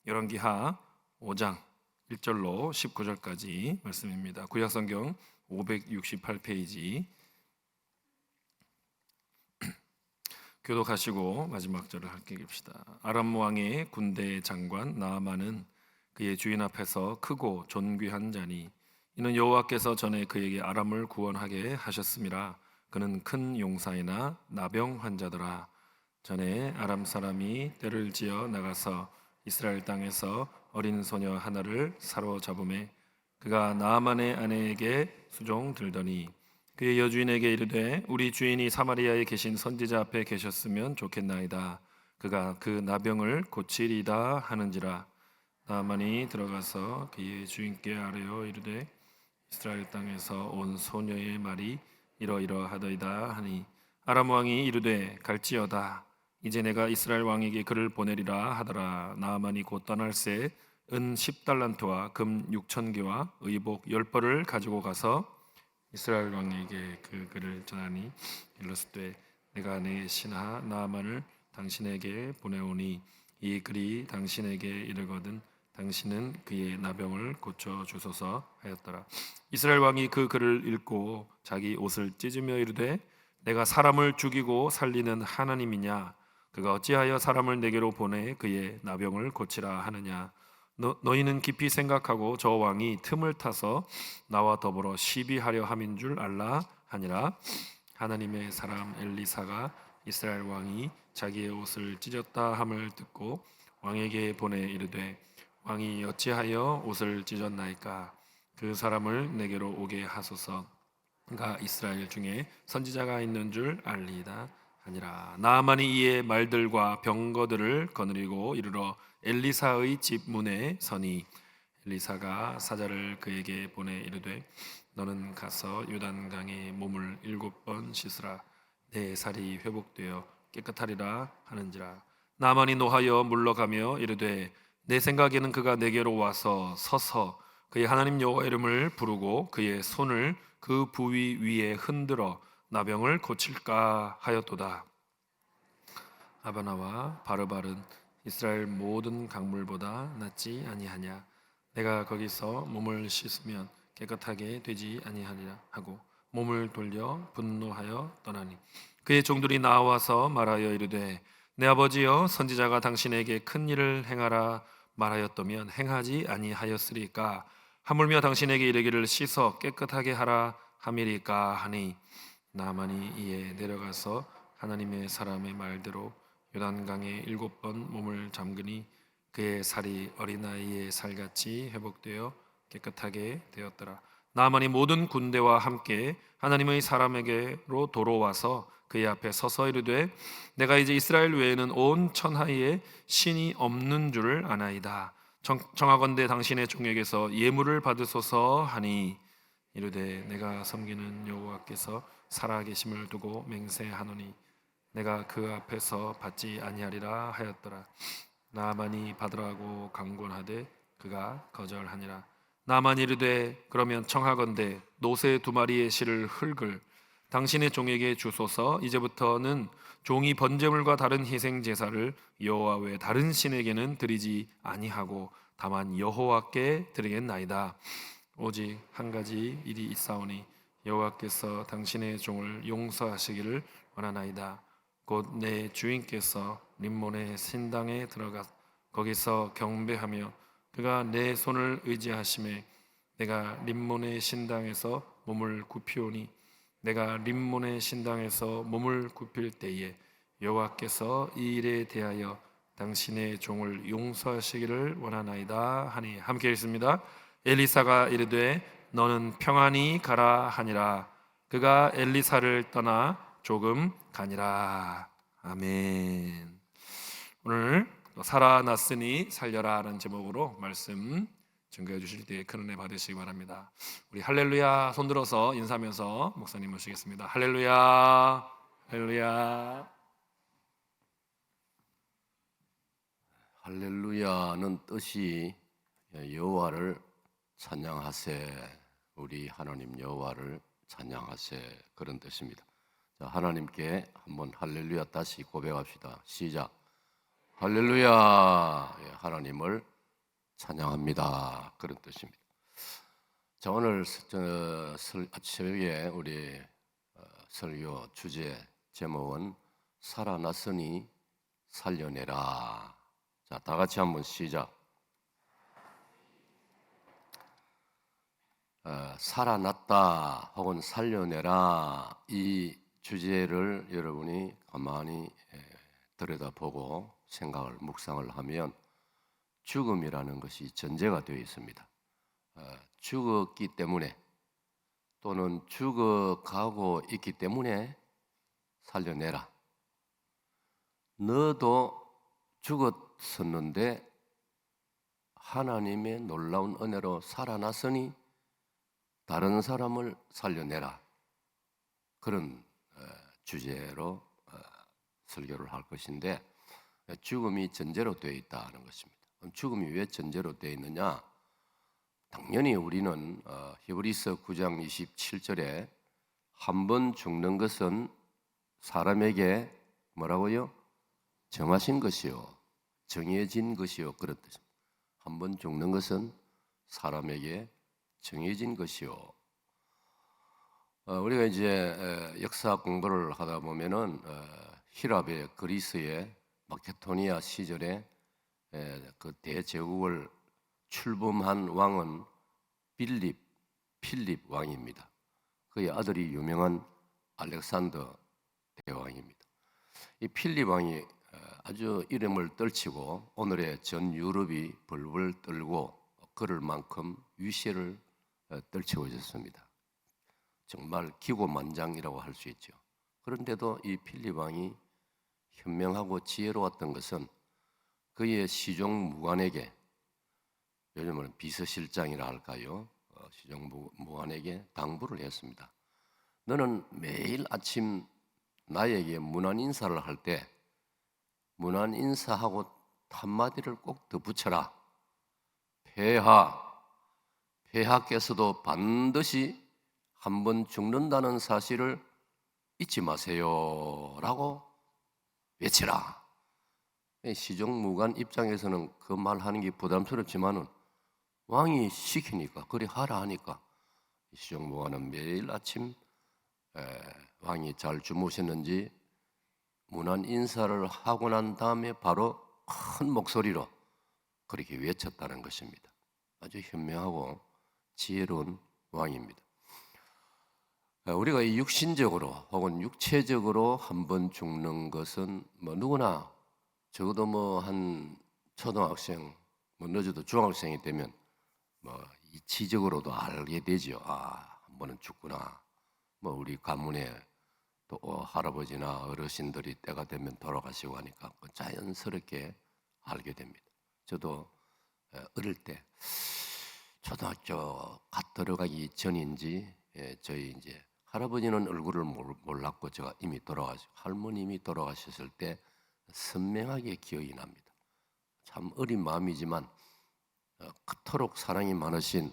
열왕기하 5장 1절로 19절까지 말씀입니다. 구약성경 568페이지 교독하시고 마지막 절을 함께 읽읍시다. 아람 왕의 군대 장관 나아만은 그의 주인 앞에서 크고 존귀한 자니 이는 여호와께서 전에 그에게 아람을 구원하게 하셨음이라. 그는 큰 용사이나 나병 환자더라. 전에 아람 사람이 떼를 지어 나가서 이스라엘 땅에서 어린 소녀 하나를 사로잡음에 그가 나아만의 아내에게 수종 들더니 그의 여주인에게 이르되 우리 주인이 사마리아에 계신 선지자 앞에 계셨으면 좋겠나이다. 그가 그 나병을 고치리다 하는지라. 나아만이 들어가서 그의 주인께 아뢰어 이르되 이스라엘 땅에서 온 소녀의 말이 이러이러하더이다 하니 아람 왕이 이르되 갈지어다. 이제 내가 이스라엘 왕에게 그를 보내리라 하더라. 나아만이 곧 떠날새 은 10달란트와 금 6,000개와 의복 10벌을 가지고 가서 이스라엘 왕에게 그 글을 전하니 일렀으되 내가 내 신하 나아만을 당신에게 보내오니 이 글이 당신에게 이르거든 당신은 그의 나병을 고쳐 주소서 하였더라. 이스라엘 왕이 그 글을 읽고 자기 옷을 찢으며 이르되 내가 사람을 죽이고 살리는 하나님이냐? 그가 어찌하여 사람을 내게로 보내 그의 나병을 고치라 하느냐? 너희는 깊이 생각하고 저 왕이 틈을 타서 나와 더불어 시비하려 함인 줄 알라 하니라. 하나님의 사람 엘리사가 이스라엘 왕이 자기의 옷을 찢었다 함을 듣고 왕에게 보내 이르되 왕이 어찌하여 옷을 찢었나이까? 그 사람을 내게로 오게 하소서. 그가 이스라엘 중에 선지자가 있는 줄 알리이다 하니라. 나아만이 이에 말들과 병거들을 거느리고 이르러 엘리사의 집 문에 서니 엘리사가 사자를 그에게 보내 이르되 너는 가서 요단강에 몸을 7번 씻으라. 내 살이 회복되어 깨끗하리라 하는지라. 나아만이 노하여 물러가며 이르되 내 생각에는 그가 내게로 와서 서서 그의 하나님 여호와 이름을 부르고 그의 손을 그 부위 위에 흔들어 나병을 고칠까 하였도다. 아바나와 바르발은 이스라엘 모든 강물보다 낫지 아니하냐? 내가 거기서 몸을 씻으면 깨끗하게 되지 아니하리라 하고 몸을 돌려 분노하여 떠나니 그의 종들이 나와서 말하여 이르되 내 아버지여 선지자가 당신에게 큰 일을 행하라 말하였다면 행하지 아니하였으리까? 하물며 당신에게 이르기를 씻어 깨끗하게 하라 함이리까 하니 나아만이 이에 내려가서 하나님의 사람의 말대로 요단강에 7번 몸을 잠그니 그의 살이 어린아이의 살같이 회복되어 깨끗하게 되었더라. 나아만이 모든 군대와 함께 하나님의 사람에게로 돌아와서 그의 앞에 서서 이르되 내가 이제 이스라엘 외에는 온 천하에 신이 없는 줄 아나이다. 청하건대 당신의 종에게서 예물을 받으소서 하니 이르되 내가 섬기는 여호와께서 살아계심을 두고 맹세하노니 내가 그 앞에서 받지 아니하리라 하였더라. 나아만이 받으라고 강권하되 그가 거절하니라. 나아만이 이르되 그러면 청하건대 노새 2마리의 실을 흙을 당신의 종에게 주소서. 이제부터는 종이 번제물과 다른 희생 제사를 여호와 외 다른 신에게는 드리지 아니하고 다만 여호와께 드리겠나이다. 오직 한 가지 일이 있사오니 여호와께서 당신의 종을 용서하시기를 원하나이다. 곧 내 주인께서 림몬의 신당에 들어가 거기서 경배하며 그가 내 손을 의지하심에 내가 림몬의 신당에서 몸을 굽히오니 내가 림몬의 신당에서 몸을 굽힐 때에 여호와께서 이 일에 대하여 당신의 종을 용서하시기를 원하나이다 하니 함께 읽습니다. 엘리사가 이르되 너는 평안히 가라 하니라. 그가 엘리사를 떠나 조금 가니라. 아멘. 오늘 살아났으니 살려라 라는 제목으로 말씀 증거해 주실 때 큰 은혜 받으시기 바랍니다. 우리 할렐루야 손들어서 인사하면서 목사님 모시겠습니다. 할렐루야 할렐루야. 할렐루야는 뜻이 여호와를 찬양하세, 우리 하나님 여호와를 찬양하세, 그런 뜻입니다. 자, 하나님께 한번 할렐루야 다시 고백합시다. 시작. 할렐루야. 하나님을 찬양합니다. 그런 뜻입니다. 자, 오늘 새벽에 우리 설교 주제 제목은 살아났으니 살려내라. 자, 다 같이 한번 시작. 살아났다 혹은 살려내라, 이 주제를 여러분이 가만히 들여다보고 생각을 묵상을 하면 죽음이라는 것이 전제가 되어 있습니다. 죽었기 때문에 또는 죽어가고 있기 때문에 살려내라. 너도 죽었었는데 하나님의 놀라운 은혜로 살아났으니 다른 사람을 살려내라. 그런 주제로 설교를 할 것인데, 죽음이 전제로 되어 있다는 것입니다. 죽음이 왜 전제로 되어 있느냐? 당연히 우리는 히브리서 9장 27절에 한 번 죽는 것은 사람에게 뭐라고요? 정하신 것이요, 정해진 것이요, 그런 뜻입니다. 한 번 죽는 것은 사람에게 정해진 것이요. 우리가 이제 역사 공부를 하다 보면은 히랍의 그리스의 마케도니아 시절에 그 대제국을 출범한 왕은 필립 왕입니다. 그의 아들이 유명한 알렉산더 대왕입니다. 이 필립 왕이 아주 이름을 떨치고 오늘의 전 유럽이 벌벌 떨고 그럴 만큼 위세를 떨치고 있었습니다. 정말 기고만장이라고 할 수 있죠. 그런데도 이 필립 왕이 현명하고 지혜로웠던 것은 그의 시종무관에게, 요즘은 비서실장이라 할까요? 시종무관에게 당부를 했습니다. 너는 매일 아침 나에게 문안 인사를 할 때 문안 인사하고 한마디를 꼭 더 붙여라. 폐하께서도 반드시 한 번 죽는다는 사실을 잊지 마세요 라고 외치라. 시종무관 입장에서는 그 말하는 게 부담스럽지만은 왕이 시키니까, 그리 하라 하니까 시종무관은 매일 아침 왕이 잘 주무셨는지 문안 인사를 하고 난 다음에 바로 큰 목소리로 그렇게 외쳤다는 것입니다. 아주 현명하고 지혜로운 왕입니다. 우리가 이 육신적으로 혹은 육체적으로 한번 죽는 것은 누구나, 적어도 한 초등학생, 늦어도 중학생이 되면 이치적으로도 알게 되죠. 한 번은 죽구나. 우리 가문에 또 할아버지나 어르신들이 때가 되면 돌아가시고 하니까 자연스럽게 알게 됩니다. 저도 어릴 때 초등학교 갓 들어가기 전인지 저희 이제 할아버지는 얼굴을 몰랐고 제가 이미 할머님이 돌아가셨을 때 선명하게 기억이 납니다. 참 어린 마음이지만 그토록 사랑이 많으신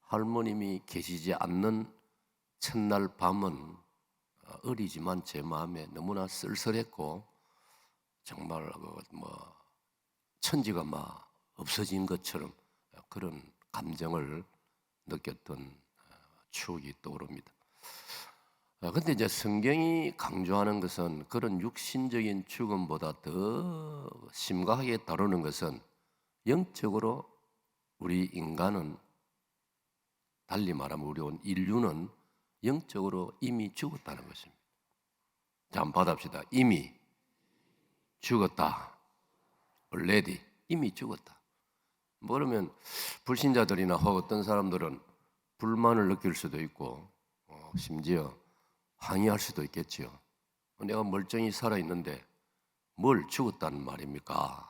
할머님이 계시지 않는 첫날 밤은 어리지만 제 마음에 너무나 쓸쓸했고 정말 천지가 없어진 것처럼 그런 감정을 느꼈던 추억이 떠오릅니다. 그런데 이제 성경이 강조하는 것은 그런 육신적인 죽음보다 더 심각하게 다루는 것은 영적으로 우리 인간은, 달리 말하면 우리 온 인류는 영적으로 이미 죽었다는 것입니다. 자, 한번 받아봅시다. 이미 죽었다. already, 이미 죽었다. 그러면 불신자들이나 어떤 사람들은 불만을 느낄 수도 있고 심지어 항의할 수도 있겠지요. 내가 멀쩡히 살아있는데 뭘 죽었다는 말입니까?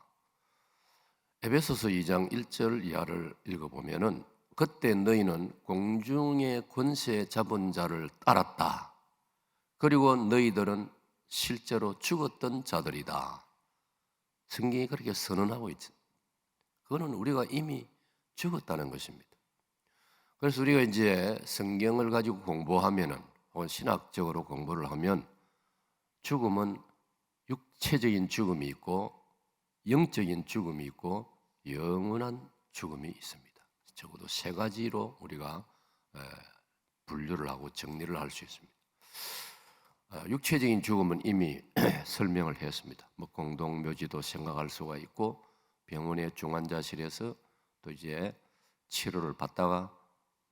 에베소서 2장 1절 이하를 읽어보면은 그때 너희는 공중의 권세 잡은 자를 따랐다. 그리고 너희들은 실제로 죽었던 자들이다. 성경이 그렇게 선언하고 있죠. 그거는 우리가 이미 죽었다는 것입니다. 그래서 우리가 이제 성경을 가지고 공부하면은 혹은 신학적으로 공부를 하면 죽음은 육체적인 죽음이 있고 영적인 죽음이 있고 영원한 죽음이 있습니다. 적어도 세 가지로 우리가 분류를 하고 정리를 할 수 있습니다. 육체적인 죽음은 이미 설명을 했습니다. 뭐 공동묘지도 생각할 수가 있고 병원의 중환자실에서 또 이제 치료를 받다가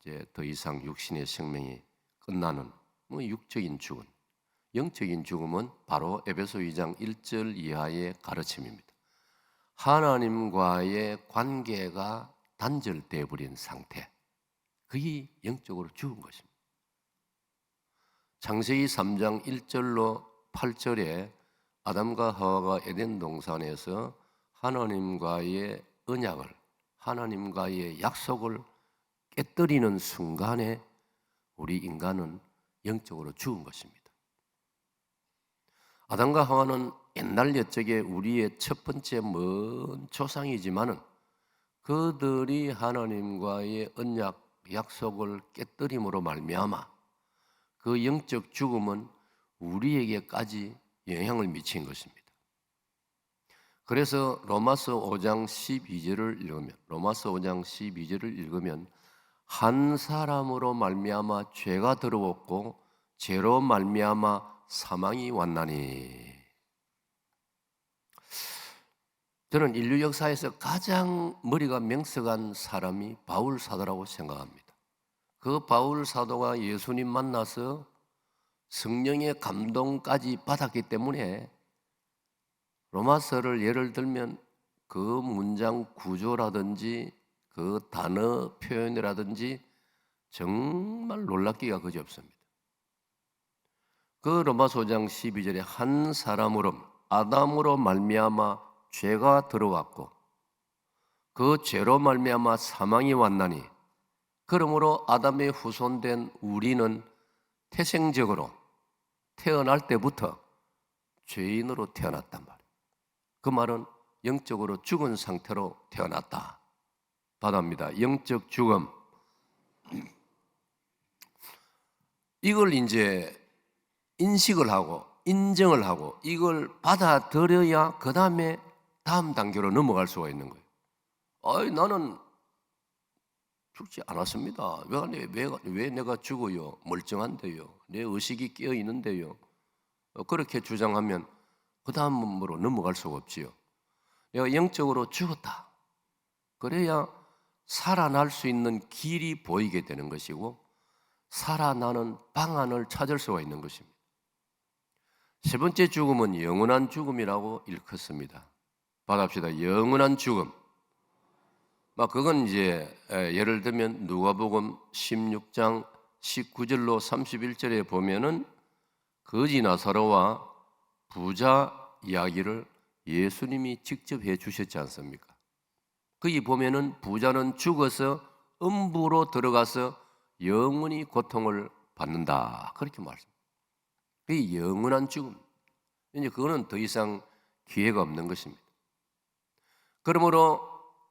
이제 더 이상 육신의 생명이 끝나는 뭐 육적인 죽음. 영적인 죽음은 바로 에베소 2장 1절 이하의 가르침입니다. 하나님과의 관계가 단절돼 버린 상태. 그게 영적으로 죽은 것입니다. 창세기 3장 1절로 8절에 아담과 하와가 에덴 동산에서 하나님과의 언약을, 하나님과의 약속을 깨뜨리는 순간에 우리 인간은 영적으로 죽은 것입니다. 아담과 하와는 옛날 옛적에 우리의 첫 번째 먼 조상이지만은 그들이 하나님과의 언약, 약속을 깨뜨림으로 말미암아 그 영적 죽음은 우리에게까지 영향을 미친 것입니다. 그래서 로마서 5장 12절을 읽으면 한 사람으로 말미암아 죄가 들어왔고 죄로 말미암아 사망이 왔나니. 저는 인류 역사에서 가장 머리가 명석한 사람이 바울 사도라고 생각합니다. 그 바울 사도가 예수님 만나서 성령의 감동까지 받았기 때문에 로마서를 예를 들면 그 문장 구조라든지 그 단어 표현이라든지 정말 놀랍기가 그지없습니다. 그 로마서 5장 12절에 한 사람으로 아담으로 말미암아 죄가 들어왔고 그 죄로 말미암아 사망이 왔나니 그러므로 아담의 후손된 우리는 태생적으로 태어날 때부터 죄인으로 태어났단 말이에요. 그 말은 영적으로 죽은 상태로 태어났다. 받아옵니다. 영적 죽음. 이걸 이제 인식을 하고 인정을 하고 이걸 받아들여야 그 다음에 다음 단계로 넘어갈 수가 있는 거예요. 나는 죽지 않았습니다. 왜 내가 죽어요? 멀쩡한데요. 내 의식이 깨어 있는데요. 그렇게 주장하면 그 다음으로 넘어갈 수가 없지요. 내가 영적으로 죽었다. 그래야 살아날 수 있는 길이 보이게 되는 것이고 살아나는 방안을 찾을 수가 있는 것입니다. 세 번째 죽음은 영원한 죽음이라고 일컫습니다. 받아봅시다. 영원한 죽음. 그건 이제 예를 들면 누가복음 16장 19절로 31절에 보면은 거지 나사로와 부자 이야기를 예수님이 직접 해 주셨지 않습니까? 거기 보면은 부자는 죽어서 음부로 들어가서 영원히 고통을 받는다. 그렇게 말씀합니다. 그게 영원한 죽음. 이제 그거는 더 이상 기회가 없는 것입니다. 그러므로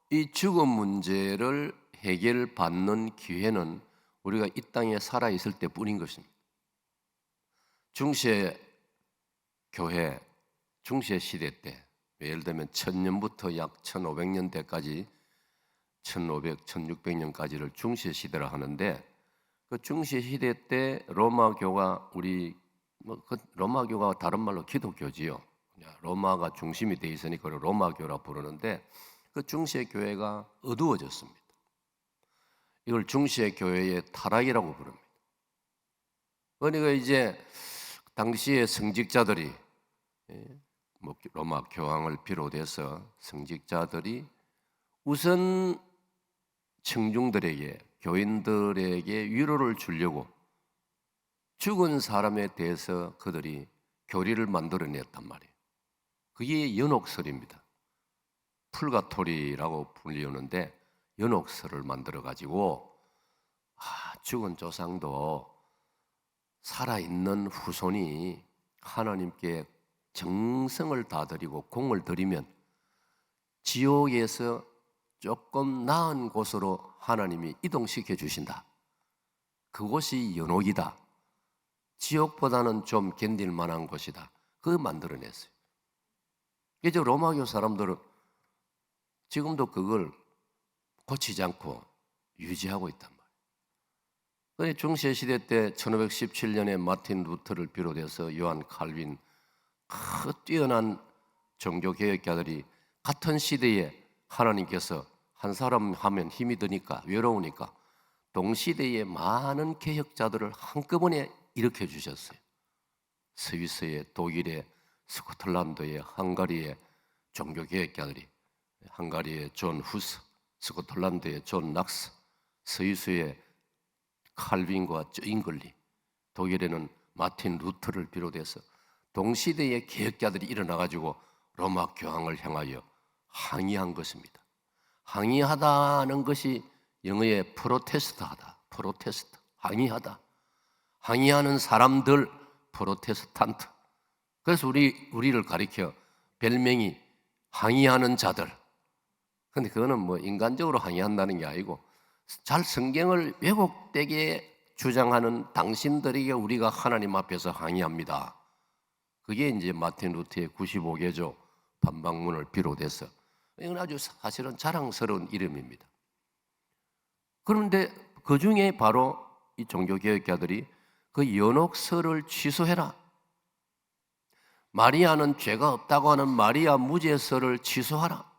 이 죽음 문제를 해결받는 기회는 우리가 이 땅에 살아있을 때뿐인 것입니다. 중세 교회, 중세 시대 때 예를 들면 1000년부터 약 1500년대까지 1500, 1600년까지를 중세 시대라 하는데 그 중세 시대 때 로마교가 로마교가 다른 말로 기독교지요. 로마가 중심이 돼 있으니까 로마교라 부르는데 그 중세 교회가 어두워졌습니다. 이걸 중세 교회의 타락이라고 부릅니다. 그러니까 이제 당시의 성직자들이 로마 교황을 비롯해서 성직자들이 우선 청중들에게 교인들에게 위로를 주려고 죽은 사람에 대해서 그들이 교리를 만들어냈단 말이에요. 그게 연옥설입니다. 풀가토리라고 불리우는데 연옥설을 만들어가지고 죽은 조상도 살아있는 후손이 하나님께 정성을 다드리고 공을 들이면 지옥에서 조금 나은 곳으로 하나님이 이동시켜 주신다. 그곳이 연옥이다. 지옥보다는 좀 견딜 만한 곳이다. 그거 만들어냈어요. 이제 로마교 사람들은 지금도 그걸 고치지 않고 유지하고 있단 말이에요. 그런데 중세 시대 때 1517년에 마틴 루터를 비롯해서 요한 칼빈 그 뛰어난 종교 개혁가들이 같은 시대에 하나님께서 한 사람 하면 힘이 드니까 외로우니까 동시대에 많은 개혁자들을 한꺼번에 일으켜 주셨어요. 스위스의, 독일의, 스코틀랜드의, 헝가리의 종교 개혁가들이, 헝가리의 존 후스, 스코틀랜드의 존 낙스, 스위스의 칼빈과 잉글리, 독일에는 마틴 루터를 비롯해서 동시대의 개혁자들이 일어나가지고 로마 교황을 향하여 항의한 것입니다. 항의하다는 것이 영어의 프로테스트하다, 프로테스트, 항의하다, 항의하는 사람들, 프로테스탄트. 그래서 우리를 가리켜 별명이 항의하는 자들. 근데 그거는 뭐 인간적으로 항의한다는 게 아니고 잘 성경을 왜곡되게 주장하는 당신들에게 우리가 하나님 앞에서 항의합니다. 그게 이제 마틴 루터의 95개조 반박문을 비롯해서 이건 아주 사실은 자랑스러운 이름입니다. 그런데 그 중에 바로 이 종교개혁자들이 그 연옥설을 취소해라, 마리아는 죄가 없다고 하는 마리아 무죄설을 취소하라,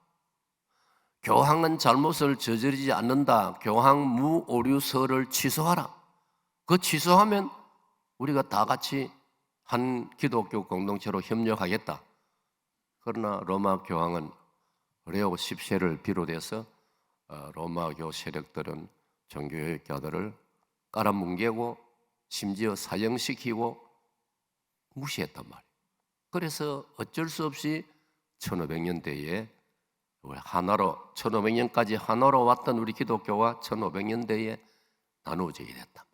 교황은 잘못을 저지르지 않는다, 교황 무오류설을 취소하라. 그 취소하면 우리가 다 같이 한 기독교 공동체로 협력하겠다. 그러나 로마 교황은 레오 10세를 비롯해서 로마교 세력들은 종교개혁자들을 깔아뭉개고 심지어 사형시키고 무시했단 말이에요. 그래서 어쩔 수 없이 1500년대에 하나로 1500년까지 하나로 왔던 우리 기독교가 1500년대에 나누어지게 됐단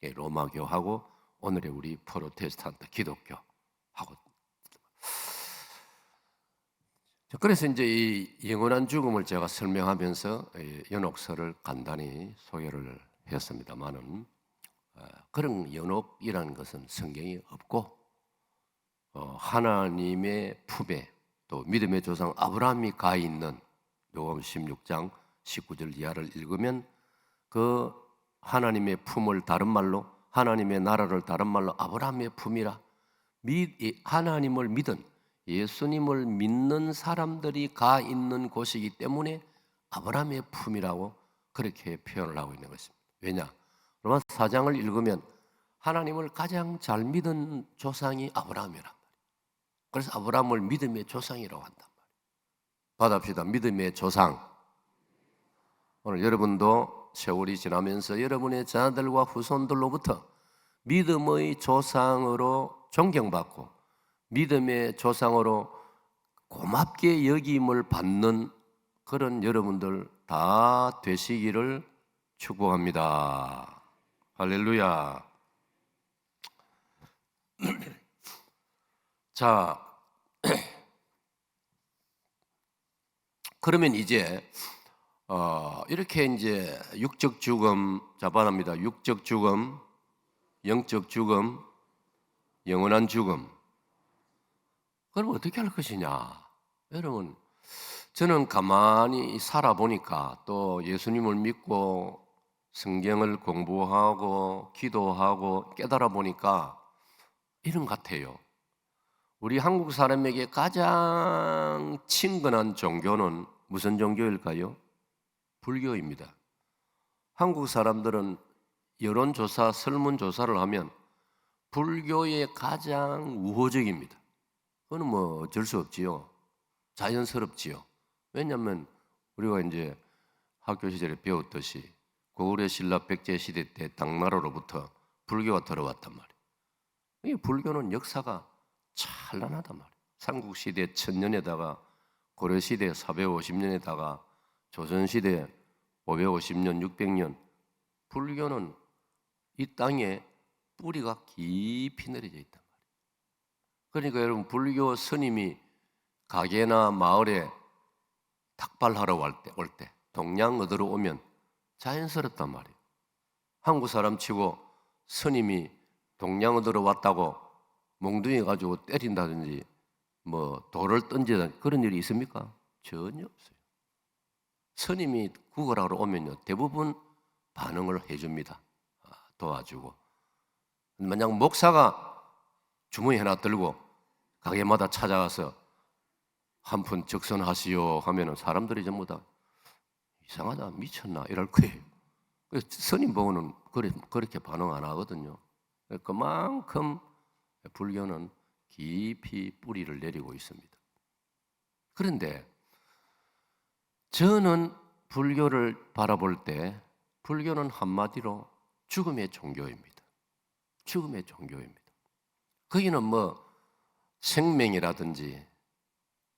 말이에요. 로마교하고 오늘의 우리 프로테스탄트 기독교하고. 그래서 이제 이 영원한 죽음을 제가 설명하면서 연옥설을 간단히 소개를 했습니다만은 그런 연옥이라는 것은 성경이 없고 하나님의 품에 또 믿음의 조상 아브라함이 가 있는 요한 16장 19절 이하를 읽으면 그 하나님의 품을 다른 말로 하나님의 나라를 다른 말로 아브라함의 품이라, 하나님을 믿은 예수님을 믿는 사람들이 가 있는 곳이기 때문에 아브라함의 품이라고 그렇게 표현을 하고 있는 것입니다. 왜냐? 로마 4장을 읽으면 하나님을 가장 잘 믿은 조상이 아브라함이란 말이에요. 그래서 아브라함을 믿음의 조상이라고 한단 말이에요. 받읍시다. 믿음의 조상. 오늘 여러분도 세월이 지나면서 여러분의 자녀들과 후손들로부터 믿음의 조상으로 존경받고 믿음의 조상으로 고맙게 여김을 받는 그런 여러분들 다 되시기를 축복합니다. 할렐루야. 자, 그러면 이제 이렇게 이제 육적 죽음, 자반합니다. 육적 죽음, 영적 죽음, 영원한 죽음. 그럼 어떻게 할 것이냐? 여러분, 저는 가만히 살아보니까 또 예수님을 믿고 성경을 공부하고 기도하고 깨달아 보니까 이런 것 같아요. 우리 한국 사람에게 가장 친근한 종교는 무슨 종교일까요? 불교입니다. 한국 사람들은 여론조사, 설문조사를 하면 불교에 가장 우호적입니다. 그건 뭐 어쩔 수 없지요. 자연스럽지요. 왜냐하면 우리가 이제 학교 시절에 배웠듯이 고구려 신라 백제 시대 때 당나라로부터 불교가 들어왔단 말이에요. 이 불교는 역사가 찬란하단 말이에요. 삼국시대 1000년에다가 고려시대 450년에다가 조선시대 550년, 600년, 불교는 이 땅에 뿌리가 깊이 내려져 있단 말이에요. 그러니까 여러분, 불교 스님이 가게나 마을에 탁발하러 올 때 동양 얻으러 오면 자연스럽단 말이에요. 한국 사람 치고 스님이 동양 얻으러 왔다고 몽둥이 가지고 때린다든지 뭐 돌을 던지다 그런 일이 있습니까? 전혀 없어요. 스님이 구걸하러 오면요 대부분 반응을 해줍니다. 도와주고. 만약 목사가 주머니 하나 들고 가게마다 찾아가서 한 푼 적선하시오 하면은 사람들이 전부 다 이상하다, 미쳤나 이럴 거예요. 스님 보고는 그렇게 반응 안 하거든요. 그만큼 불교는 깊이 뿌리를 내리고 있습니다. 그런데 저는 불교를 바라볼 때 불교는 한마디로 죽음의 종교입니다. 죽음의 종교입니다. 거기는 뭐 생명이라든지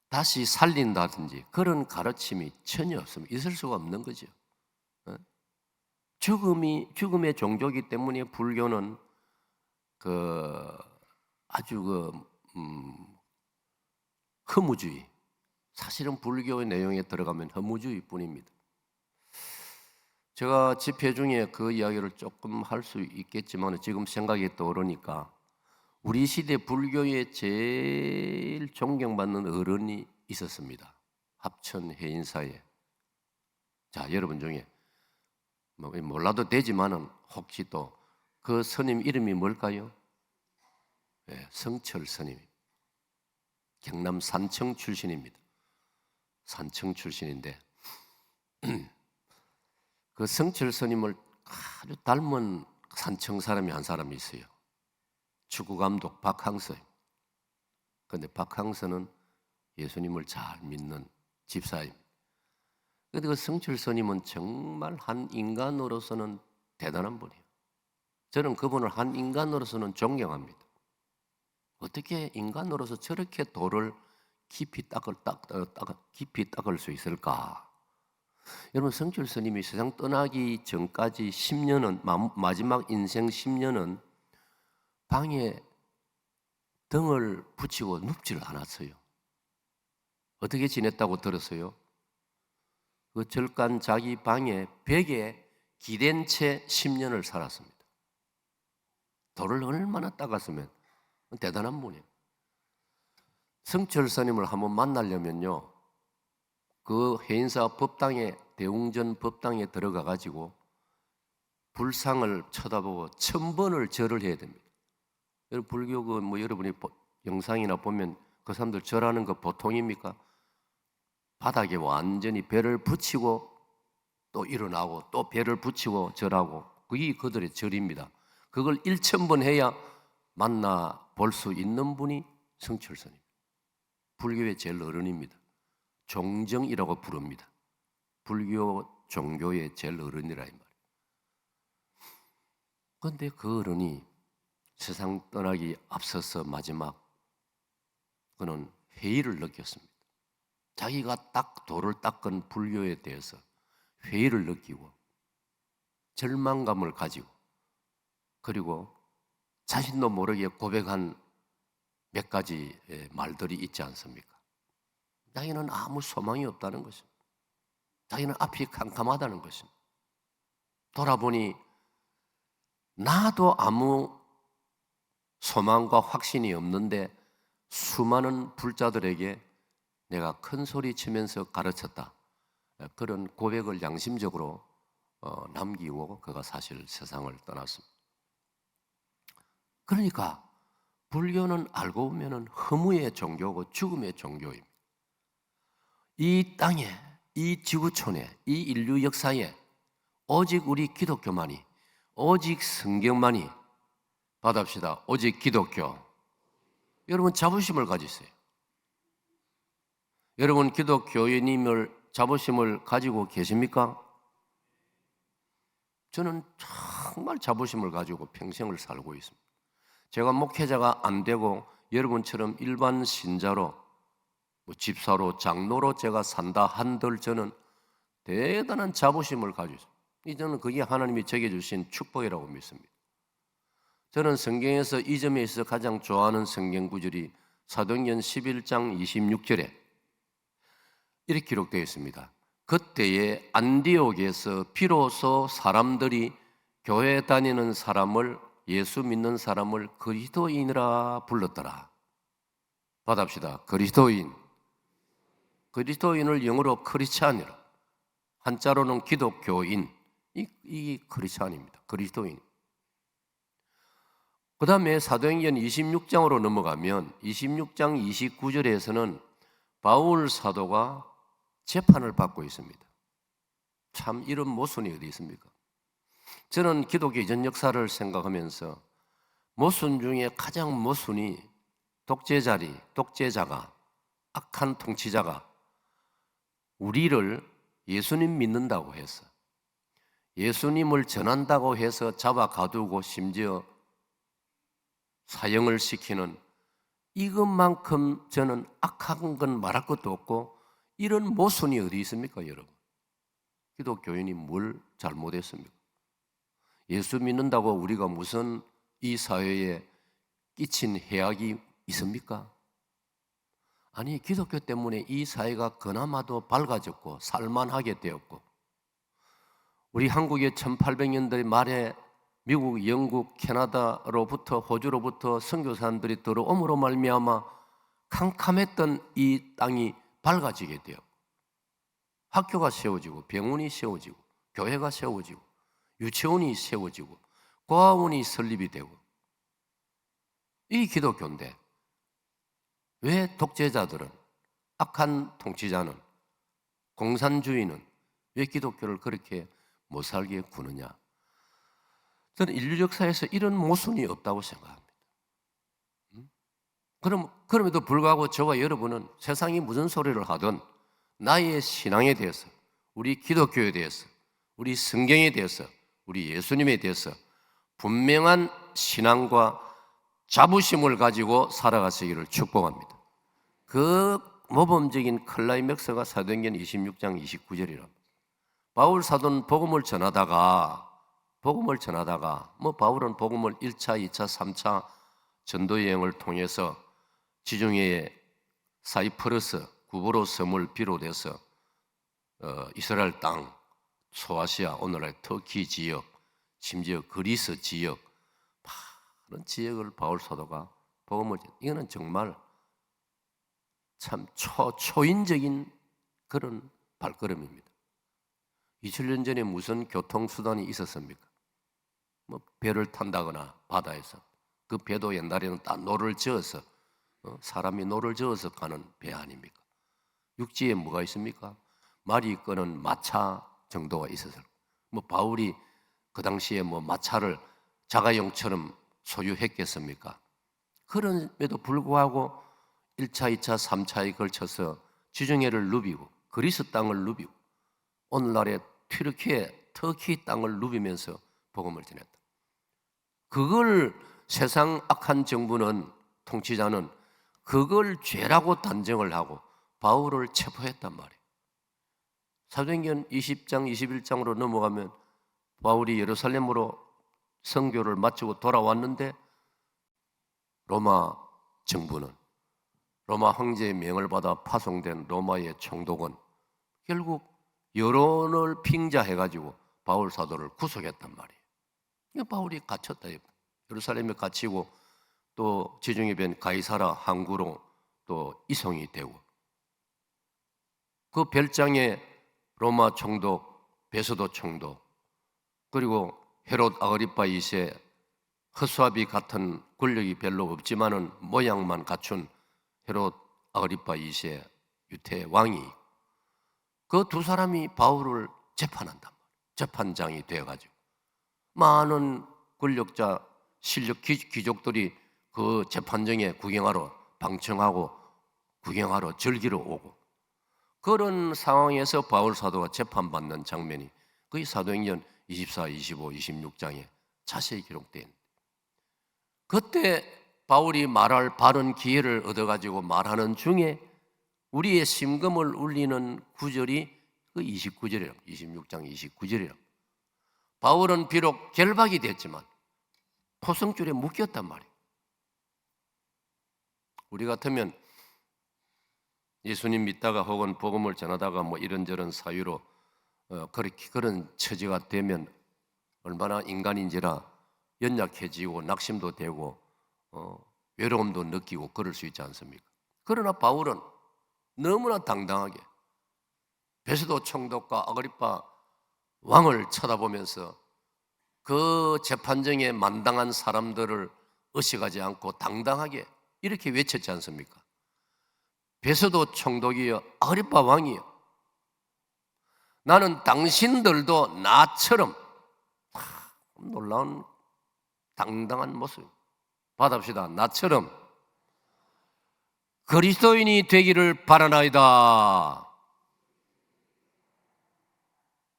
다시 살린다든지 그런 가르침이 전혀 없습니다. 있을 수가 없는 거죠. 죽음의 종교이기 때문에 불교는 아주 허무주의. 사실은 불교의 내용에 들어가면 허무주의뿐입니다. 제가 집회 중에 그 이야기를 조금 할 수 있겠지만 지금 생각이 떠오르니까 우리 시대 불교에 제일 존경받는 어른이 있었습니다. 합천 해인사에. 자, 여러분 중에 몰라도 되지만은 혹시 또 그 스님 이름이 뭘까요? 네, 성철 스님. 경남 산청 출신입니다. 산청 출신인데 그 성철 스님을 아주 닮은 산청 사람이 한 사람이 있어요. 축구감독 박항서. 그런데 박항서는 예수님을 잘 믿는 집사입니다. 그런데 그 성철 스님은 정말 한 인간으로서는 대단한 분이에요. 저는 그분을 한 인간으로서는 존경합니다. 어떻게 인간으로서 저렇게 도를 깊이 닦을 수 있을까? 여러분, 성철 스님이 세상 떠나기 전까지 10년은 마지막 인생 10년은 방에 등을 붙이고 눕지를 않았어요. 어떻게 지냈다고 들었어요? 그 절간 자기 방에 벽에 기댄 채 10년을 살았습니다. 돌을 얼마나 닦았으면 대단한 분이에요. 성철 스님을 한번 만나려면요, 그 해인사 법당에 대웅전 법당에 들어가 가지고 불상을 쳐다보고 1000번을 절을 해야 됩니다. 여러분 불교 여러분이 영상이나 보면 그 사람들 절하는 거 보통입니까? 바닥에 완전히 배를 붙이고 또 일어나고 또 배를 붙이고 절하고 그게 그들의 절입니다. 그걸 1000번 해야 만나 볼 수 있는 분이 성철 스님. 불교의 제일 어른입니다. 종정이라고 부릅니다. 불교 종교의 제일 어른이라 이 말이에요. 그런데 그 어른이 세상 떠나기 앞서서 마지막 그는 회의를 느꼈습니다. 자기가 딱 도를 닦은 불교에 대해서 회의를 느끼고 절망감을 가지고 그리고 자신도 모르게 고백한 몇 가지 말들이 있지 않습니까? 자기는 아무 소망이 없다는 것입니다. 자기는 앞이 캄캄하다는 것입니다. 돌아보니 나도 아무 소망과 확신이 없는데 수많은 불자들에게 내가 큰 소리 치면서 가르쳤다. 그런 고백을 양심적으로 남기고 그가 사실 세상을 떠났습니다. 그러니까 불교는 알고 보면 허무의 종교고 죽음의 종교입니다. 이 땅에, 이 지구촌에, 이 인류 역사에 오직 우리 기독교만이, 오직 성경만이, 받합시다. 오직 기독교. 여러분 자부심을 가지세요. 여러분 기독교인임을 자부심을 가지고 계십니까? 저는 정말 자부심을 가지고 평생을 살고 있습니다. 제가 목회자가 안 되고 여러분처럼 일반 신자로 집사로 장로로 제가 산다 한들 저는 대단한 자부심을 가지고 있습니다. 저는 그게 하나님이 제게 주신 축복이라고 믿습니다. 저는 성경에서 이 점에 있어서 가장 좋아하는 성경 구절이 사도행전 11장 26절에 이렇게 기록되어 있습니다. 그때에 안디옥에서 비로소 사람들이 교회 다니는 사람을 예수 믿는 사람을 그리스도인이라 불렀더라. 받합시다. 그리스도인. 그리스도인을 영어로 크리스찬이라. 한자로는 기독교인, 이 크리스찬입니다. 그리스도인. 그 다음에 사도행전 26장으로 넘어가면 26장 29절에서는 바울 사도가 재판을 받고 있습니다. 참 이런 모순이 어디 있습니까? 저는 기독교 이전 역사를 생각하면서 모순 중에 가장 모순이 독재자가, 악한 통치자가 우리를 예수님 믿는다고 해서, 예수님을 전한다고 해서 잡아 가두고 심지어 사형을 시키는, 이것만큼 저는 악한 건 말할 것도 없고 이런 모순이 어디 있습니까, 여러분? 기독교인이 뭘 잘못했습니까? 예수 믿는다고 우리가 무슨 이 사회에 끼친 해악이 있습니까? 아니, 기독교 때문에 이 사회가 그나마도 밝아졌고 살만하게 되었고, 우리 한국의 1800년대 말에 미국, 영국, 캐나다로부터, 호주로부터 선교사님들이 들어옴으로 말미암아 캄캄했던 이 땅이 밝아지게 되었고, 학교가 세워지고, 병원이 세워지고, 교회가 세워지고, 유치원이 세워지고, 고아원이 설립이 되고, 이 기독교인데 왜 독재자들은, 악한 통치자는, 공산주의는 왜 기독교를 그렇게 못 살게 구느냐? 저는 인류 역사에서 이런 모순이 없다고 생각합니다. 그럼에도 불구하고 저와 여러분은 세상이 무슨 소리를 하든 나의 신앙에 대해서, 우리 기독교에 대해서, 우리 성경에 대해서, 우리 예수님에 대해서 분명한 신앙과 자부심을 가지고 살아가시기를 축복합니다. 그 모범적인 클라이맥스가 사도행전 26장 29절이랍니다. 바울 사도는 복음을 전하다가 바울은 복음을 1차, 2차, 3차 전도 여행을 통해서 지중해의 사이프러스, 구브로 섬을 비롯해서 이스라엘 땅, 소아시아, 오늘날 터키 지역, 심지어 그리스 지역, 많은 지역을 바울 사도가 복음을, 이거는 정말 참 초인적인 그런 발걸음입니다. 2000년 전에 무슨 교통수단이 있었습니까? 뭐 배를 탄다거나 바다에서, 그 배도 옛날에는 다 노를 저어서, 사람이 노를 저어서 가는 배 아닙니까? 육지에 뭐가 있습니까? 말이 끄는 마차 정도가 있었어요. 뭐 바울이 그 당시에 뭐 마차를 자가용처럼 소유했겠습니까? 그럼에도 불구하고 1차, 2차, 3차에 걸쳐서 지중해를 누비고 그리스 땅을 누비고 오늘날의 터키 땅을 누비면서 복음을 전했다. 그걸 세상 악한 정부는, 통치자는 그걸 죄라고 단정을 하고 바울을 체포했단 말이에요. 사도행전 20장, 21장으로 넘어가면 바울이 예루살렘으로 선교를 마치고 돌아왔는데 로마 정부는, 로마 황제의 명을 받아 파송된 로마의 총독은 결국 여론을 핑자해가지고 바울 사도를 구속했단 말이에요. 바울이 갇혔다. 예루살렘에 갇히고 또 지중해 변 가이사라 항구로 또 이송이 되고, 그 별장에 로마 총독, 베소도 총독, 그리고 헤롯 아그리파 2세, 허수아비 같은 권력이 별로 없지만은 모양만 갖춘 헤롯 아그리파 2세 유태 왕이, 그 두 사람이 바울을 재판한단 말이에요. 재판장이 되어가지고 많은 권력자, 실력 귀족들이 그 재판정에 구경하러, 방청하고 구경하러 즐기러 오고, 그런 상황에서 바울 사도가 재판받는 장면이 거의 사도행전 24, 25, 26장에 자세히 기록된. 그때 바울이 말할 바른 기회를 얻어가지고 말하는 중에 우리의 심금을 울리는 구절이 그 29절이라고, 26장 29절이라고. 바울은 비록 결박이 됐지만 포성줄에 묶였단 말이에요. 우리 같으면 예수님 믿다가 혹은 복음을 전하다가 뭐 이런저런 사유로 그런 처지가 되면 얼마나 인간인지라 연약해지고 낙심도 되고 외로움도 느끼고 그럴 수 있지 않습니까? 그러나 바울은 너무나 당당하게 베스도 총독과 아그리파 왕을 쳐다보면서 그 재판정에 만당한 사람들을 의식하지 않고 당당하게 이렇게 외쳤지 않습니까? 베스도 총독이여, 아그리파 왕이여, 나는 당신들도 나처럼 놀라운 당당한 모습 받읍시다. 나처럼 그리스도인이 되기를 바라나이다.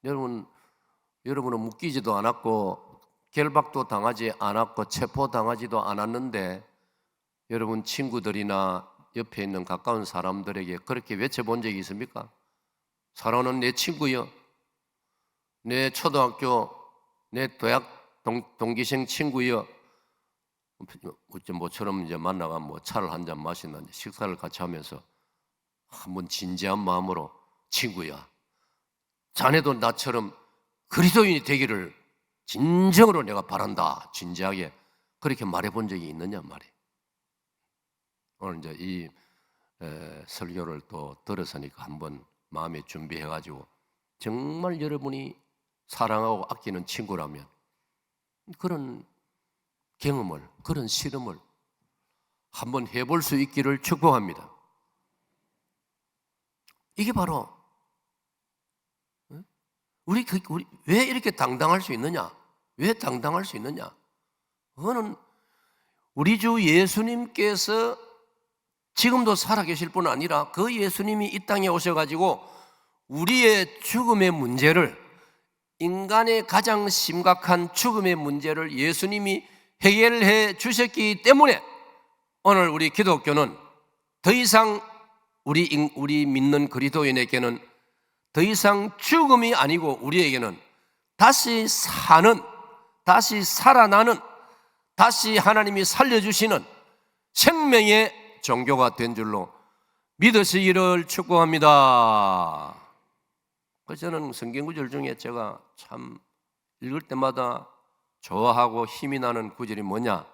여러분은 묶이지도 않았고 결박도 당하지 않았고 체포당하지도 않았는데 여러분 친구들이나 옆에 있는 가까운 사람들에게 그렇게 외쳐본 적이 있습니까? 사랑하는 내 친구여, 내 초등학교, 내 대학 동기생 친구여, 모처럼 이제 만나가 차를 한 잔 마시나 식사를 같이 하면서 한번 진지한 마음으로 친구야, 자네도 나처럼 그리스도인이 되기를 진정으로 내가 바란다. 진지하게 그렇게 말해본 적이 있느냐 말이에요. 오늘 이제 이 설교를 또 들었으니까 한번 마음에 준비해가지고 정말 여러분이 사랑하고 아끼는 친구라면 그런 경험을, 그런 실험을 한번 해볼 수 있기를 축복합니다. 이게 바로 우리 왜 이렇게 당당할 수 있느냐? 왜 당당할 수 있느냐? 그거는 우리 주 예수님께서 지금도 살아계실 뿐 아니라 그 예수님이 이 땅에 오셔가지고 우리의 죽음의 문제를, 인간의 가장 심각한 죽음의 문제를 예수님이 해결해 주셨기 때문에 오늘 우리 기독교는 더 이상 우리 믿는 그리스도인에게는 더 이상 죽음이 아니고 우리에게는 다시 사는, 다시 살아나는, 다시 하나님이 살려주시는 생명의 종교가 된 줄로 믿으시기를 축복합니다. 그래서 저는 성경 구절 중에 제가 참 읽을 때마다 좋아하고 힘이 나는 구절이 뭐냐?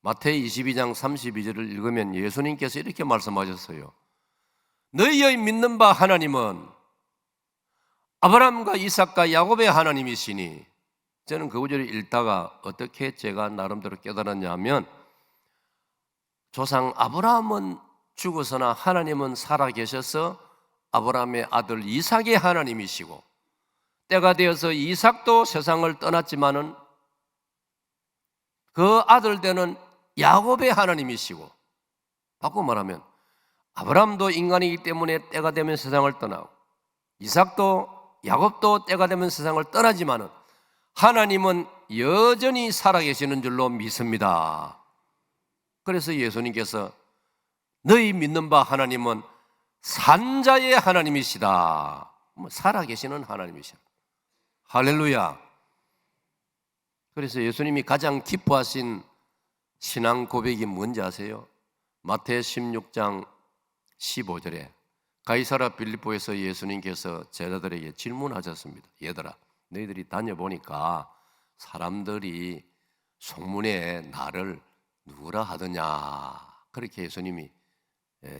마태이 22장 32절을 읽으면 예수님께서 이렇게 말씀하셨어요. 너희의 믿는 바 하나님은 아브라함과 이삭과 야곱의 하나님이시니, 저는 그 구절을 읽다가 어떻게 제가 나름대로 깨달았냐 하면, 조상 아브라함은 죽어서나 하나님은 살아계셔서 아브라함의 아들 이삭의 하나님이시고, 때가 되어서 이삭도 세상을 떠났지만은 그 아들 되는 야곱의 하나님이시고, 바꿔 말하면 아브라함도 인간이기 때문에 때가 되면 세상을 떠나고 이삭도 야곱도 때가 되면 세상을 떠나지만은 하나님은 여전히 살아계시는 줄로 믿습니다. 그래서 예수님께서 너희 믿는 바 하나님은 산자의 하나님이시다. 살아계시는 하나님이시다. 할렐루야. 그래서 예수님이 가장 기뻐하신 신앙 고백이 뭔지 아세요? 마태 16장 15절에 가이사랴 빌립보에서 예수님께서 제자들에게 질문하셨습니다. 얘들아, 너희들이 다녀보니까 사람들이 속문에 나를 누구라 하더냐, 그렇게 예수님이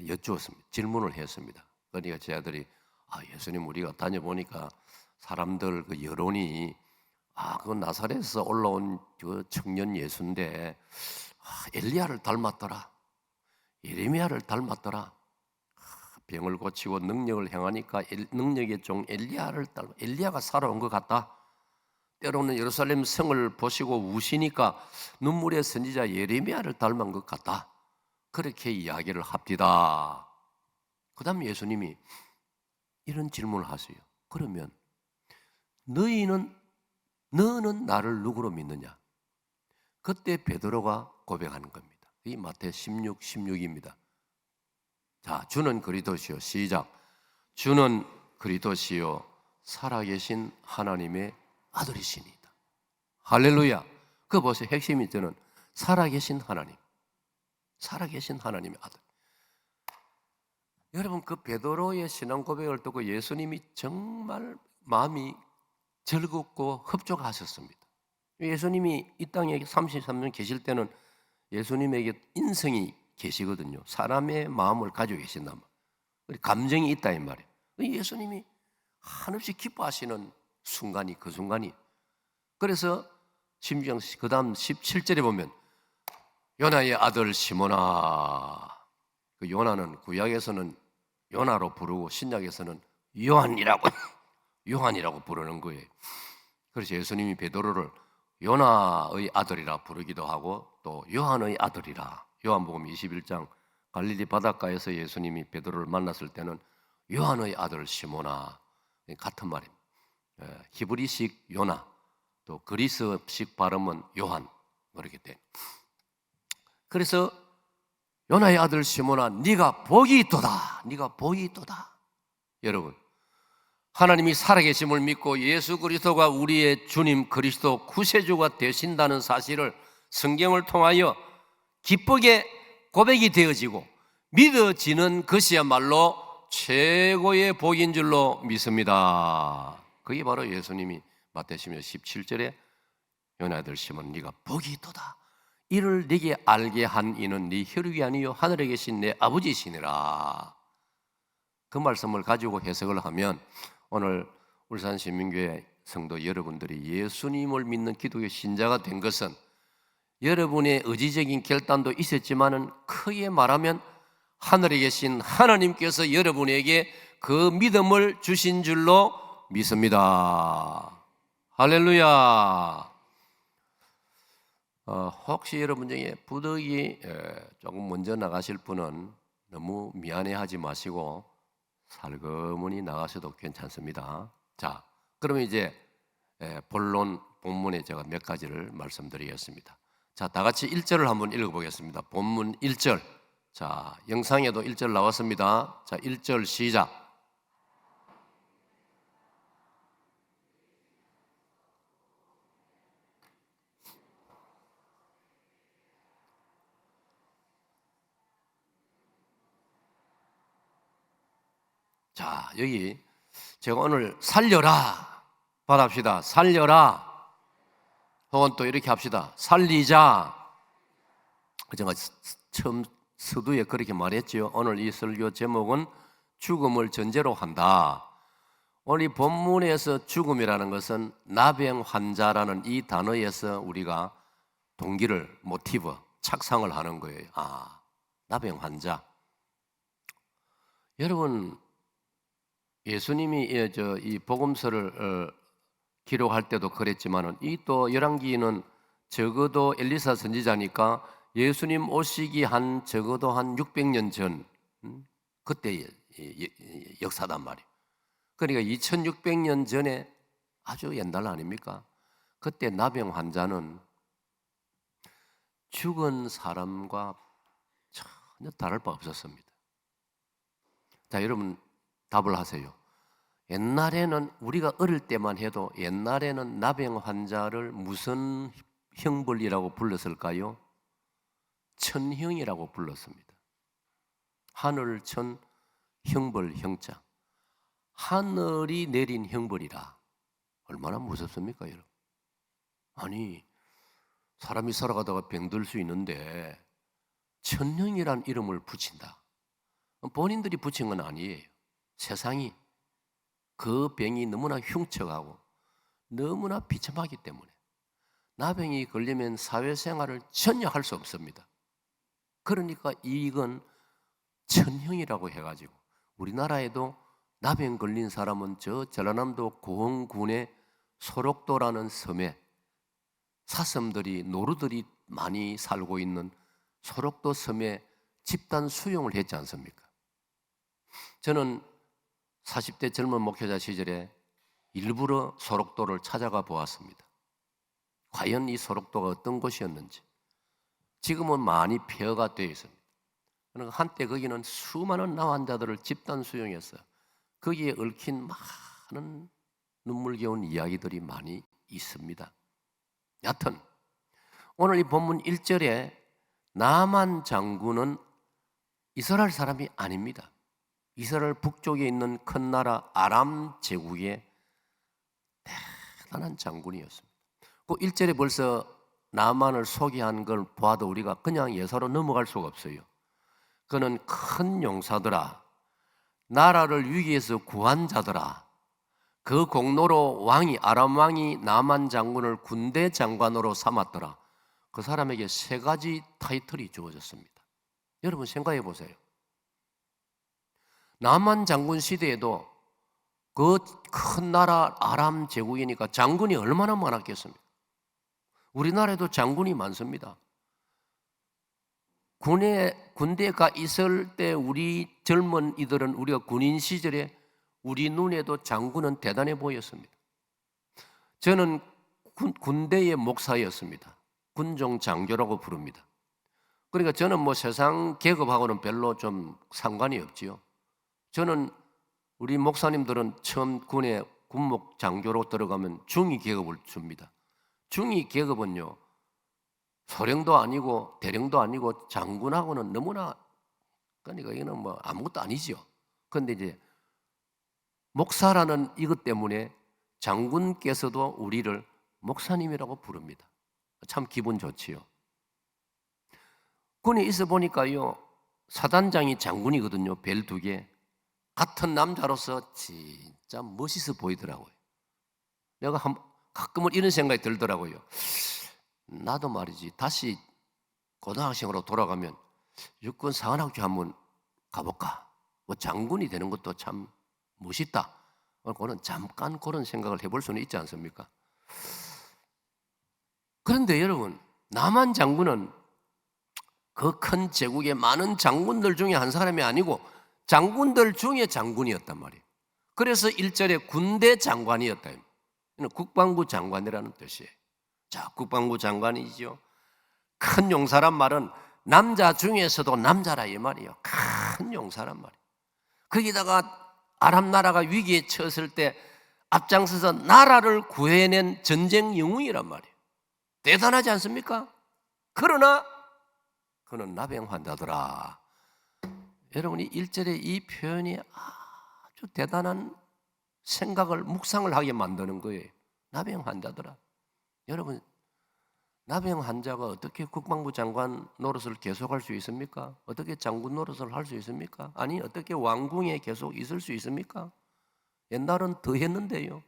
여쭈었습니다. 질문을 했습니다. 그러니까 제자들이 예수님, 우리가 다녀보니까 사람들 그 여론이 그 나사렛에서 올라온 그 청년 예수인데 엘리야를 닮았더라, 예레미야를 닮았더라, 병을 고치고 능력을 행하니까 능력의 종 엘리야를 닮아, 엘리야가 살아온 것 같다. 때로는 예루살렘 성을 보시고 우시니까 눈물의 선지자 예레미야를 닮은 것 같다. 그렇게 이야기를 합디다. 그 다음에 예수님이 이런 질문을 하세요. 그러면 너는 나를 누구로 믿느냐? 그때 베드로가 고백하는 겁니다. 이 마태 16입니다. 자, 주는 그리스도시요, 시작. 주는 그리스도시요 살아계신 하나님의 아들이시니다. 할렐루야. 그 보세요. 핵심이 저는 살아계신 하나님, 살아계신 하나님의 아들. 여러분, 그 베드로의 신앙 고백을 듣고 예수님이 정말 마음이 즐겁고 흡족하셨습니다. 예수님이 이 땅에 33년 계실 때는 예수님에게 인성이 계시거든요. 사람의 마음을 가지고 계신단 말이에요. 감정이 있다 이 말이에요. 예수님이 한없이 기뻐하시는 순간이 그 순간이. 그래서 심지어 그 다음 17절에 보면 요나의 아들 시몬아, 그 요나는 구약에서는 요나로 부르고 신약에서는 요한이라고 요한이라고 부르는 거예요. 그래서 예수님이 베드로를 요나의 아들이라 부르기도 하고 또 요한의 아들이라, 요한복음 21장 갈릴리 바닷가에서 예수님이 베드로를 만났을 때는 요한의 아들 시몬아, 같은 말입니다. 히브리식 요나, 또 그리스식 발음은 요한, 그렇게 돼. 그래서 요나의 아들 시몬아, 네가 복이 있도다. 네가 복이 있도다. 여러분, 하나님이 살아계심을 믿고 예수 그리스도가 우리의 주님 그리스도 구세주가 되신다는 사실을 성경을 통하여 기쁘게 고백이 되어지고 믿어지는 것이야말로 최고의 복인 줄로 믿습니다. 그게 바로 예수님이 마태복음 17절에 요나의 아들 시몬, 네가 복이 있도다. 이를 네게 알게 한 이는 네 혈육이 아니요 하늘에 계신 내 아버지시니라. 그 말씀을 가지고 해석을 하면 오늘 울산시민교회 성도 여러분들이 예수님을 믿는 기독교 신자가 된 것은 여러분의 의지적인 결단도 있었지만은 크게 말하면 하늘에 계신 하나님께서 여러분에게 그 믿음을 주신 줄로 믿습니다. 할렐루야. 혹시 여러분 중에 부득이 조금 먼저 나가실 분은 너무 미안해하지 마시고 살그머니 나가셔도 괜찮습니다. 자, 그러면 이제 본문에 제가 몇 가지를 말씀드리겠습니다. 자, 다 같이 1절을 한번 읽어보겠습니다. 본문 1절. 자, 영상에도 1절 나왔습니다. 자, 1절 시작. 자, 여기 제가 오늘 살려라 받합시다. 살려라. 혹은 또 이렇게 합시다. 살리자. 제가 처음 서두에 그렇게 말했죠. 오늘 이 설교 제목은 죽음을 전제로 한다. 오늘 이 본문에서 죽음이라는 것은 나병 환자라는 이 단어에서 우리가 동기를, 모티브, 착상을 하는 거예요. 아, 나병 환자. 여러분, 예수님이 이 복음서를 기록할 때도 그랬지만은 이 또 열왕기는 적어도 엘리사 선지자니까 예수님 오시기 한 적어도 한 600년 전 그때 역사단 말이에요. 그러니까 2600년 전에 아주 옛날 아닙니까? 그때 나병 환자는 죽은 사람과 전혀 다를 바 없었습니다. 자, 여러분 답을 하세요. 옛날에는 우리가 어릴 때만 해도 옛날에는 나병 환자를 무슨 형벌이라고 불렀을까요? 천형이라고 불렀습니다. 하늘천 형벌 형자. 하늘이 내린 형벌이라. 얼마나 무섭습니까, 여러분? 아니, 사람이 살아가다가 병들 수 있는데 천형이란 이름을 붙인다. 본인들이 붙인 건 아니에요. 세상이 그 병이 너무나 흉측하고 너무나 비참하기 때문에 나병이 걸리면 사회생활을 전혀 할 수 없습니다. 그러니까 이건 천형이라고 해가지고 우리나라에도 나병 걸린 사람은 저 전라남도 고흥군의 소록도라는 섬에 사슴들이, 노루들이 많이 살고 있는 소록도 섬에 집단 수용을 했지 않습니까? 저는 40대 젊은 목회자 시절에 일부러 소록도를 찾아가 보았습니다. 과연 이 소록도가 어떤 곳이었는지. 지금은 많이 폐허가 되어 있습니다. 그러니까 한때 거기는 수많은 나환자들을 집단 수용했어요. 거기에 얽힌 많은 눈물겨운 이야기들이 많이 있습니다. 여하튼 오늘 이 본문 1절에 나만 장군은 이스라엘 사람이 아닙니다. 이스라엘 북쪽에 있는 큰 나라 아람 제국의 대단한 장군이었습니다. 그 1절에 벌써 나만을 소개한 걸 봐도 우리가 그냥 예사로 넘어갈 수가 없어요. 그는 큰 용사더라. 나라를 위기에서 구한 자더라. 그 공로로 아람 왕이 나만 장군을 군대 장관으로 삼았더라. 그 사람에게 세 가지 타이틀이 주어졌습니다. 여러분 생각해 보세요. 나만 장군 시대에도 그 큰 나라 아람 제국이니까 장군이 얼마나 많았겠습니까? 우리나라에도 장군이 많습니다. 군대에 가 있을 때 우리 젊은 이들은 우리가 군인 시절에 우리 눈에도 장군은 대단해 보였습니다. 저는 군대의 목사였습니다. 군종 장교라고 부릅니다. 그러니까 저는 뭐 세상 계급하고는 별로 좀 상관이 없지요. 저는 우리 목사님들은 처음 군에 군목 장교로 들어가면 중위 계급을 줍니다. 중위 계급은요, 소령도 아니고 대령도 아니고 장군하고는 너무나, 그러니까 이거는 뭐 아무것도 아니지요. 그런데 이제 목사라는 이것 때문에 장군께서도 우리를 목사님이라고 부릅니다. 참 기분 좋지요. 군에 있어 보니까요, 사단장이 장군이거든요. 벨 2개. 같은 남자로서 진짜 멋있어 보이더라고요. 내가 가끔은 이런 생각이 들더라고요. 나도 말이지 다시 고등학생으로 돌아가면 육군 사관학교 한번 가볼까? 뭐 장군이 되는 것도 참 멋있다. 그런 잠깐 그런 생각을 해볼 수는 있지 않습니까? 그런데 여러분, 남한 장군은 그 큰 제국의 많은 장군들 중에 한 사람이 아니고 장군들 중에 장군이었단 말이에요. 그래서 1절에 군대 장관이었다. 국방부 장관이라는 뜻이에요. 자, 국방부 장관이죠. 큰 용사란 말은 남자 중에서도 남자라 이 말이에요. 큰 용사란 말이에요. 거기다가 아람 나라가 위기에 처했을 때 앞장서서 나라를 구해낸 전쟁 영웅이란 말이에요. 대단하지 않습니까? 그러나 그는 나병 환자더라. 여러분이 1절에 이 표현이 아주 대단한 생각을 묵상을 하게 만드는 거예요. 나병 환자더라. 여러분, 나병 환자가 어떻게 국방부 장관 노릇을 계속할 수 있습니까? 어떻게 장군 노릇을 할 수 있습니까? 아니, 어떻게 왕궁에 계속 있을 수 있습니까? 옛날은 더 했는데요.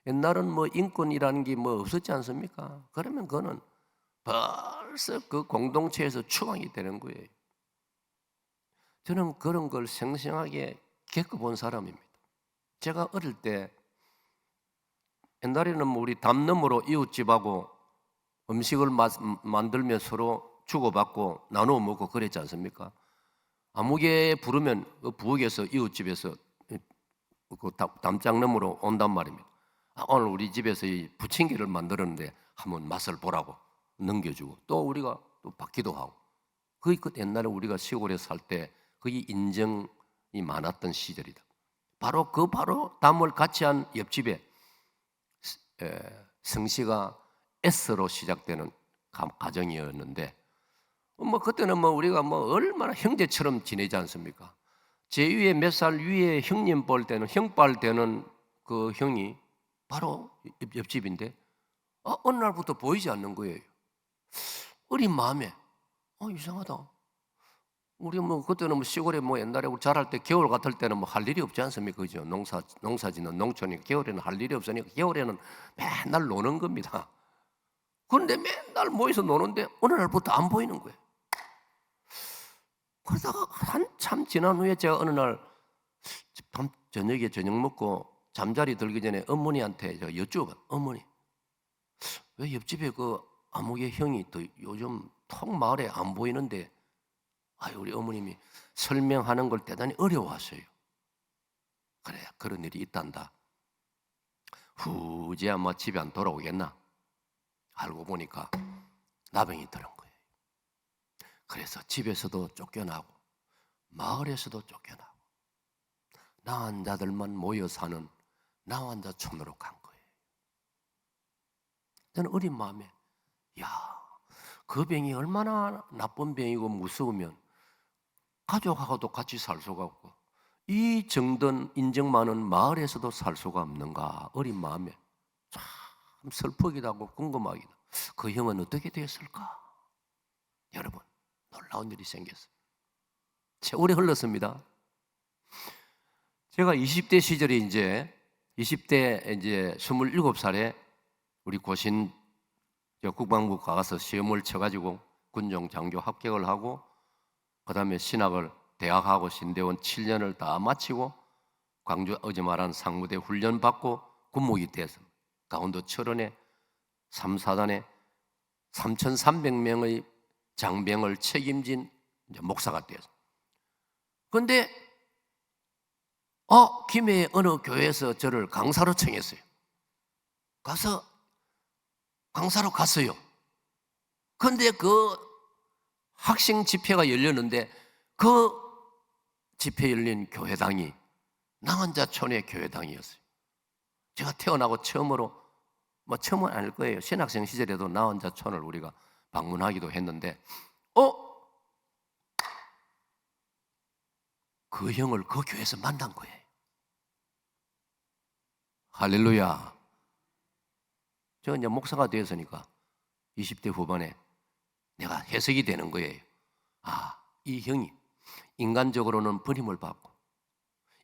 옛날은 뭐 인권이라는 게 뭐 없었지 않습니까? 그러면 그거는 벌써 그 공동체에서 추방이 되는 거예요. 저는 그런 걸 생생하게 겪어본 사람입니다. 제가 어릴 때 옛날에는 뭐 우리 담 너머로 이웃집하고 음식을 만들면 서로 주고받고 나누어 먹고 그랬지 않습니까? 아무개 부르면 그 부엌에서 이웃집에서 그 담장 너머로 온단 말입니다. 오늘 우리 집에서 이 부침개를 만들었는데 한번 맛을 보라고 넘겨주고 또 우리가 또 받기도 하고. 그 옛날에 우리가 시골에 살 때 그게 인정이 많았던 시절이다. 바로 담을 같이 한 옆집에 성씨가 S로 시작되는 가정이었는데 뭐 그때는 뭐 우리가 뭐 얼마나 형제처럼 지내지 않습니까? 제 위에 몇 살 위에 형님 볼 때는 형빨 되는 그 형이 바로 옆집인데 어느 날부터 보이지 않는 거예요. 어린 마음에 이상하다. 우리 뭐 그때는 뭐 시골에 뭐 옛날에 우리 자랄 때 겨울 같을 때는 뭐 할 일이 없지 않습니까? 그죠? 농사짓는 농촌이 겨울에는 할 일이 없으니까 겨울에는 맨날 노는 겁니다. 그런데 맨날 모여서 노는데 어느 날부터 안 보이는 거예요. 그러다가 한참 지난 후에 제가 어느 날 저녁에 저녁 먹고 잠자리 들기 전에 어머니한테 제가 여쭈어봐요. 어머니, 왜 옆집에 그 아무개 형이 또 요즘 통 마을에 안 보이는데 우리 어머님이 설명하는 걸 대단히 어려워하셔요. 그래, 그런 일이 있단다. 후지야 뭐 집에 안 돌아오겠나? 알고 보니까 나병이 들은 거예요. 그래서 집에서도 쫓겨나고 마을에서도 쫓겨나고 나환자들만 모여 사는 나환자촌으로 간 거예요. 저는 어린 마음에 그 병이 얼마나 나쁜 병이고 무서우면 가족하고도 같이 살 수가 없고 이 정든 인정 많은 마을에서도 살 수가 없는가. 어린 마음에 참 슬프기도 하고 궁금하기도. 그 형은 어떻게 되었을까? 여러분, 놀라운 일이 생겼어요. 세월이 흘렀습니다. 제가 20대 시절에 이제 27살에 우리 고신 국방부 가서 시험을 쳐가지고 군종 장교 합격을 하고 그 다음에 신학을 대학하고 신대원 7년을 다 마치고 광주 어제 말한 상무대 훈련 받고 군목이 돼서 강원도 철원에 3, 4단에 3,300명의 장병을 책임진 이제 목사가 되었어요. 그런데 김해의 어느 교회에서 저를 강사로 청했어요. 가서 강사로 갔어요. 그런데 그 학생 집회가 열렸는데 그 집회 열린 교회당이 낭원자촌의 교회당이었어요. 제가 태어나고 처음으로, 처음은 아닐 거예요. 신학생 시절에도 낭원자촌을 우리가 방문하기도 했는데 그 형을 그 교회에서 만난 거예요. 할렐루야. 저 이제 목사가 되었으니까 20대 후반에 내가 해석이 되는 거예요. 이 형이 인간적으로는 버림을 받고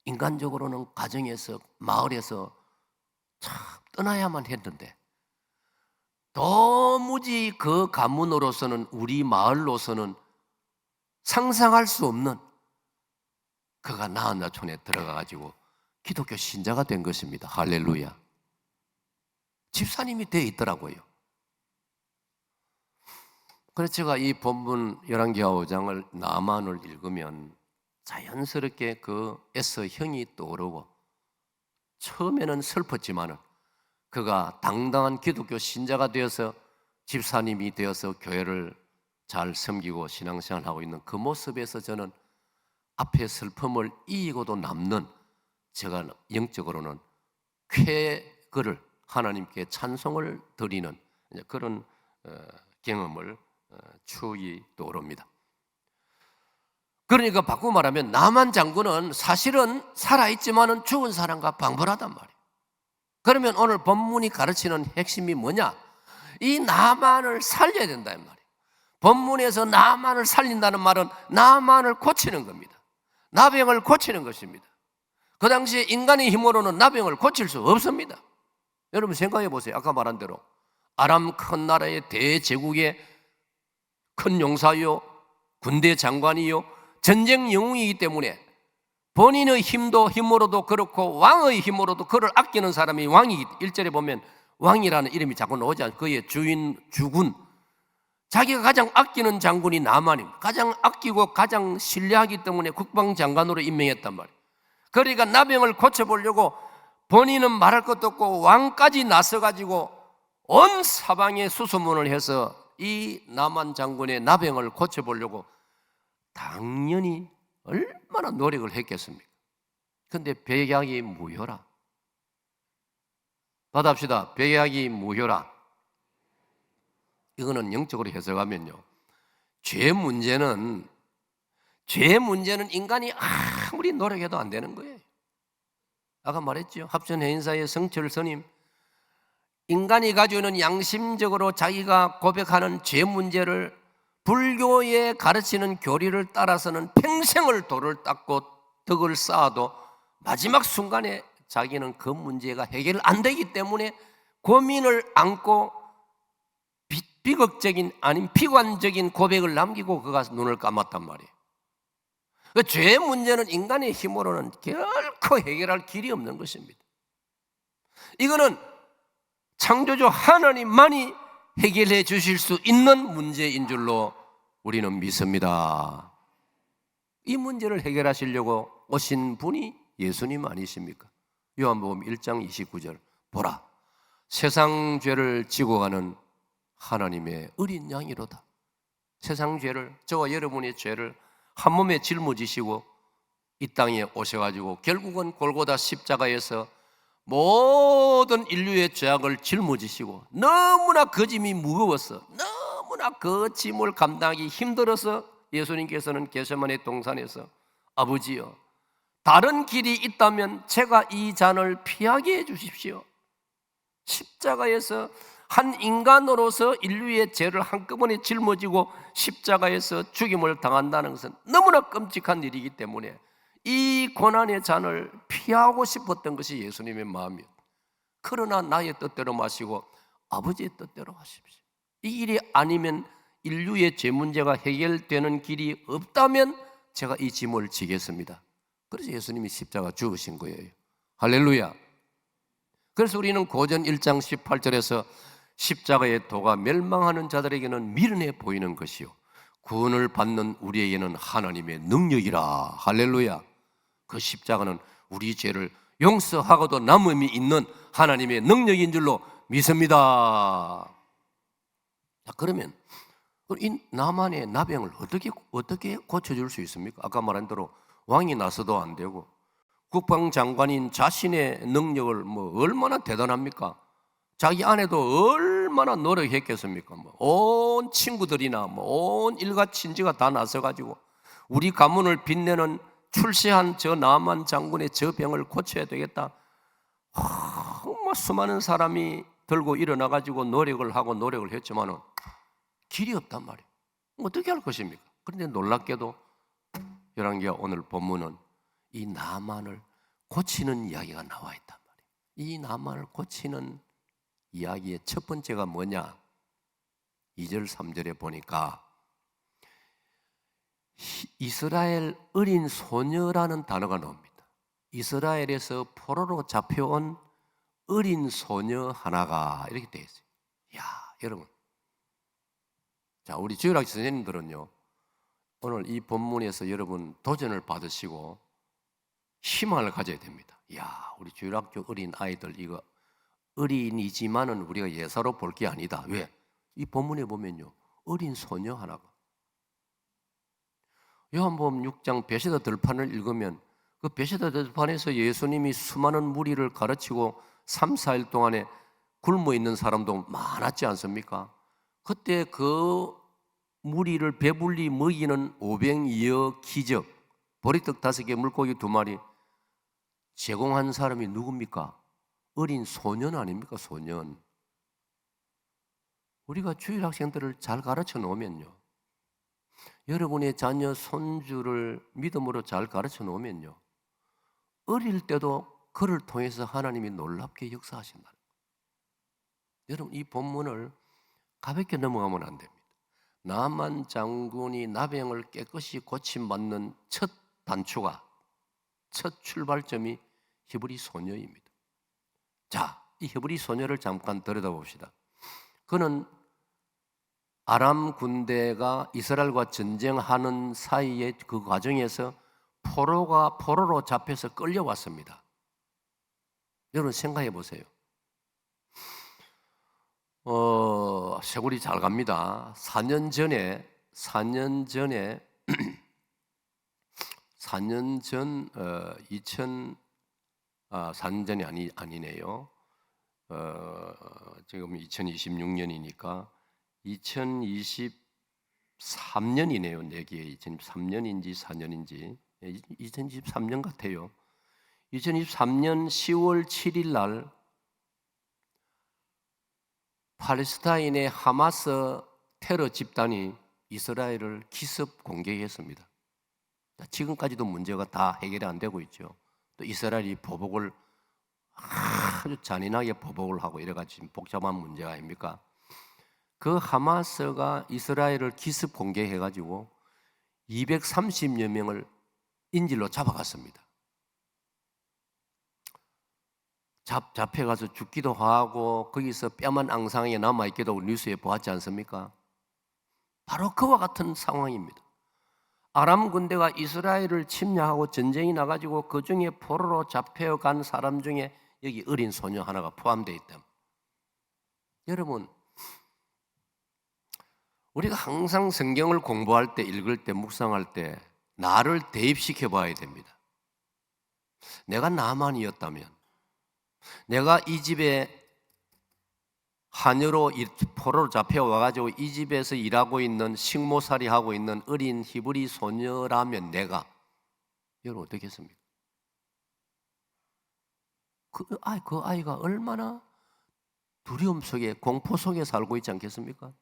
인간적으로는 가정에서 마을에서 참 떠나야만 했는데 도무지 그 가문으로서는 우리 마을로서는 상상할 수 없는 그가 나한나촌에 들어가가지고 기독교 신자가 된 것입니다. 할렐루야. 집사님이 되어 있더라고요. 그래서 제가 이 본문 11개 5장을 나만을 읽으면 자연스럽게 그 에서 형이 떠오르고 처음에는 슬펐지만은 그가 당당한 기독교 신자가 되어서 집사님이 되어서 교회를 잘 섬기고 신앙생활하고 있는 그 모습에서 저는 앞에 슬픔을 이기고도 남는 제가 영적으로는 쾌거를 하나님께 찬송을 드리는 그런 경험을 추억이 떠오릅니다. 그러니까 바꾸고 말하면 나만 장군은 사실은 살아있지만은 죽은 사람과 방불하단 말이에요. 그러면 오늘 본문이 가르치는 핵심이 뭐냐? 이 나만을 살려야 된다는 말이에요. 본문에서 나만을 살린다는 말은 나만을 고치는 겁니다. 나병을 고치는 것입니다. 그 당시에 인간의 힘으로는 나병을 고칠 수 없습니다. 여러분 생각해 보세요. 아까 말한 대로 아람 큰 나라의 대제국의 큰 용사요, 군대 장관이요, 전쟁 영웅이기 때문에 본인의 힘으로도 그렇고 왕의 힘으로도 그를 아끼는 사람이 왕이기, 1절에 보면 왕이라는 이름이 자꾸 나오지 않아요. 그의 주군, 자기가 가장 아끼는 장군이 나만입니다. 가장 아끼고 가장 신뢰하기 때문에 국방장관으로 임명했단 말이에요. 그러니까 나병을 고쳐보려고 본인은 말할 것도 없고 왕까지 나서가지고 온 사방에 수소문을 해서 이 나만 장군의 나병을 고쳐보려고 당연히 얼마나 노력을 했겠습니까? 그런데 백약이 무효라. 받아봅시다. 백약이 무효라. 이거는 영적으로 해석하면요, 죄 문제는 인간이 아무리 노력해도 안 되는 거예요. 아까 말했죠. 합천해인사의 성철 스님, 인간이 가지고 있는 양심적으로 자기가 고백하는 죄 문제를 불교에 가르치는 교리를 따라서는 평생을 돌을 닦고 덕을 쌓아도 마지막 순간에 자기는 그 문제가 해결 안 되기 때문에 고민을 안고 비극적인 아닌 비관적인 고백을 남기고 그가 눈을 감았단 말이에요. 그 죄 문제는 인간의 힘으로는 결코 해결할 길이 없는 것입니다. 이거는 창조주 하나님만이 해결해 주실 수 있는 문제인 줄로 우리는 믿습니다. 이 문제를 해결하시려고 오신 분이 예수님 아니십니까? 요한복음 1장 29절 보라, 세상 죄를 지고 가는 하나님의 어린 양이로다. 세상 죄를, 저와 여러분의 죄를 한 몸에 짊어지시고 이 땅에 오셔가지고 결국은 골고다 십자가에서 모든 인류의 죄악을 짊어지시고 너무나 그 짐이 무거워서, 너무나 그 짐을 감당하기 힘들어서 예수님께서는 겟세마네 동산에서 아버지여, 다른 길이 있다면 제가 이 잔을 피하게 해주십시오. 십자가에서 한 인간으로서 인류의 죄를 한꺼번에 짊어지고 십자가에서 죽임을 당한다는 것은 너무나 끔찍한 일이기 때문에 이 고난의 잔을 피하고 싶었던 것이 예수님의 마음이에요. 그러나 나의 뜻대로 마시고 아버지의 뜻대로 하십시오. 이 일이 아니면, 인류의 죄 문제가 해결되는 길이 없다면 제가 이 짐을 지겠습니다. 그래서 예수님이 십자가 죽으신 거예요. 할렐루야. 그래서 우리는 고전 1장 18절에서 십자가의 도가 멸망하는 자들에게는 미련해 보이는 것이요 구원을 받는 우리에게는 하나님의 능력이라. 할렐루야. 그 십자가는 우리 죄를 용서하고도 남음이 있는 하나님의 능력인 줄로 믿습니다. 자, 그러면 이 나만의 나병을 어떻게 고쳐줄 수 있습니까? 아까 말한 대로 왕이 나서도 안 되고, 국방장관인 자신의 능력을 얼마나 대단합니까? 자기 아내도 얼마나 노력했겠습니까? 온 친구들이나 온 일가 친지가 다 나서가지고 우리 가문을 빛내는 출세한 저 나만 장군의 저 병을 고쳐야 되겠다. 수많은 사람이 들고 일어나가지고 노력을 했지만은 길이 없단 말이에요. 어떻게 할 것입니까? 그런데 놀랍게도 열왕기하 오늘 본문은 이 나만을 고치는 이야기가 나와 있단 말이에요. 이 나만을 고치는 이야기의 첫 번째가 뭐냐? 2절 3절에 보니까 이스라엘 어린 소녀라는 단어가 나옵니다. 이스라엘에서 포로로 잡혀온 어린 소녀 하나가 이렇게 되어 있어요. 이야, 여러분. 자, 우리 주일학교 선생님들은요, 오늘 이 본문에서 여러분 도전을 받으시고 희망을 가져야 됩니다. 이야, 우리 주일학교 어린 아이들, 이거 어린이지만은 우리가 예사로 볼 게 아니다. 왜? 이 본문에 보면요, 어린 소녀 하나가. 요한복음 6장 베세다 들판을 읽으면 그 베세다 들판에서 예수님이 수많은 무리를 가르치고 3, 4일 동안에 굶어 있는 사람도 많았지 않습니까? 그때 그 무리를 배불리 먹이는 500여 기적, 보리떡 5개, 물고기 2마리 제공한 사람이 누굽니까? 어린 소년 아닙니까? 소년. 우리가 주일 학생들을 잘 가르쳐 놓으면요, 여러분의 자녀, 손주를 믿음으로 잘 가르쳐 놓으면요, 어릴 때도 그를 통해서 하나님이 놀랍게 역사하신다. 여러분, 이 본문을 가볍게 넘어가면 안 됩니다. 나만 장군이 나병을 깨끗이 고침받는 첫 단추가, 첫 출발점이 히브리 소녀입니다. 자, 이 히브리 소녀를 잠깐 들여다봅시다. 그는 아람 군대가 이스라엘과 전쟁하는 사이에 그 과정에서 포로로 잡혀서 끌려왔습니다. 여러분 생각해 보세요. 세월이 잘 갑니다. 4년 전에 4년 전이 아니네요. 지금 2026년이니까 2023년이네요. 내기에 2023년인지 4년인지 2023년 같아요. 2023년 10월 7일 날 팔레스타인의 하마스 테러 집단이 이스라엘을 기습 공격했습니다. 지금까지도 문제가 다 해결이 안 되고 있죠. 또 이스라엘이 보복을 아주 잔인하게 보복을 하고 이래가지고 복잡한 문제가 아닙니까? 그 하마스가 이스라엘을 기습 공격해가지고 230여 명을 인질로 잡아갔습니다. 잡혀가서 죽기도 하고 거기서 뼈만 앙상하게 남아있기도 뉴스에 보았지 않습니까? 바로 그와 같은 상황입니다. 아람 군대가 이스라엘을 침략하고 전쟁이 나가지고 그 중에 포로로 잡혀간 사람 중에 여기 어린 소녀 하나가 포함되어 있다. 여러분, 우리가 항상 성경을 공부할 때, 읽을 때, 묵상할 때 나를 대입시켜 봐야 됩니다. 내가 나만이었다면, 내가 이 집에 하녀로 포로로 잡혀와가지고 이 집에서 일하고 있는, 식모살이 하고 있는 어린 히브리 소녀라면 내가, 여러분 어떻게 했습니까? 그 아이가 얼마나 두려움 속에, 공포 속에 살고 있지 않겠습니까?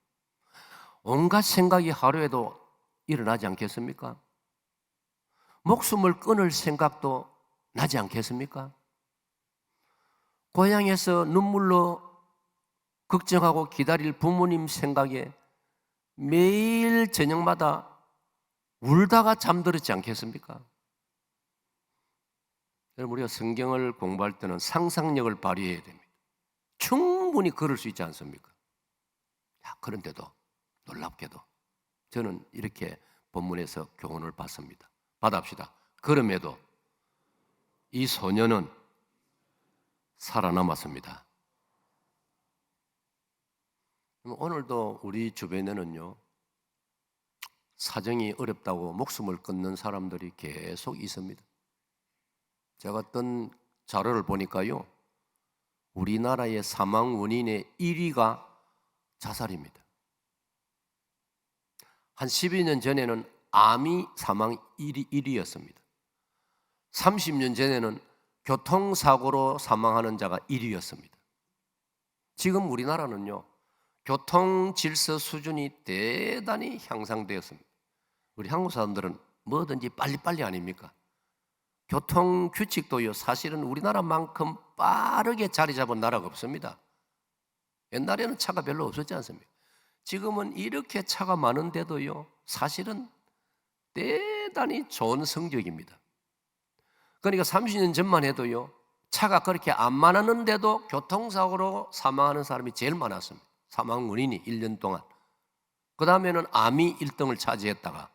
온갖 생각이 하루에도 일어나지 않겠습니까? 목숨을 끊을 생각도 나지 않겠습니까? 고향에서 눈물로 걱정하고 기다릴 부모님 생각에 매일 저녁마다 울다가 잠들었지 않겠습니까? 여러분, 우리가 성경을 공부할 때는 상상력을 발휘해야 됩니다. 충분히 그럴 수 있지 않습니까? 그런데도 놀랍게도 저는 이렇게 본문에서 교훈을 받습니다. 받합시다. 그럼에도 이 소녀는 살아남았습니다. 오늘도 우리 주변에는요, 사정이 어렵다고 목숨을 끊는 사람들이 계속 있습니다. 제가 어떤 자료를 보니까요, 우리나라의 사망 원인의 1위가 자살입니다. 한 12년 전에는 암이 사망 1위였습니다. 30년 전에는 교통사고로 사망하는 자가 1위였습니다. 지금 우리나라는요, 교통 질서 수준이 대단히 향상되었습니다. 우리 한국 사람들은 뭐든지 빨리빨리 아닙니까? 교통 규칙도요, 사실은 우리나라만큼 빠르게 자리 잡은 나라가 없습니다. 옛날에는 차가 별로 없었지 않습니까? 지금은 이렇게 차가 많은데도요, 사실은 대단히 좋은 성적입니다. 그러니까 30년 전만 해도요, 차가 그렇게 안 많았는데도 교통사고로 사망하는 사람이 제일 많았습니다. 사망 원인이 1년 동안. 그 다음에는 암이 1등을 차지했다가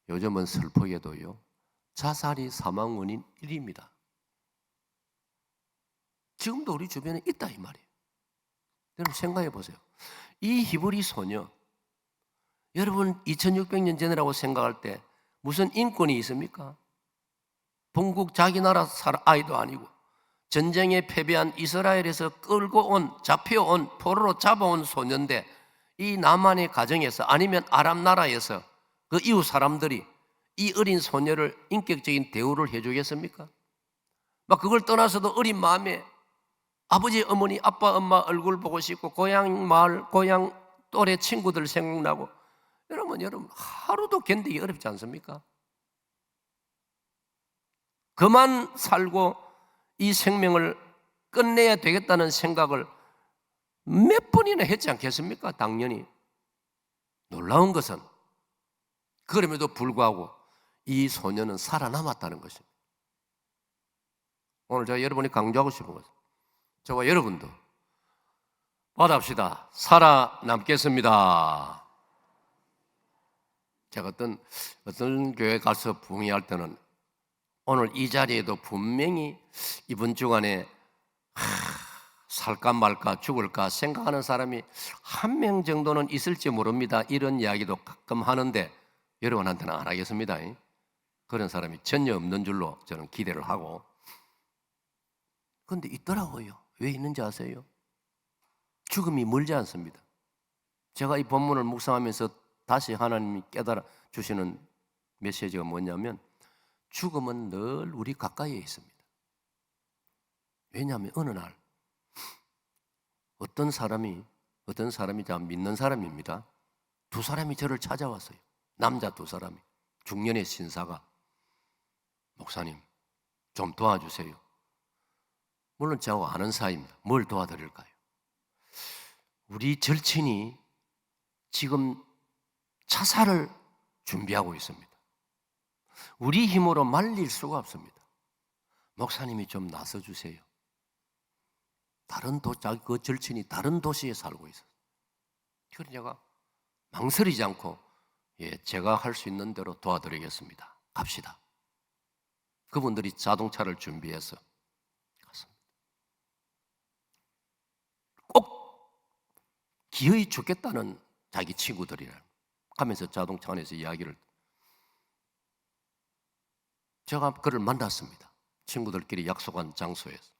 요즘은 슬프게도요, 자살이 사망 원인 1위입니다. 지금도 우리 주변에 있다 이 말이에요. 여러분 생각해 보세요. 이 히브리 소녀, 여러분 2600년 전이라고 생각할 때 무슨 인권이 있습니까? 본국 자기 나라 아이도 아니고 전쟁에 패배한 이스라엘에서 끌고 온, 잡혀온, 포로로 잡아온 소년인데 이 나만의 가정에서 아니면 아랍 나라에서 그 이웃 사람들이 이 어린 소녀를 인격적인 대우를 해주겠습니까? 막 그걸 떠나서도 어린 마음에 아버지, 어머니, 아빠, 엄마 얼굴 보고 싶고 고향 마을, 고향 또래 친구들 생각나고 여러분 하루도 견디기 어렵지 않습니까? 그만 살고 이 생명을 끝내야 되겠다는 생각을 몇 번이나 했지 않겠습니까? 당연히. 놀라운 것은 그럼에도 불구하고 이 소녀는 살아남았다는 것입니다. 오늘 제가 여러분이 강조하고 싶은 것은 저와 여러분도 받합시다. 살아남겠습니다. 제가 어떤 교회 가서 부흥회할 때는 오늘 이 자리에도 분명히 이번 주간에 살까 말까 죽을까 생각하는 사람이 한 명 정도는 있을지 모릅니다. 이런 이야기도 가끔 하는데 여러분한테는 안 하겠습니다. 그런 사람이 전혀 없는 줄로 저는 기대를 하고, 그런데 있더라고요. 왜 있는지 아세요? 죽음이 멀지 않습니다. 제가 이 본문을 묵상하면서 다시 하나님이 깨달아 주시는 메시지가 뭐냐면 죽음은 늘 우리 가까이에 있습니다. 왜냐하면 어느 날 어떤 사람이 다 믿는 사람입니다. 두 사람이 저를 찾아왔어요. 남자 두 사람이. 중년의 신사가, 목사님 좀 도와주세요. 물론 저하고 아는 사이입니다. 뭘 도와드릴까요? 우리 절친이 지금 자살을 준비하고 있습니다. 우리 힘으로 말릴 수가 없습니다. 목사님이 좀 나서주세요. 그 절친이 다른 도시에 살고 있어요. 그래서 제가 망설이지 않고 제가 할 수 있는 대로 도와드리겠습니다. 갑시다. 그분들이 자동차를 준비해서 갔습니다. 꼭 기어이 죽겠다는 자기 친구들이라 가면서 자동차 안에서 이야기를, 제가 그를 만났습니다. 친구들끼리 약속한 장소에서.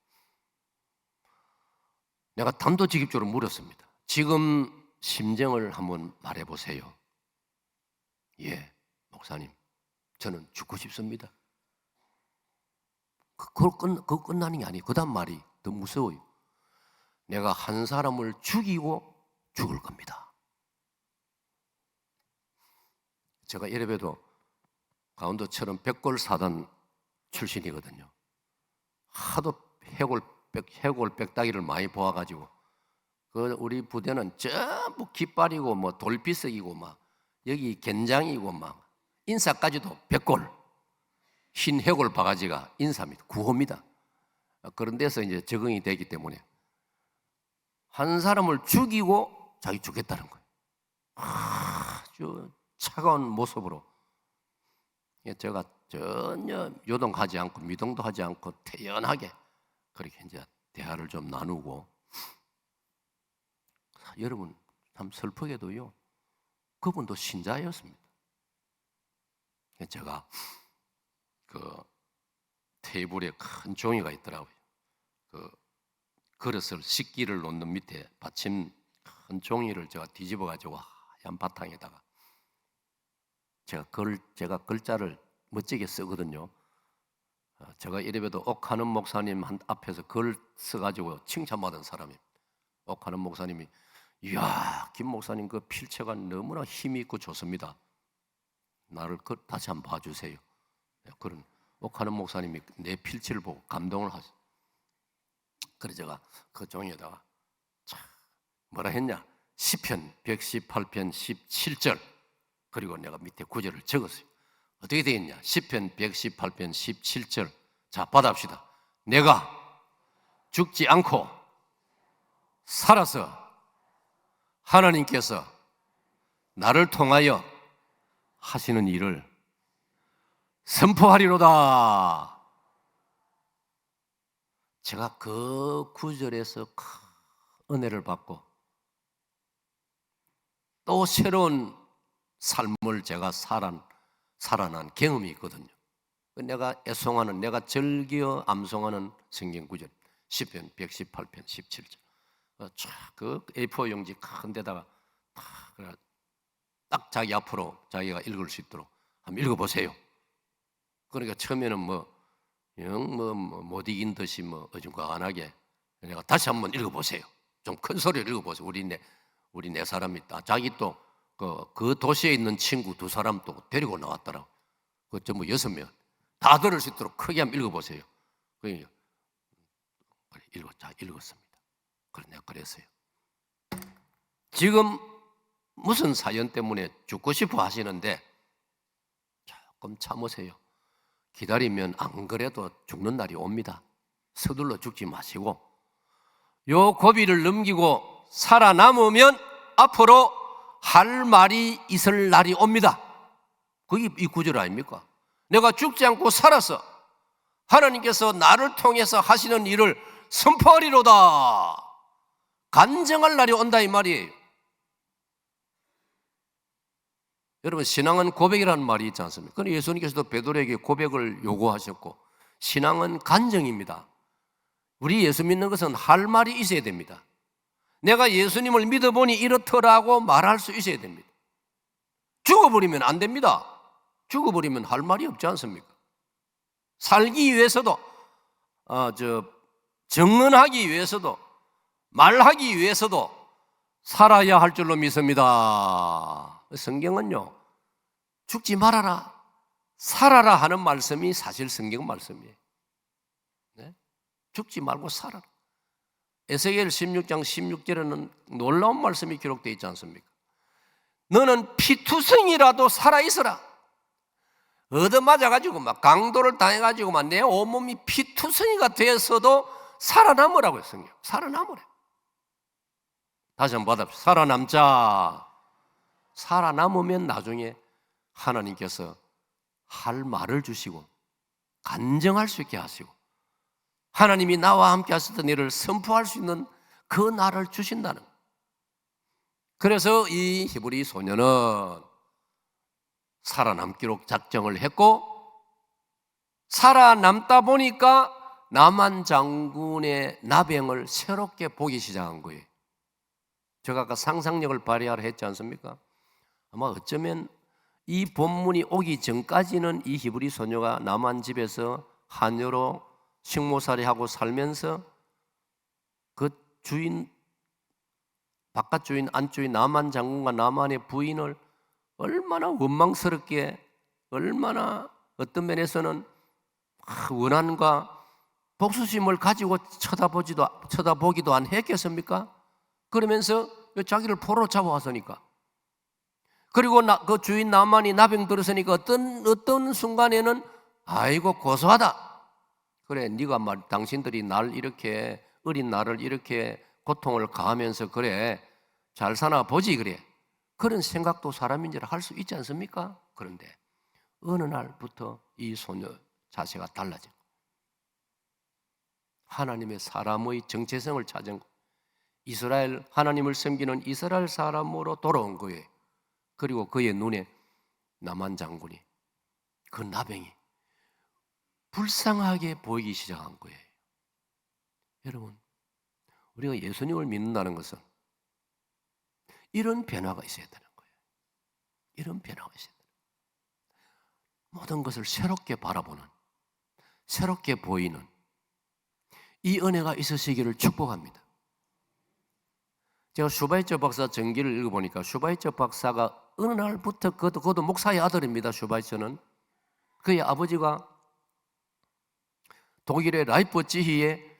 내가 단도직입적으로 물었습니다. 지금 심정을 한번 말해보세요. 예, 목사님, 저는 죽고 싶습니다. 그거 끝나는 게 아니에요. 그 다음 말이 더 무서워요. 내가 한 사람을 죽이고 죽을 겁니다. 제가 이래봬도 강원도처럼 백골 사단 출신이거든요. 하도 해골 빽따기를 많이 보아가지고 우리 부대는 전부 깃발이고 뭐 돌비석이고 막 여기 gen장이고 막 인사까지도 백골, 흰 해골 바가지가 인사입니다. 구호입니다. 그런 데서 이제 적응이 되기 때문에 한 사람을 죽이고 자기 죽겠다는 거예요. 아주 차가운 모습으로 제가 전혀 요동하지 않고 미동도 하지 않고 태연하게 그렇게 이제 대화를 좀 나누고, 여러분 참 슬프게도요 그분도 신자였습니다. 제가 그 테이블에 큰 종이가 있더라고요. 그 그릇을 식기를 놓는 밑에 받침 큰 종이를 제가 뒤집어 가지고 하얀 바탕에다가 제가 글자를 멋지게 쓰거든요. 제가 이래봬도 옥하는 목사님 앞에서 글 써가지고 칭찬받은 사람이, 옥하는 목사님이 이야 김 목사님 그 필체가 너무나 힘이 있고 좋습니다. 나를 다시 한번 봐주세요. 그런 옥하는 목사님이 내 필체를 보고 감동을 하죠. 그래서 제가 그 종이에다가 뭐라 했냐, 시편 118편 17절 그리고 내가 밑에 구절을 적었어요. 어떻게 되어 있냐, 시편 118편 17절. 자, 받아봅시다. 내가 죽지 않고 살아서 하나님께서 나를 통하여 하시는 일을 선포하리로다. 제가 그 구절에서 큰 은혜를 받고 또 새로운 삶을 제가 살아난 경험이 있거든요. 내가 애송하는, 내가 즐겨 암송하는 성경 구절 시편 118편 17절. 그 A4 용지 큰 데다가 딱 자기 앞으로 자기가 읽을 수 있도록 한번 읽어보세요. 그러니까 처음에는 못 이긴 듯이 어중간하게 내가 다시 한번 읽어보세요. 좀 큰 소리로 읽어보세요. 우리 네 사람이 자기 또 그 도시에 있는 친구 두 사람 또 데리고 나왔더라고. 그 전부 6명 다 들을 수 있도록 크게 한번 읽어보세요. 그러니까 읽었습니다. 그래 내가 그랬어요. 지금 무슨 사연 때문에 죽고 싶어 하시는데 조금 참으세요. 기다리면 안 그래도 죽는 날이 옵니다. 서둘러 죽지 마시고 요 고비를 넘기고 살아남으면 앞으로 할 말이 있을 날이 옵니다. 그게 이 구절 아닙니까? 내가 죽지 않고 살아서 하나님께서 나를 통해서 하시는 일을 선포하리로다. 간증할 날이 온다 이 말이에요. 여러분 신앙은 고백이라는 말이 있지 않습니까? 그런데 예수님께서도 베드로에게 고백을 요구하셨고, 신앙은 간증입니다. 우리 예수 믿는 것은 할 말이 있어야 됩니다. 내가 예수님을 믿어보니 이렇더라고 말할 수 있어야 됩니다. 죽어버리면 안 됩니다. 죽어버리면 할 말이 없지 않습니까? 살기 위해서도 정언하기 위해서도 말하기 위해서도 살아야 할 줄로 믿습니다. 성경은요 죽지 말아라 살아라 하는 말씀이 사실 성경 말씀이에요. 네? 죽지 말고 살아라. 에스겔 16장 16절에는 놀라운 말씀이 기록되어 있지 않습니까? 너는 피투성이라도 살아있어라. 얻어맞아가지고 막 강도를 당해가지고 막 내 온몸이 피투성이가 되어서도 살아남으라고 했어요. 살아남으래. 다시 한번 받아봅시다. 살아남자. 살아남으면 나중에 하나님께서 할 말을 주시고 간증할 수 있게 하시고 하나님이 나와 함께 하셨던 일을 선포할 수 있는 그 날을 주신다는 거예요. 그래서 이 히브리 소녀는 살아남기로 작정을 했고 살아남다 보니까 나만 장군의 나병을 새롭게 보기 시작한 거예요. 제가 아까 상상력을 발휘하라 했지 않습니까? 아마 어쩌면 이 본문이 오기 전까지는 이 히브리 소녀가 나만 집에서 하녀로 식모살이하고 살면서 그 주인, 바깥 주인, 안 주인 나만 장군과 나만의 부인을 얼마나 원망스럽게 얼마나 어떤 면에서는 원한과 복수심을 가지고 쳐다보기도 안 했겠습니까? 그러면서 자기를 포로 잡아왔으니까. 그리고 그 주인 나만이 나병 들었으니까 어떤 순간에는 아이고 고소하다. 그래 네가 당신들이 어린 나를 이렇게 고통을 가하면서 그래 잘 사나 보지 그래. 그런 생각도 사람인지라 할 수 있지 않습니까? 그런데 어느 날부터 이 소녀 자세가 달라진 거예요. 하나님의 사람의 정체성을 찾은 거예요. 하나님을 섬기는 이스라엘 사람으로 돌아온 거예요. 그리고 그의 눈에 나만 장군이, 그 나병이 불쌍하게 보이기 시작한 거예요. 여러분, 우리가 예수님을 믿는다는 것은 이런 변화가 있어야 되는 거예요. 이런 변화가 있어야 돼요. 모든 것을 새롭게 바라보는, 새롭게 보이는 이 은혜가 있으시기를 축복합니다. 제가 슈바이처 박사 전기를 읽어보니까 슈바이처 박사가 어느 날부터 그도 목사의 아들입니다. 슈바이처는 그의 아버지가 독일의 라이프치히의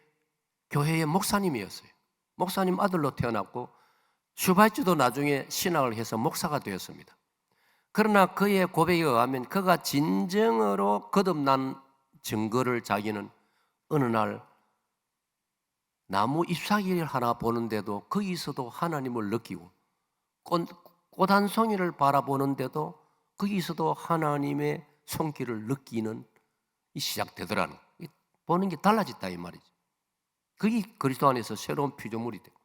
교회의 목사님이었어요. 목사님 아들로 태어났고 슈바이처도 나중에 신학을 해서 목사가 되었습니다. 그러나 그의 고백에 의하면 그가 진정으로 거듭난 증거를 자기는 어느 날 나무 잎사귀를 하나 보는데도 거기서도 하나님을 느끼고 꽃 한 송이를 바라보는데도 거기서도 하나님의 손길을 느끼는 시작되더라는 거예요. 보는 게 달라졌다 이 말이죠. 그게 그리스도 안에서 새로운 피조물이 되고,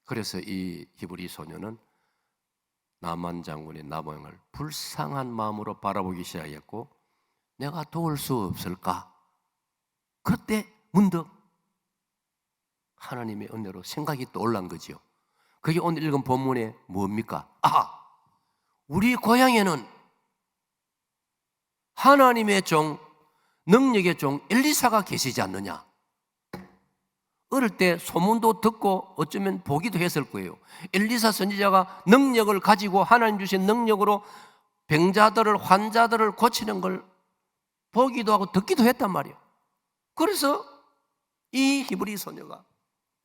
그래서 이 히브리 소녀는 나만 장군의 나병을 불쌍한 마음으로 바라보기 시작했고, 내가 도울 수 없을까? 그때 문득 하나님의 은혜로 생각이 떠올란 거지요. 그게 오늘 읽은 본문에 뭡니까? 우리 고향에는 하나님의 종, 능력의 종 엘리사가 계시지 않느냐? 어릴 때 소문도 듣고 어쩌면 보기도 했을 거예요. 엘리사 선지자가 능력을 가지고 하나님 주신 능력으로 병자들을, 환자들을 고치는 걸 보기도 하고 듣기도 했단 말이에요. 그래서 이 히브리 소녀가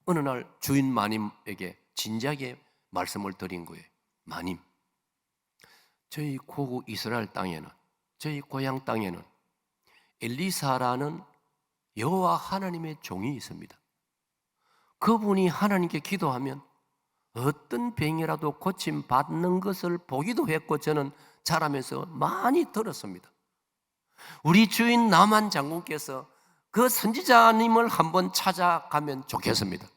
어느 날 주인 마님에게 진지하게 말씀을 드린 거예요. 마님, 저희 고국 이스라엘 땅에는, 저희 고향 땅에는 엘리사라는 여호와 하나님의 종이 있습니다. 그분이 하나님께 기도하면 어떤 병이라도 고침받는 것을 보기도 했고 저는 자라면서 많이 들었습니다. 우리 주인 나만 장군께서 그 선지자님을 한번 찾아가면 좋겠습니다.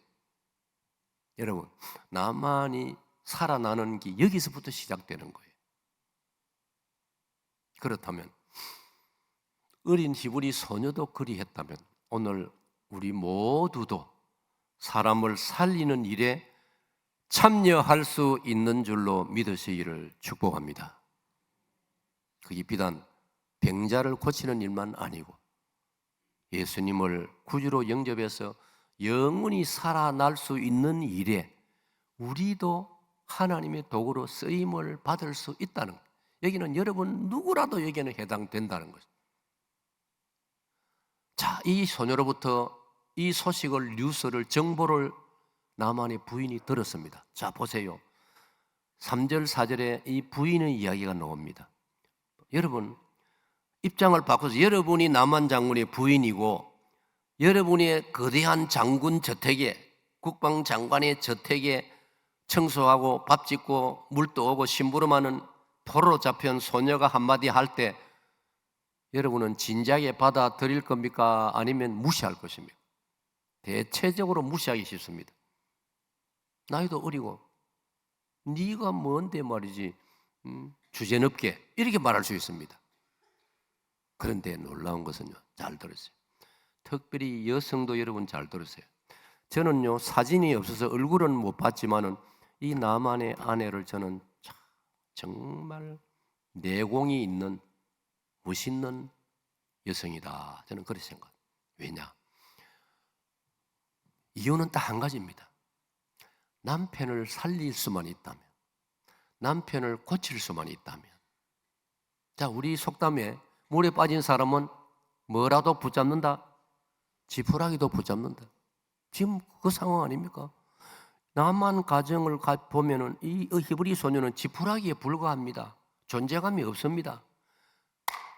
여러분, 나만이 살아나는 게 여기서부터 시작되는 거예요. 그렇다면 어린 히브리 소녀도 그리했다면 오늘 우리 모두도 사람을 살리는 일에 참여할 수 있는 줄로 믿으시기를 축복합니다. 그게 비단 병자를 고치는 일만 아니고 예수님을 구주로 영접해서 영원히 살아날 수 있는 일에 우리도 하나님의 도구로 쓰임을 받을 수 있다는 것. 여기는 여러분 누구라도 여기에는 해당된다는 것입니다. 자, 이 소녀로부터 이 소식을, 뉴스를, 정보를 나만의 부인이 들었습니다. 자, 보세요. 3절, 4절에 이 부인의 이야기가 나옵니다. 여러분, 입장을 바꿔서 여러분이 나만 장군의 부인이고 여러분의 거대한 장군 저택에, 국방장관의 저택에 청소하고 밥 짓고 물도 오고 심부름하는 포로로 잡혀온 소녀가 한마디 할 때 여러분은 진지하게 받아들일 겁니까? 아니면 무시할 것입니까? 대체적으로 무시하기 쉽습니다. 나이도 어리고 네가 뭔데 말이지 주제넘게 이렇게 말할 수 있습니다. 그런데 놀라운 것은요, 잘 들으세요. 특별히 여성도 여러분 잘 들으세요. 저는요 사진이 없어서 얼굴은 못 봤지만은 이 나만의 아내를 저는 정말 내공이 있는 멋있는 여성이다. 저는 그렇게 생각합니다. 왜냐? 이유는 딱 한 가지입니다. 남편을 살릴 수만 있다면, 남편을 고칠 수만 있다면 자, 우리 속담에 물에 빠진 사람은 뭐라도 붙잡는다? 지푸라기도 붙잡는다. 지금 그 상황 아닙니까? 나만 가정을 보면은 이 히브리 소녀는 지푸라기에 불과합니다. 존재감이 없습니다.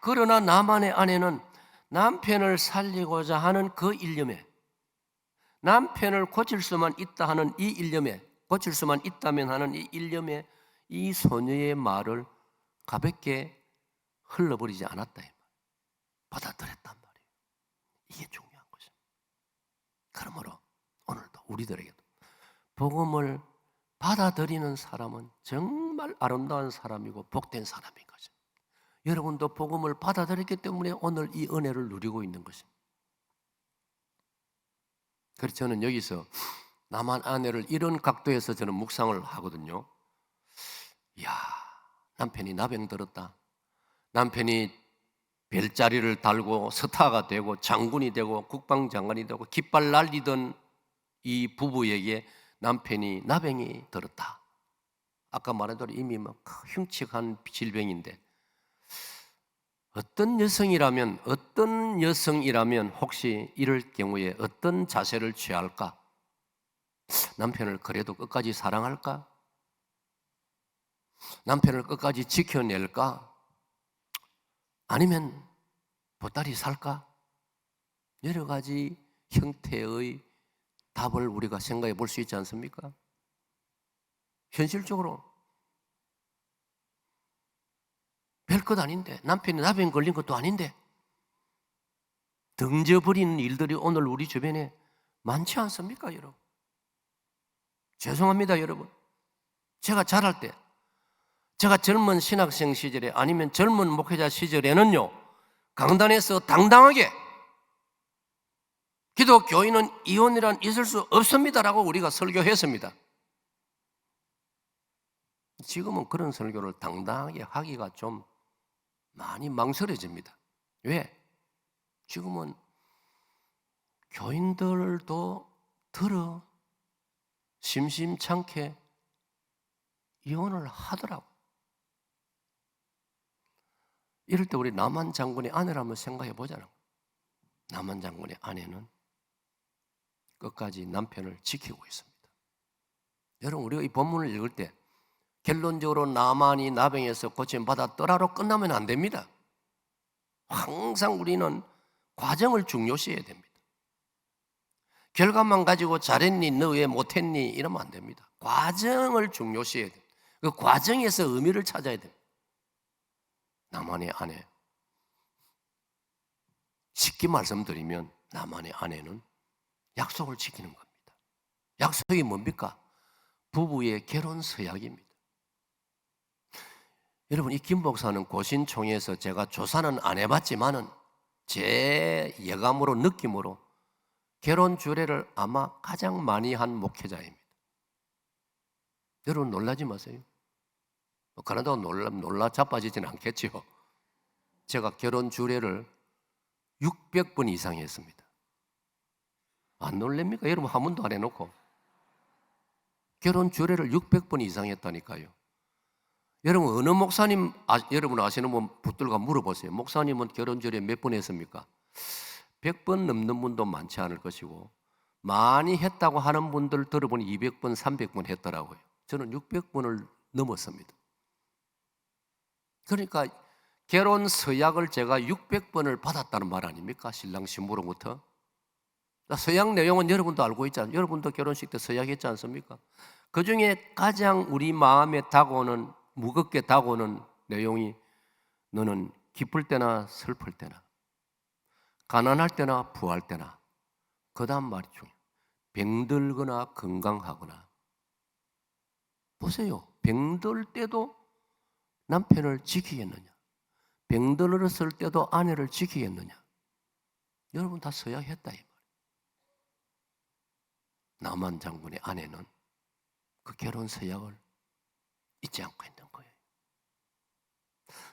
그러나 나만의 아내는 남편을 살리고자 하는 그 일념에, 남편을 고칠 수만 있다 하는 이 일념에, 고칠 수만 있다면 하는 이 일념에 이 소녀의 말을 가볍게 흘러버리지 않았다. 받아들였단 말이에요. 이게 중요한 것입니다. 그러므로 오늘도 우리들에게도 복음을 받아들이는 사람은 정말 아름다운 사람이고 복된 사람인 것입니다. 여러분도 복음을 받아들였기 때문에 오늘 이 은혜를 누리고 있는 것입니다. 그래서 저는 여기서 남한 아내를 이런 각도에서 저는 묵상을 하거든요. 이야, 남편이 나병 들었다. 남편이 별자리를 달고 스타가 되고 장군이 되고 국방장관이 되고 깃발 날리던 이 부부에게 남편이 나병이 들었다. 아까 말한 대로 이미 막 흉측한 질병인데 어떤 여성이라면 혹시 이럴 경우에 어떤 자세를 취할까? 남편을 그래도 끝까지 사랑할까? 남편을 끝까지 지켜낼까? 아니면 보따리 살까? 여러 가지 형태의 답을 우리가 생각해 볼 수 있지 않습니까? 현실적으로 별것 아닌데, 남편이 나병 걸린 것도 아닌데 등져버리는 일들이 오늘 우리 주변에 많지 않습니까, 여러분? 죄송합니다, 여러분. 제가 자랄 때, 제가 젊은 신학생 시절에 아니면 젊은 목회자 시절에는요, 강단에서 당당하게 기독교인은 이혼이란 있을 수 없습니다라고 우리가 설교했습니다. 지금은 그런 설교를 당당하게 하기가 좀 많이 망설여집니다. 왜? 지금은 교인들도 들어 심심찮게 이혼을 하더라고. 이럴 때 우리 남한 장군의 아내를 한번 생각해 보자는 거예요. 남한 장군의 아내는 끝까지 남편을 지키고 있습니다. 여러분, 우리가 이 본문을 읽을 때 결론적으로 나만이 나병에서 고침받았더라로 끝나면 안 됩니다. 항상 우리는 과정을 중요시해야 됩니다. 결과만 가지고 잘했니, 너 왜 못했니 이러면 안 됩니다. 과정을 중요시해야 됩니다. 그 과정에서 의미를 찾아야 됩니다. 나만의 아내, 쉽게 말씀드리면 나만의 아내는 약속을 지키는 겁니다. 약속이 뭡니까? 부부의 결혼 서약입니다. 여러분, 이 김 목사는 고신총회에서 제가 조사는 안 해봤지만은 제 예감으로 느낌으로 결혼 주례를 아마 가장 많이 한 목회자입니다. 여러분 놀라지 마세요. 그러다가 놀라 자빠지지는 않겠지요. 제가 결혼 주례를 600번 이상 했습니다. 안 놀랍니까? 여러분 한 번도 안 해놓고 결혼 주례를 600번 이상 했다니까요. 여러분 어느 목사님 여러분 아시는 분 붙들고 물어보세요. 목사님은 결혼 주례 몇 번 했습니까? 100번 넘는 분도 많지 않을 것이고 많이 했다고 하는 분들 들어보니 200번, 300번 했더라고요. 저는 600번을 넘었습니다. 그러니까 결혼 서약을 제가 600번을 받았다는 말 아닙니까? 신랑 신부로부터. 서약 내용은 여러분도 알고 있지 않습니까? 여러분도 결혼식 때 서약했지 않습니까? 그중에 가장 우리 마음에 다가오는, 무겁게 다가오는 내용이 너는 기쁠 때나 슬플 때나 가난할 때나 부할 때나 그 다음 말이 중요해요. 병들거나 건강하거나. 보세요. 병들 때도 남편을 지키겠느냐? 병들었을 때도 아내를 지키겠느냐? 여러분 다 서약했다 이 말이에요. 나만 장군의 아내는 그 결혼 서약을 잊지 않고 있는 거예요.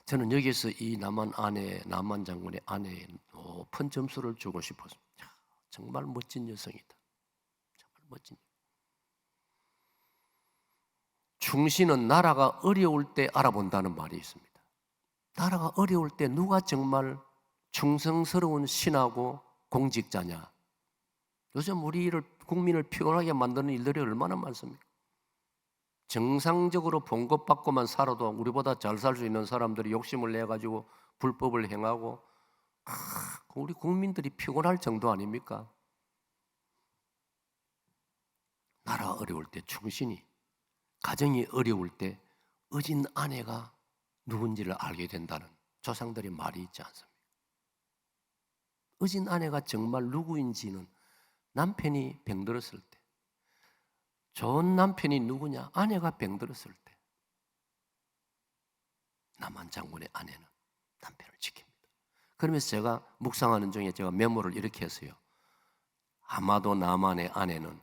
저는 여기서 이 남한 장군의 아내에 높은 점수를 주고 싶었습니다. 정말 멋진 여성이다. 정말 멋진. 충신은 나라가 어려울 때 알아본다는 말이 있습니다. 나라가 어려울 때 누가 정말 충성스러운 신하고 공직자냐? 요즘 우리를 국민을 피곤하게 만드는 일들이 얼마나 많습니까? 정상적으로 봉급받고만 살아도 우리보다 잘 살 수 있는 사람들이 욕심을 내가지고 불법을 행하고 우리 국민들이 피곤할 정도 아닙니까? 나라 어려울 때 충신이, 가정이 어려울 때 어진 아내가 누군지를 알게 된다는 조상들의 말이 있지 않습니까? 어진 아내가 정말 누구인지는 남편이 병들었을 때, 좋은 남편이 누구냐? 아내가 병들었을 때 남한 장군의 아내는 남편을 지킵니다. 그러면서 제가 묵상하는 중에 제가 메모를 이렇게 했어요. 아마도 나만의 아내는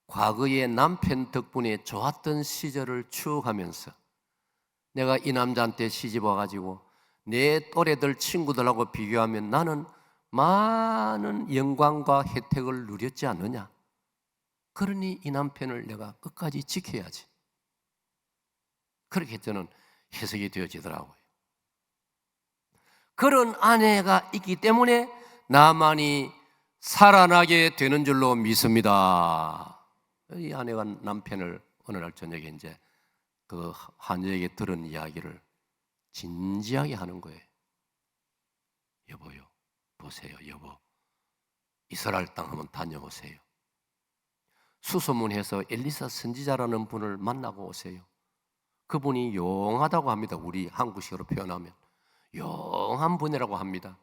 과거의 남편 덕분에 좋았던 시절을 추억하면서 내가 이 남자한테 시집 와가지고 내 또래들 친구들하고 비교하면 나는 많은 영광과 혜택을 누렸지 않느냐? 그러니 이 남편을 내가 끝까지 지켜야지. 그렇게 저는 해석이 되어지더라고요. 그런 아내가 있기 때문에 나만이 살아나게 되는 줄로 믿습니다. 이 아내가 남편을 어느 날 저녁에 이제 그 한여에게 들은 이야기를 진지하게 하는 거예요. 여보요, 보세요, 여보. 이스라엘 땅 한번 다녀오세요. 수소문해서 엘리사 선지자라는 분을 만나고 오세요. 그분이 용하다고 합니다. 우리 한국식으로 표현하면 용한 분이라고 합니다.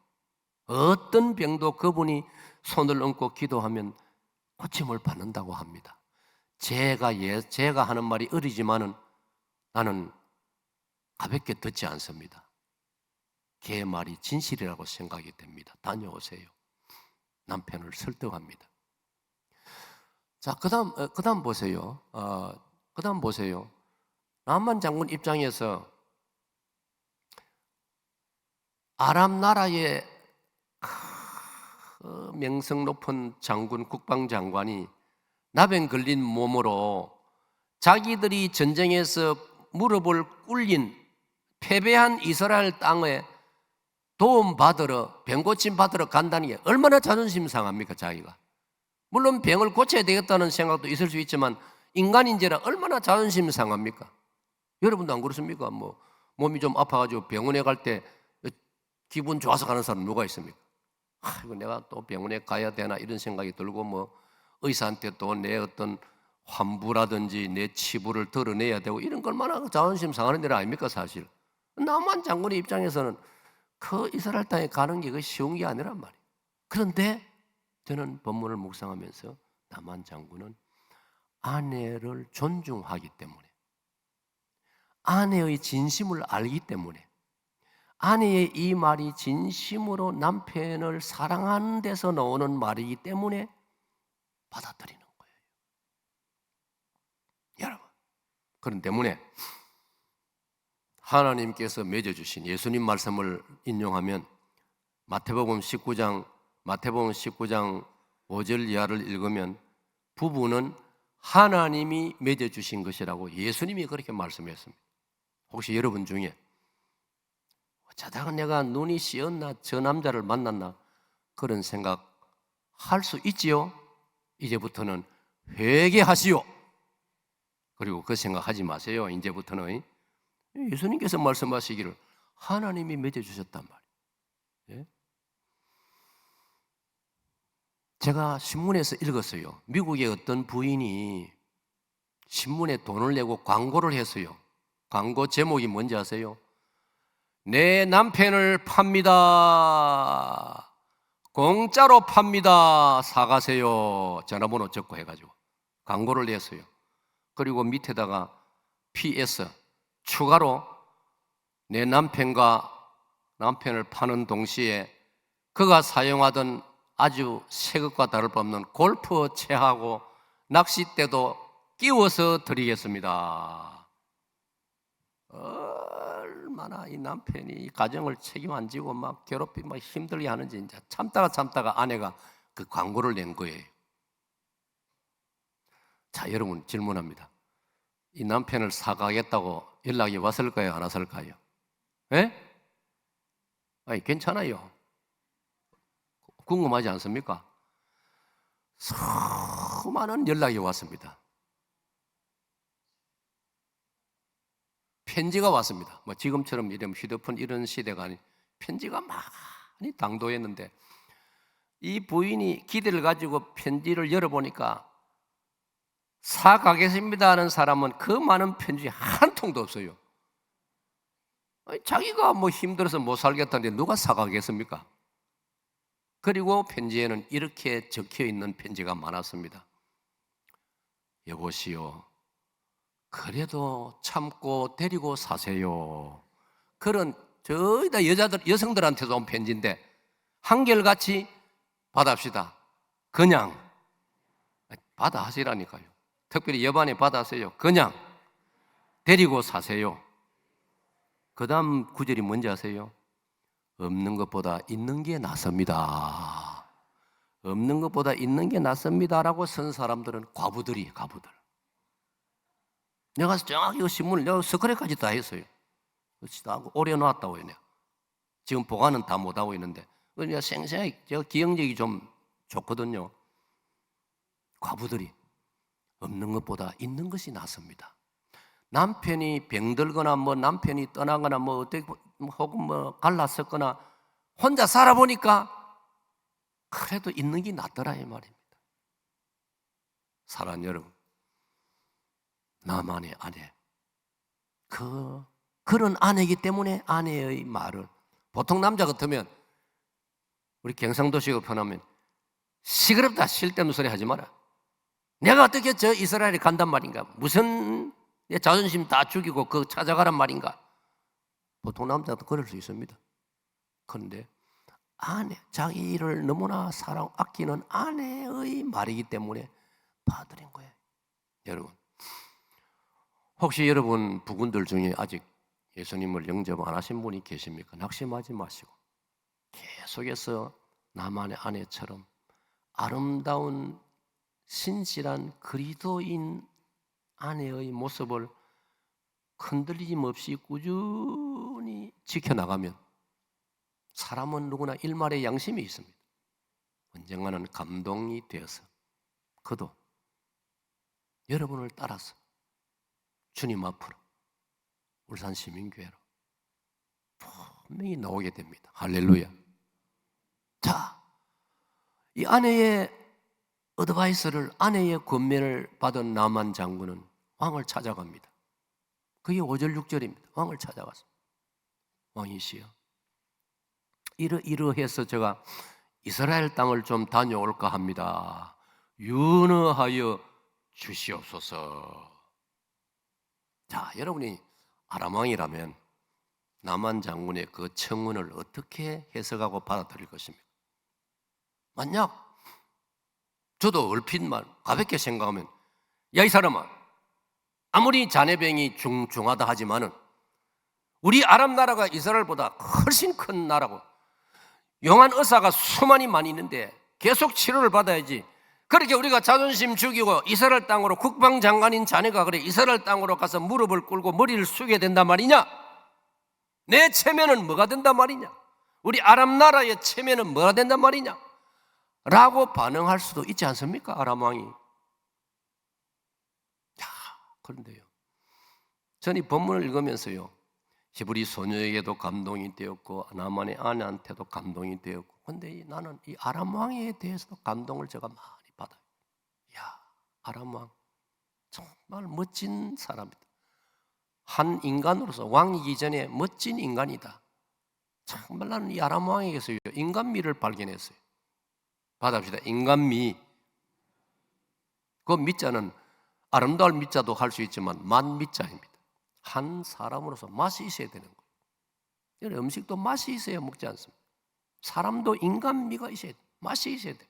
어떤 병도 그분이 손을 얹고 기도하면 고침을 받는다고 합니다. 제가 하는 말이 어리지만은 나는 가볍게 듣지 않습니다. 걔 말이 진실이라고 생각이 됩니다. 다녀오세요. 남편을 설득합니다. 자, 그다음 보세요. 그다음 보세요. 남한 장군 입장에서 아람 나라의 명성 높은 장군, 국방장관이 나병 걸린 몸으로 자기들이 전쟁에서 무릎을 꿇린 패배한 이스라엘 땅에 도움 받으러, 병 고침 받으러 간다는 게 얼마나 자존심 상합니까, 자기가? 물론 병을 고쳐야 되겠다는 생각도 있을 수 있지만 인간인지라 얼마나 자존심 상합니까? 여러분도 안 그렇습니까? 몸이 좀 아파가지고 병원에 갈 때 기분 좋아서 가는 사람 누가 있습니까? 이거 내가 또 병원에 가야 되나 이런 생각이 들고 의사한테 또 내 어떤 환부라든지 내 치부를 드러내야 되고 이런 걸 얼마나 자존심 상하는 일 아닙니까, 사실? 남한 장군의 입장에서는 그 이스라엘 땅에 가는 게 쉬운 게 아니란 말이에요. 그런데 저는 본문을 묵상하면서 남한 장군은 아내를 존중하기 때문에, 아내의 진심을 알기 때문에, 아내의 이 말이 진심으로 남편을 사랑하는 데서 나오는 말이기 때문에 받아들이는 거예요. 여러분, 그런 때문에 하나님께서 맺어주신 예수님 말씀을 인용하면 마태복음 19장 5절 이하를 읽으면 부부는 하나님이 맺어주신 것이라고 예수님이 그렇게 말씀했습니다. 혹시 여러분 중에 자다가 내가 눈이 씌었나, 저 남자를 만났나 그런 생각 할 수 있지요? 이제부터는 회개하시오. 그리고 그 생각하지 마세요. 이제부터는 예수님께서 말씀하시기를 하나님이 맺어주셨단 말이에요. 제가 신문에서 읽었어요. 미국의 어떤 부인이 신문에 돈을 내고 광고를 했어요. 광고 제목이 뭔지 아세요? 내 남편을 팝니다. 공짜로 팝니다. 사가세요. 전화번호 적고 해가지고 광고를 냈어요. 그리고 밑에다가 PS 추가로 내 남편을 파는 동시에 그가 사용하던 아주 새 것과 다를 바 없는 골프채하고 낚싯대도 끼워서 드리겠습니다. 얼마나 이 남편이 이 가정을 책임 안 지고 막 괴롭히 막 힘들게 하는지 이제 참다가 아내가 그 광고를 낸 거예요. 자, 여러분 질문합니다. 이 남편을 사가겠다고 연락이 왔을까요? 안 왔을까요? 예? 아니, 괜찮아요. 궁금하지 않습니까? 수많은 연락이 왔습니다. 편지가 왔습니다. 뭐 지금처럼 이런 휴대폰 이런 시대가 아닌 편지가 많이 당도했는데, 이 부인이 기대를 가지고 편지를 열어보니까 사가겠습니다 하는 사람은 그 많은 편지 한 통도 없어요. 아니, 자기가 뭐 힘들어서 못 살겠다는데 누가 사가겠습니까? 그리고 편지에는 이렇게 적혀 있는 편지가 많았습니다. 여보시오, 그래도 참고 데리고 사세요. 그런 저희 다 여성들한테도 온 편지인데 한결같이 받합시다. 그냥 받아 하시라니까요. 특별히 여반이 받아세요. 그냥 데리고 사세요. 그 다음 구절이 뭔지 아세요? 없는 것보다 있는 게 낫습니다. 없는 것보다 있는 게 낫습니다라고 쓴 사람들은 과부들. 내가 정확히 그 신문을 내가 스크랩까지 다 했어요. 오려놨다고 해요. 지금 보관은 다 못하고 있는데 그냥 생생하게 제가 기억력이 좀 좋거든요. 과부들이 없는 것보다 있는 것이 낫습니다. 남편이 병들거나 뭐 남편이 떠나거나 뭐 어떻게 혹은 뭐 갈랐었거나 혼자 살아보니까 그래도 있는 게 낫더라 이 말입니다. 사랑하는 여러분, 나만의 아내, 그런 아내이기 때문에 아내의 말을, 보통 남자 같으면 우리 경상도식으로 표현하면 시끄럽다 쓸데없는 소리 하지 마라. 내가 어떻게 저 이스라엘에 간단 말인가? 무슨 내 자존심 다 죽이고 그 찾아가란 말인가? 보통 남자도 그럴 수 있습니다. 그런데 아내, 자기를 너무나 사랑 아끼는 아내의 말이기 때문에 받아들인 거예요. 여러분, 혹시 여러분 부군들 중에 아직 예수님을 영접 안 하신 분이 계십니까? 낙심하지 마시고 계속해서 나만의 아내처럼 아름다운 신실한 그리스도인 아내의 모습을 흔들림 없이 꾸준히 지켜나가면 사람은 누구나 일말의 양심이 있습니다. 언젠가는 감동이 되어서 그도 여러분을 따라서 주님 앞으로 울산시민교회로 분명히 나오게 됩니다. 할렐루야. 자, 이 아내의 어드바이스를, 아내의 권면을 받은 나만 장군은 왕을 찾아갑니다. 그게 5절 6절입니다. 왕을 찾아갔습니다. 왕이시여, 이러해서 제가 이스라엘 땅을 좀 다녀올까 합니다. 윤허하여 주시옵소서. 자, 여러분이 아람 왕이라면 나만 장군의 그 청문을 어떻게 해석하고 받아들일 것입니까? 만약 저도 얼핏만 가볍게 생각하면, 야 이 사람아, 아무리 자네병이 중하다 하지만은 우리 아람 나라가 이스라엘보다 훨씬 큰 나라고 용한 의사가 수만이 많이 있는데 계속 치료를 받아야지. 그렇게 우리가 자존심 죽이고 이스라엘 땅으로, 국방장관인 자네가 그래 이스라엘 땅으로 가서 무릎을 꿇고 머리를 숙여야 된단 말이냐? 내 체면은 뭐가 된단 말이냐? 우리 아람 나라의 체면은 뭐가 된단 말이냐? 라고 반응할 수도 있지 않습니까? 아람 왕이. 그런데요, 저는 이 본문을 읽으면서요, 히브리 소녀에게도 감동이 되었고 나만의 아내한테도 감동이 되었고, 그런데 나는 이 아람 왕에 대해서도 감동을 제가 많이 받아요. 야, 아람 왕 정말 멋진 사람이다. 한 인간으로서 왕이기 전에 멋진 인간이다. 정말 나는 이 아람 왕에게서 인간미를 발견했어요. 받아봅시다. 인간미. 그 미자는 아름다울 미자도 할 수 있지만 만미자입니다. 한 사람으로서 맛이 있어야 되는 거예요. 음식도 맛이 있어야 먹지 않습니다. 사람도 인간미가 있어야 돼요. 맛이 있어야 돼요.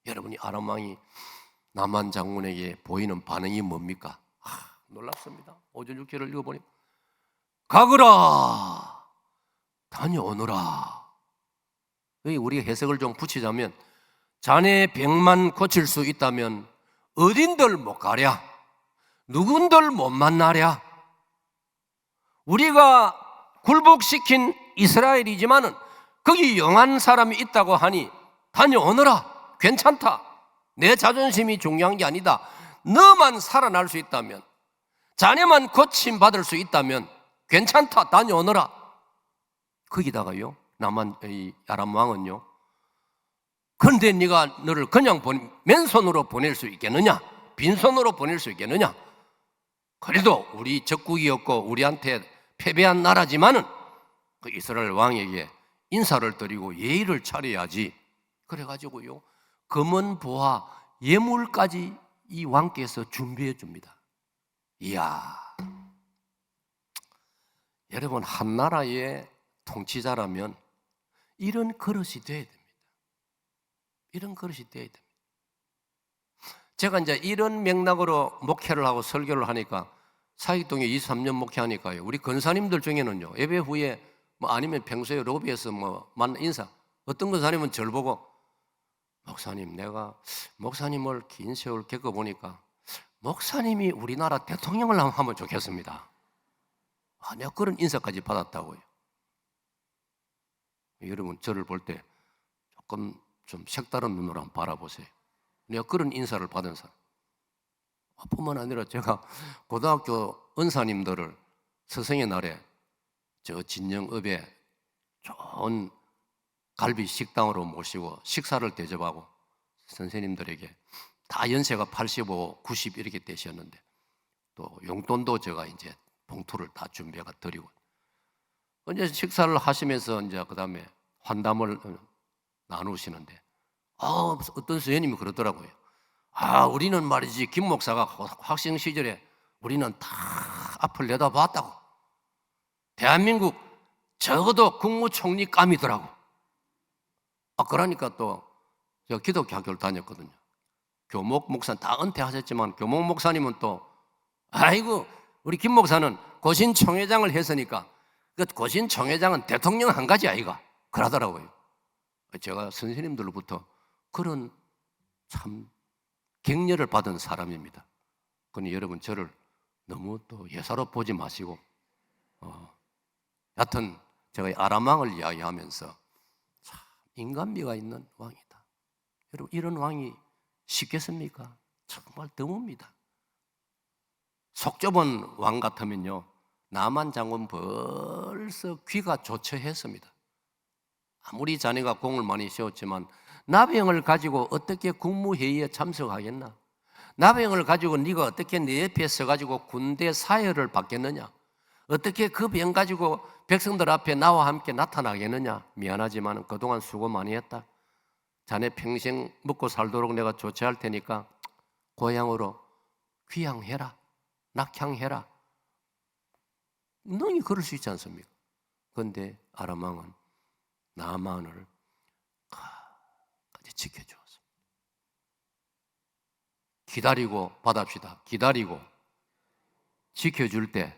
여러분이 아람 왕이 나만 장군에게 보이는 반응이 뭡니까? 놀랍습니다. 5절 6절을 읽어보니 가거라, 다녀오너라. 우리가 해석을 좀 붙이자면, 자네 병만 고칠 수 있다면 어딘들 못 가랴? 누군들 못 만나랴? 우리가 굴복시킨 이스라엘이지만은 거기 영한 사람이 있다고 하니 다녀오너라. 괜찮다. 내 자존심이 중요한 게 아니다. 너만 살아날 수 있다면, 자네만 고침받을 수 있다면 괜찮다. 다녀오너라. 거기다가요, 이 아람 왕은요, 그런데 네가 너를 그냥 맨손으로 보낼 수 있겠느냐? 빈손으로 보낼 수 있겠느냐? 그래도 우리 적국이었고 우리한테 패배한 나라지만은 그 이스라엘 왕에게 인사를 드리고 예의를 차려야지. 그래가지고요, 금은 보화 예물까지 이 왕께서 준비해 줍니다. 이야, 여러분, 한 나라의 통치자라면 이런 그릇이 돼야 됩니다. 이런 그릇이 돼야 됩니다. 제가 이제 이런 맥락으로 목회를 하고 설교를 하니까, 사익동에 23년 목회하니까요, 우리 권사님들 중에는요, 예배 후에 아니면 평소에 로비에서 만나 인사, 어떤 권사님은 저를 보고, 목사님, 내가 목사님을 긴 세월 겪어보니까 목사님이 우리나라 대통령을 하면 좋겠습니다. 내가 그런 인사까지 받았다고요. 여러분, 저를 볼 때 조금 좀 색다른 눈으로 한번 바라보세요. 내가 그런 인사를 받은 사람. 뿐만 아니라 제가 고등학교 은사님들을 스승의 날에 저 진영읍에 좋은 갈비 식당으로 모시고 식사를 대접하고, 선생님들에게 다 연세가 85, 90 이렇게 되셨는데 또 용돈도 제가 이제 봉투를 다 준비해가 드리고, 이제 식사를 하시면서 이제 그 다음에 환담을 나누시는데, 어떤 선생님이 그러더라고요. 우리는 말이지, 김 목사가 학생 시절에 우리는 다 앞을 내다봤다고. 대한민국 적어도 국무총리감이더라고. 그러니까 또 제가 기독교 학교를 다녔거든요. 교목 목사는 다 은퇴하셨지만 교목 목사님은 또, 아이고, 우리 김 목사는 고신총회장을 했으니까 그 고신총회장은 대통령 한 가지 아이가, 그러더라고요. 제가 선생님들로부터 그런 참 격려를 받은 사람입니다. 그러니 여러분, 저를 너무 또 예사로 보지 마시고, 여하튼 제가 아람 왕을 이야기하면서 참 인간미가 있는 왕이다. 여러분, 이런 왕이 쉽겠습니까? 정말 드뭅니다. 속 좁은 왕 같으면요, 나만 장군 벌써 귀가 조처했습니다. 아무리 자네가 공을 많이 세웠지만 나병을 가지고 어떻게 국무회의에 참석하겠나? 나병을 가지고 네가 어떻게 내 옆에 서가지고 군대 사열을 받겠느냐? 어떻게 그 병 가지고 백성들 앞에 나와 함께 나타나겠느냐? 미안하지만 그동안 수고 많이 했다. 자네 평생 먹고 살도록 내가 조치할 테니까 고향으로 귀향해라, 낙향해라. 능히 그럴 수 있지 않습니까? 그런데 아람 왕은 나만을 까지 지켜주었습니다. 기다리고 받합시다. 기다리고 지켜줄 때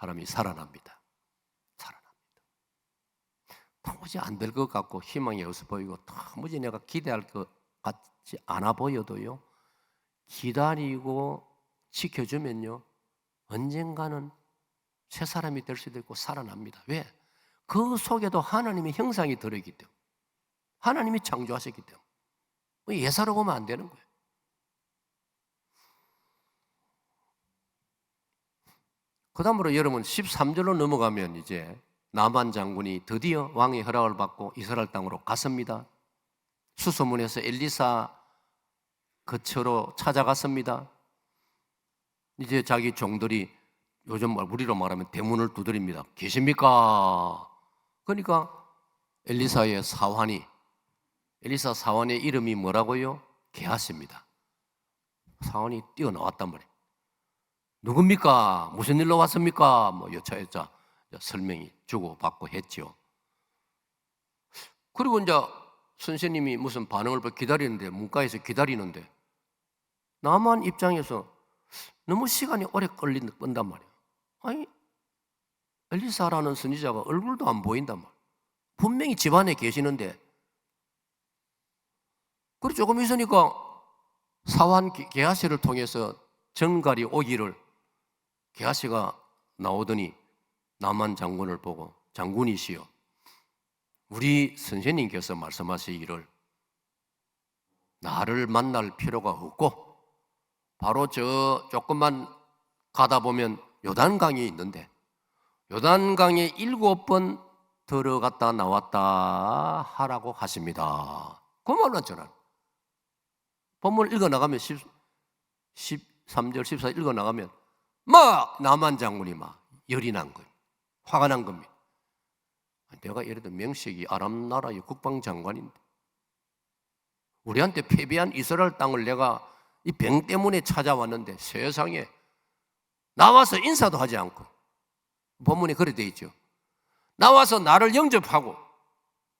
사람이 살아납니다. 살아납니다. 도무지 안 될 것 같고 희망이 없어 보이고 도무지 내가 기대할 것 같지 않아 보여도요, 기다리고 지켜주면요, 언젠가는 새 사람이 될 수도 있고 살아납니다. 왜? 그 속에도 하나님의 형상이 들어있기 때문에, 하나님이 창조하셨기 때문에. 예사로 보면 안 되는 거예요. 그 다음으로 여러분 13절로 넘어가면 이제 나만 장군이 드디어 왕의 허락을 받고 이스라엘 땅으로 갔습니다. 수소문에서 엘리사 거처로 찾아갔습니다. 이제 자기 종들이, 요즘 우리로 말하면 대문을 두드립니다. 계십니까? 그러니까 엘리사 사환의 이름이 뭐라고요? 게하시입니다. 사환이 뛰어나왔단 말이에요. 누굽니까? 무슨 일로 왔습니까? 여차여차 설명이 주고받고 했죠. 그리고 이제 선생님이 무슨 반응을 기다리는데, 문가에서 기다리는데, 나만 입장에서 너무 시간이 오래 끌린단 말이에요. 아니, 엘리사라는 선지자가 얼굴도 안 보인단 말이에요. 분명히 집안에 계시는데. 그리고 조금 있으니까 사환 게하시를 통해서 전갈이 오기를, 게하시가 나오더니 나만 장군을 보고 장군이시여, 우리 선생님께서 말씀하시기를 나를 만날 필요가 없고 바로 저 조금만 가다 보면 요단강이 있는데 요단강에 7번 들어갔다 나왔다 하라고 하십니다. 그 말만 저는 본문을 읽어나가면 13절 14절 읽어나가면 막 남한 장군이 막 열이 난 거예요. 화가 난 겁니다. 내가 예를 들어 명색이 아람 나라의 국방장관인데 우리한테 패배한 이스라엘 땅을 내가 이 병 때문에 찾아왔는데 세상에 나와서 인사도 하지 않고, 본문에 그래 돼 있죠. 나와서 나를 영접하고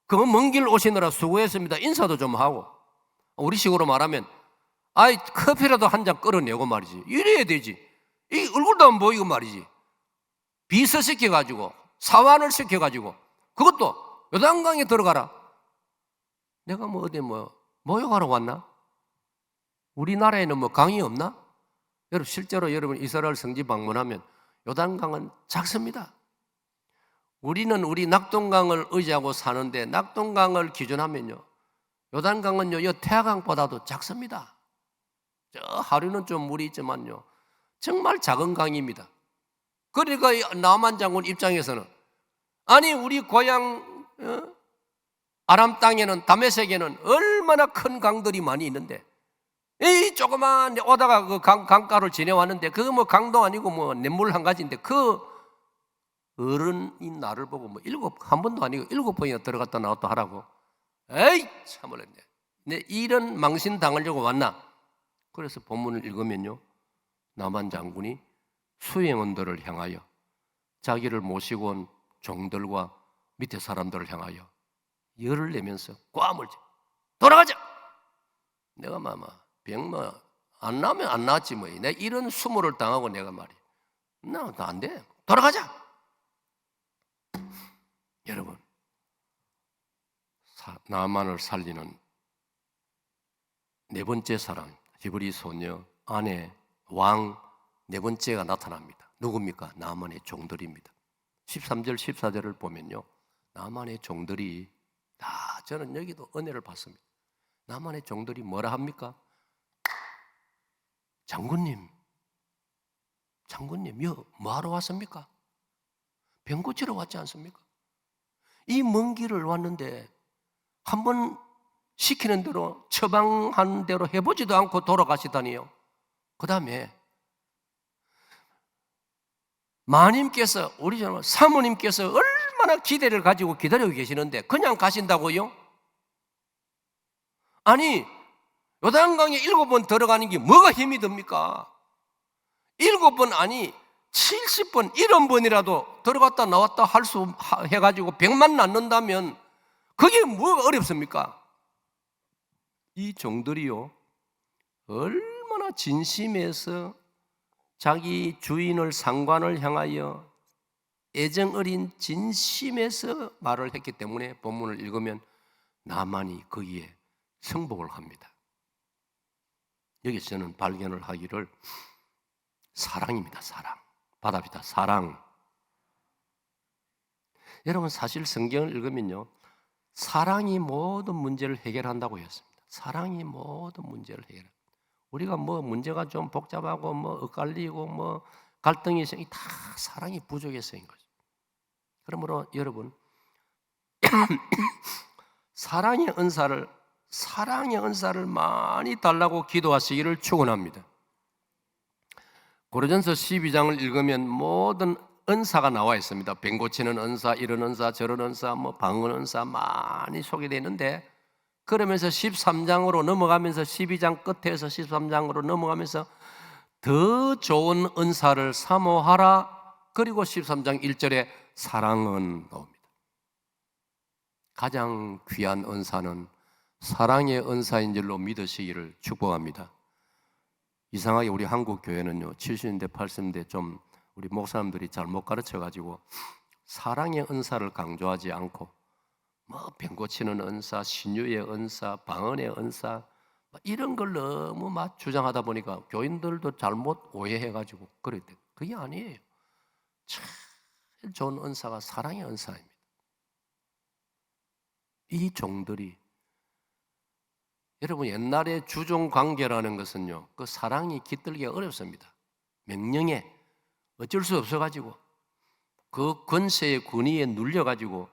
그 먼 길 오시느라 수고했습니다 인사도 좀 하고, 우리 식으로 말하면 아이 커피라도 한 잔 끌어내고 말이지, 이래야 되지. 이 얼굴도 안 보이고 말이지, 비서시켜가지고 사환을 시켜가지고 그것도 요단강에 들어가라. 내가 뭐 어디 뭐 모욕하러 왔나? 우리나라에는 뭐 강이 없나? 여러분 실제로 여러분 이스라엘 성지 방문하면 요단강은 작습니다. 우리는 우리 낙동강을 의지하고 사는데 낙동강을 기준하면요 요단강은요 이 태화강보다도 작습니다. 저 하류는 좀 물이 있지만요 정말 작은 강입니다. 그러니까 나만 장군 입장에서는 아니 우리 고향 아람 땅에는 다메섹에는 얼마나 큰 강들이 많이 있는데 이 조그만 오다가 그 강가를 지내왔는데 그거 뭐 강도 아니고 뭐 냇물 한 가지인데 그 어른인 나를 보고 뭐 한 번도 아니고 7번이나 들어갔다 나왔다 하라고. 에이 참을래, 내 이런 망신 당하려고 왔나? 그래서 본문을 읽으면요 나만 장군이 수행원들을 향하여 자기를 모시고 온 종들과 밑에 사람들을 향하여 열을 내면서 꽈물 돌아가자. 내가 마마 병마 안 나면 안 나왔지 뭐. 내가 이런 수모를 당하고 내가 말이야 나 안 돼. 돌아가자. 여러분 나만을 살리는 네 번째 사람 히브리 소녀 아내 왕 네 번째가 나타납니다. 누굽니까? 나만의 종들입니다. 13절 14절을 보면요 나만의 종들이 저는 여기도 은혜를 받습니다. 나만의 종들이 뭐라 합니까? 장군님 뭐하러 왔습니까? 병 고치러 왔지 않습니까? 이 먼 길을 왔는데 한번 시키는 대로 처방한 대로 해보지도 않고 돌아가시다니요. 그 다음에 마님께서 우리 사모님께서 얼마나 기대를 가지고 기다리고 계시는데 그냥 가신다고요? 아니 요단강에 7번 들어가는 게 뭐가 힘이 듭니까? 7번 아니 70번 70번이라도 들어갔다 나왔다 할 수 해가지고 병만 낫는다면 그게 뭐가 어렵습니까? 이 종들이요 얼마나 진심에서 자기 주인을 상관을 향하여 애정 어린 진심에서 말을 했기 때문에 본문을 읽으면 나만이 거기에 승복을 합니다. 여기서 저는 발견을 하기를 사랑입니다. 사랑. 바다비다 사랑. 여러분 사실 성경을 읽으면요 사랑이 모든 문제를 해결한다고 했습니다. 사랑이 모든 문제를 해결합니다. 우리가 뭐 문제가 좀 복잡하고 뭐 엇갈리고 뭐 갈등이 생기 다 사랑이 부족해서인 거죠. 그러므로 여러분 사랑의 은사를 많이 달라고 기도하시기를 축원합니다. 고린도전서 12장을 읽으면 모든 은사가 나와 있습니다. 병 고치는 은사, 이런 은사, 저런 은사, 뭐 방언 은사 많이 소개되어 있는데 그러면서 13장으로 넘어가면서 12장 끝에서 13장으로 넘어가면서 더 좋은 은사를 사모하라. 그리고 13장 1절에 사랑은 나옵니다. 가장 귀한 은사는 사랑의 은사인 줄로 믿으시기를 축복합니다. 이상하게 우리 한국 교회는요 70년대 80년대 좀 우리 목사님들이 잘못 가르쳐가지고 사랑의 은사를 강조하지 않고 뭐 병 고치는 은사, 신유의 은사, 방언의 은사 이런 걸 너무 막 주장하다 보니까 교인들도 잘못 오해해가지고 그랬대. 그게 아니에요. 참 제일 좋은 은사가 사랑의 은사입니다. 이 종들이, 여러분 옛날에 주종 관계라는 것은요, 그 사랑이 깃들기가 어렵습니다. 명령에 어쩔 수 없어가지고 그 권세의 권위에 눌려가지고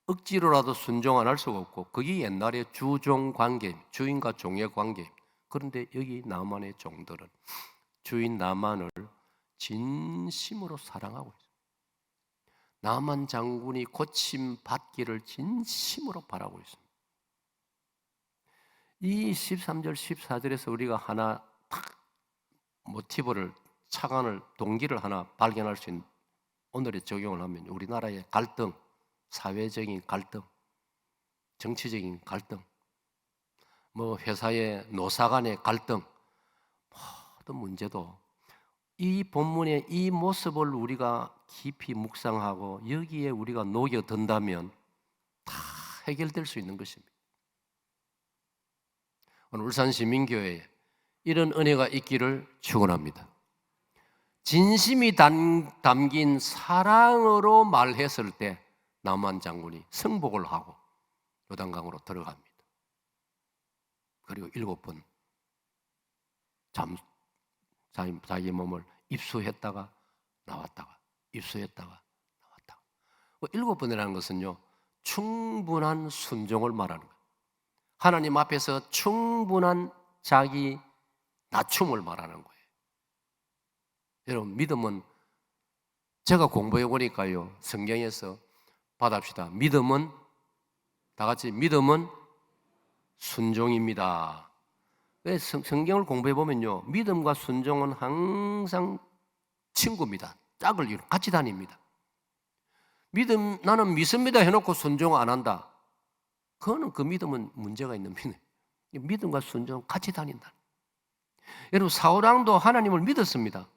억지로라도 순종 안 할 수가 없고, 그게 옛날의 주종 관계, 주인과 종의 관계. 그런데 여기 나만의 종들은 주인 나만을 진심으로 사랑하고 있어요. 나만 장군이 고침 받기를 진심으로 바라고 있습니다. 이 13절, 14절에서 우리가 하나 탁 모티브를, 착안을, 동기를 하나 발견할 수 있는, 오늘의 적용을 하면 우리나라의 갈등, 사회적인 갈등, 정치적인 갈등, 뭐 회사의 노사 간의 갈등, 모든 문제도 이 본문의 이 모습을 우리가 깊이 묵상하고 여기에 우리가 녹여든다면 다 해결될 수 있는 것입니다. 오늘 울산시민교회에 이런 은혜가 있기를 축원합니다. 진심이 담긴 사랑으로 말했을 때 나만 장군이 승복을 하고 요단강으로 들어갑니다. 그리고 7번 자기 몸을 입수했다가 나왔다가 입수했다가 나왔다가. 7번이라는 것은요, 충분한 순종을 말하는 거예요. 하나님 앞에서 충분한 자기 낮춤을 말하는 거예요. 여러분, 믿음은, 제가 공부해 보니까요, 성경에서 받합시다. 믿음은, 다 같이, 믿음은 순종입니다. 성경을 공부해 보면요, 믿음과 순종은 항상 친구입니다. 짝을 이루고 같이 다닙니다. 믿음, 나는 믿습니다 해놓고 순종 안 한다, 그거는 그 믿음은 문제가 있는 믿음. 믿음과 순종은 같이 다닌다. 여러분, 사울왕도 하나님을 믿었습니다.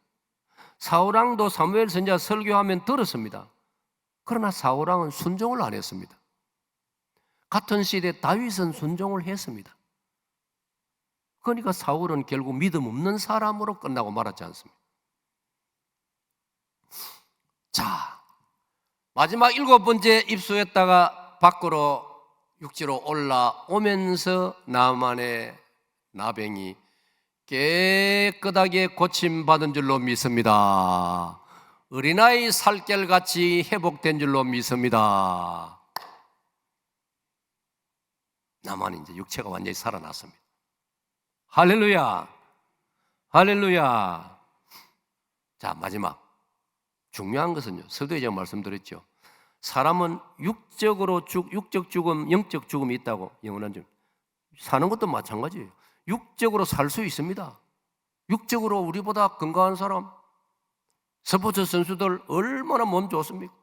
사울왕도 사무엘 선지자 설교하면 들었습니다. 그러나 사울왕은 순종을 안 했습니다. 같은 시대 다윗은 순종을 했습니다. 그러니까 사울은 결국 믿음 없는 사람으로 끝나고 말았지 않습니까? 자, 마지막 7번째 입수했다가 밖으로 육지로 올라오면서 나만의 나병이 깨끗하게 고침받은 줄로 믿습니다. 어린아이 살결같이 회복된 줄로 믿습니다. 나만 이제 육체가 완전히 살아났습니다. 할렐루야, 할렐루야. 자, 마지막 중요한 것은요, 서두에 제가 말씀드렸죠. 사람은 육적 죽음, 영적 죽음이 있다고. 영원한 죽음. 사는 것도 마찬가지예요. 육적으로 살 수 있습니다. 육적으로 우리보다 건강한 사람, 스포츠 선수들 얼마나 몸 좋습니까?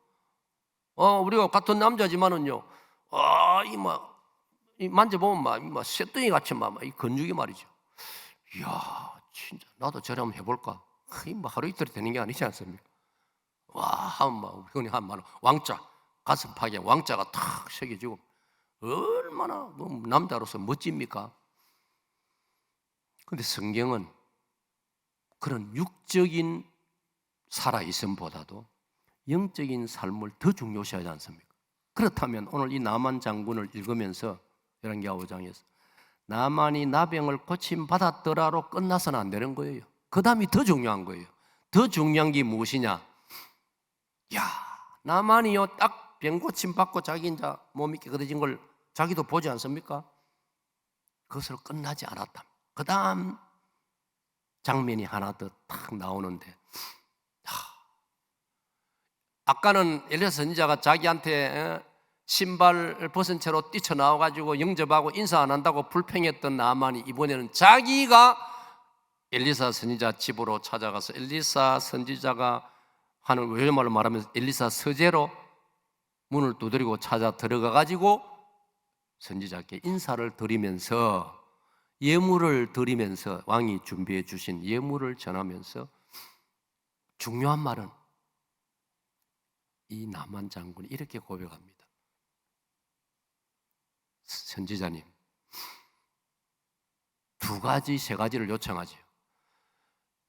우리가 같은 남자지만은요, 이 만져보면 막 쇠덩이 같이 이 근육이 말이죠. 이야, 진짜 나도 저래 한번 해볼까? 하루 이틀 되는 게 아니지 않습니까? 우리 한 왕자, 가슴팍에 왕자가 탁 새겨지고 얼마나 남자로서 멋집니까? 그런데 성경은 그런 육적인 살아있음보다도 영적인 삶을 더 중요시하지 않습니까? 그렇다면 오늘 이 나만 장군을 읽으면서 열왕기하 5장에서 나만이 나병을 고침받았더라로 끝나서는 안 되는 거예요. 그 다음이 더 중요한 거예요. 더 중요한 게 무엇이냐? 나만이요, 딱 병 고침 받고 자기 이제 몸이 깨끗해진 걸 자기도 보지 않습니까? 그것으로 끝나지 않았다. 그 다음 장면이 하나 더 딱 나오는데, 아까는 엘리야 선지자가 자기한테 신발 벗은 채로 뛰쳐나와가지고 영접하고 인사 안 한다고 불평했던 나만이 이번에는 자기가 엘리사 선지자 집으로 찾아가서 엘리사 선지자가 하는 외말로 말하면 엘리사 서재로 문을 두드리고 찾아 들어가가지고 선지자께 인사를 드리면서, 예물을 드리면서, 왕이 준비해 주신 예물을 전하면서 중요한 말은 이 나만 장군이 이렇게 고백합니다. 선지자님, 2가지, 3가지를 요청하죠.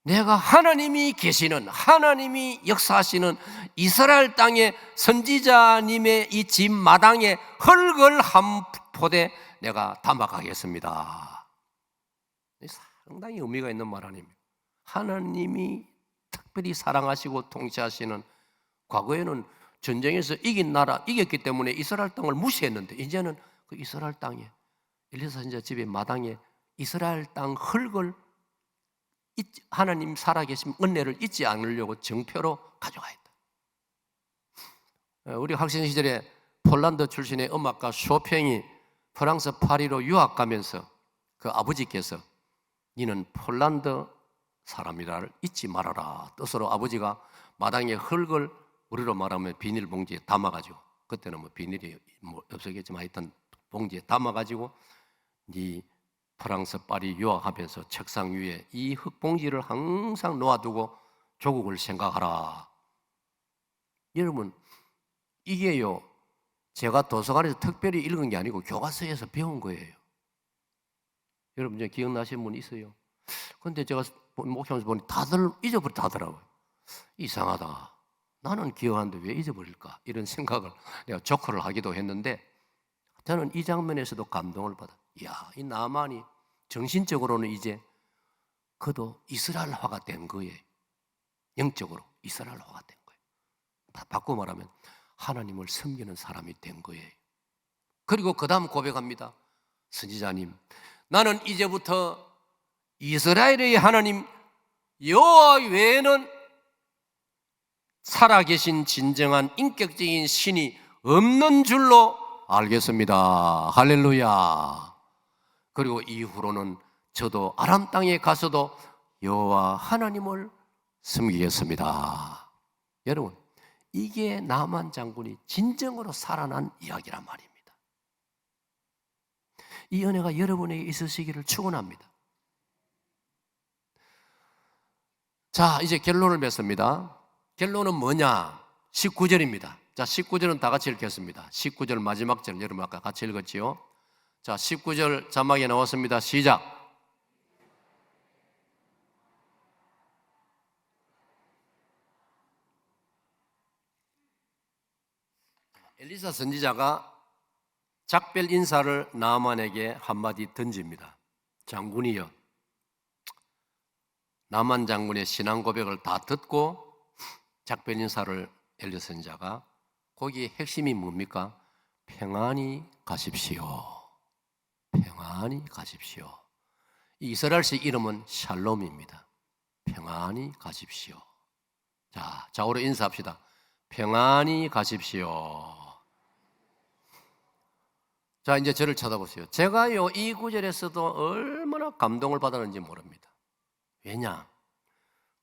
내가 하나님이 계시는, 하나님이 역사하시는 이스라엘 땅의 선지자님의 이 집 마당에 흙을 한 포대 내가 담아가겠습니다. 상당히 의미가 있는 말 아닙니까? 하나님이 특별히 사랑하시고 통치하시는, 과거에는 전쟁에서 이긴 나라, 이겼기 때문에 이스라엘 땅을 무시했는데 이제는 그 이스라엘 땅에, 엘리사 선지자 집의 마당에 이스라엘 땅 흙을 하나님 살아계신 은혜를 잊지 않으려고 정표로 가져가 있다. 우리 학생 시절에 폴란드 출신의 음악가 쇼팽이 프랑스 파리로 유학 가면서 그 아버지께서 니는 폴란드 사람이라를 잊지 말아라 뜻으로 아버지가 마당에 흙을 우리로 말하면 비닐봉지에 담아가지고, 그때는 뭐 비닐이 없었겠지만 하여튼 봉지에 담아가지고 네 프랑스 파리 유학하면서 책상 위에 이 흙봉지를 항상 놓아두고 조국을 생각하라. 여러분, 이게요, 제가 도서관에서 특별히 읽은 게 아니고 교과서에서 배운 거예요. 여러분 이제 기억나시는 분 있어요? 그런데 제가 목사님에서 보니 다들 잊어버렸다 하더라고요. 이상하다. 나는 기억하는데 왜 잊어버릴까? 이런 생각을 내가 조커를 하기도 했는데, 저는 이 장면에서도 감동을 받아. 이야, 이 나만이 정신적으로는 이제 그도 이스라엘화가 된 거예요. 영적으로 이스라엘화가 된 거예요. 바꾸고 말하면 하나님을 섬기는 사람이 된 거예요. 그리고 그 다음 고백합니다. 선지자님, 나는 이제부터 이스라엘의 하나님 여호와 외에는 살아계신 진정한 인격적인 신이 없는 줄로 알겠습니다. 할렐루야. 그리고 이후로는 저도 아람 땅에 가서도 여호와 하나님을 섬기겠습니다. 여러분, 이게 나만 장군이 진정으로 살아난 이야기란 말입니다. 이 은혜가 여러분에게 있으시기를 축원합니다. 자, 이제 결론을 맺습니다. 결론은 뭐냐? 19절입니다. 자, 19절은 다 같이 읽겠습니다. 19절 마지막 절, 여러분 아까 같이 읽었지요? 자, 19절 자막에 나왔습니다. 시작. 엘리사 선지자가 작별 인사를 나만에게 한마디 던집니다. 장군이여, 나만 장군의 신앙 고백을 다 듣고 작별 인사를 엘리사 선지자가, 거기에 핵심이 뭡니까? 평안히 가십시오. 평안히 가십시오. 이 이스라엘식 이름은 샬롬입니다. 평안히 가십시오. 자, 좌우로 인사합시다. 평안히 가십시오. 자, 이제 저를 쳐다보세요. 제가요, 이 구절에서도 얼마나 감동을 받았는지 모릅니다. 왜냐?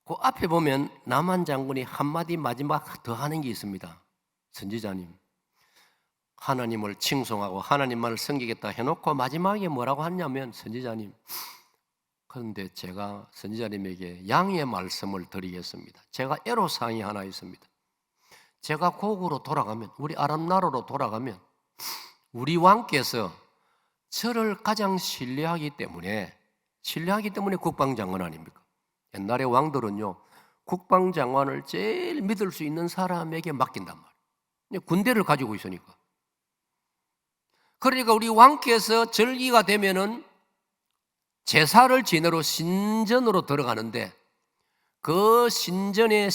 그 앞에 보면 나만 장군이 한마디 마지막 더 하는 게 있습니다. 선지자님, 하나님을 칭송하고 하나님만을 섬기겠다 해놓고 마지막에 뭐라고 하냐면, 선지자님, 그런데 제가 선지자님에게 양해의 말씀을 드리겠습니다. 제가 애로사항이 하나 있습니다. 제가 고국으로 돌아가면, 우리 아람 나라로 돌아가면 우리 왕께서 저를 가장 신뢰하기 때문에 국방장관 아닙니까? 옛날에 왕들은요, 국방장관을 제일 믿을 수 있는 사람에게 맡긴단 말이에요. 군대를 가지고 있으니까. 그러니까 우리 왕께서 절기가 되면은 제사를 지내러 신전으로 들어가는데, 그 신전의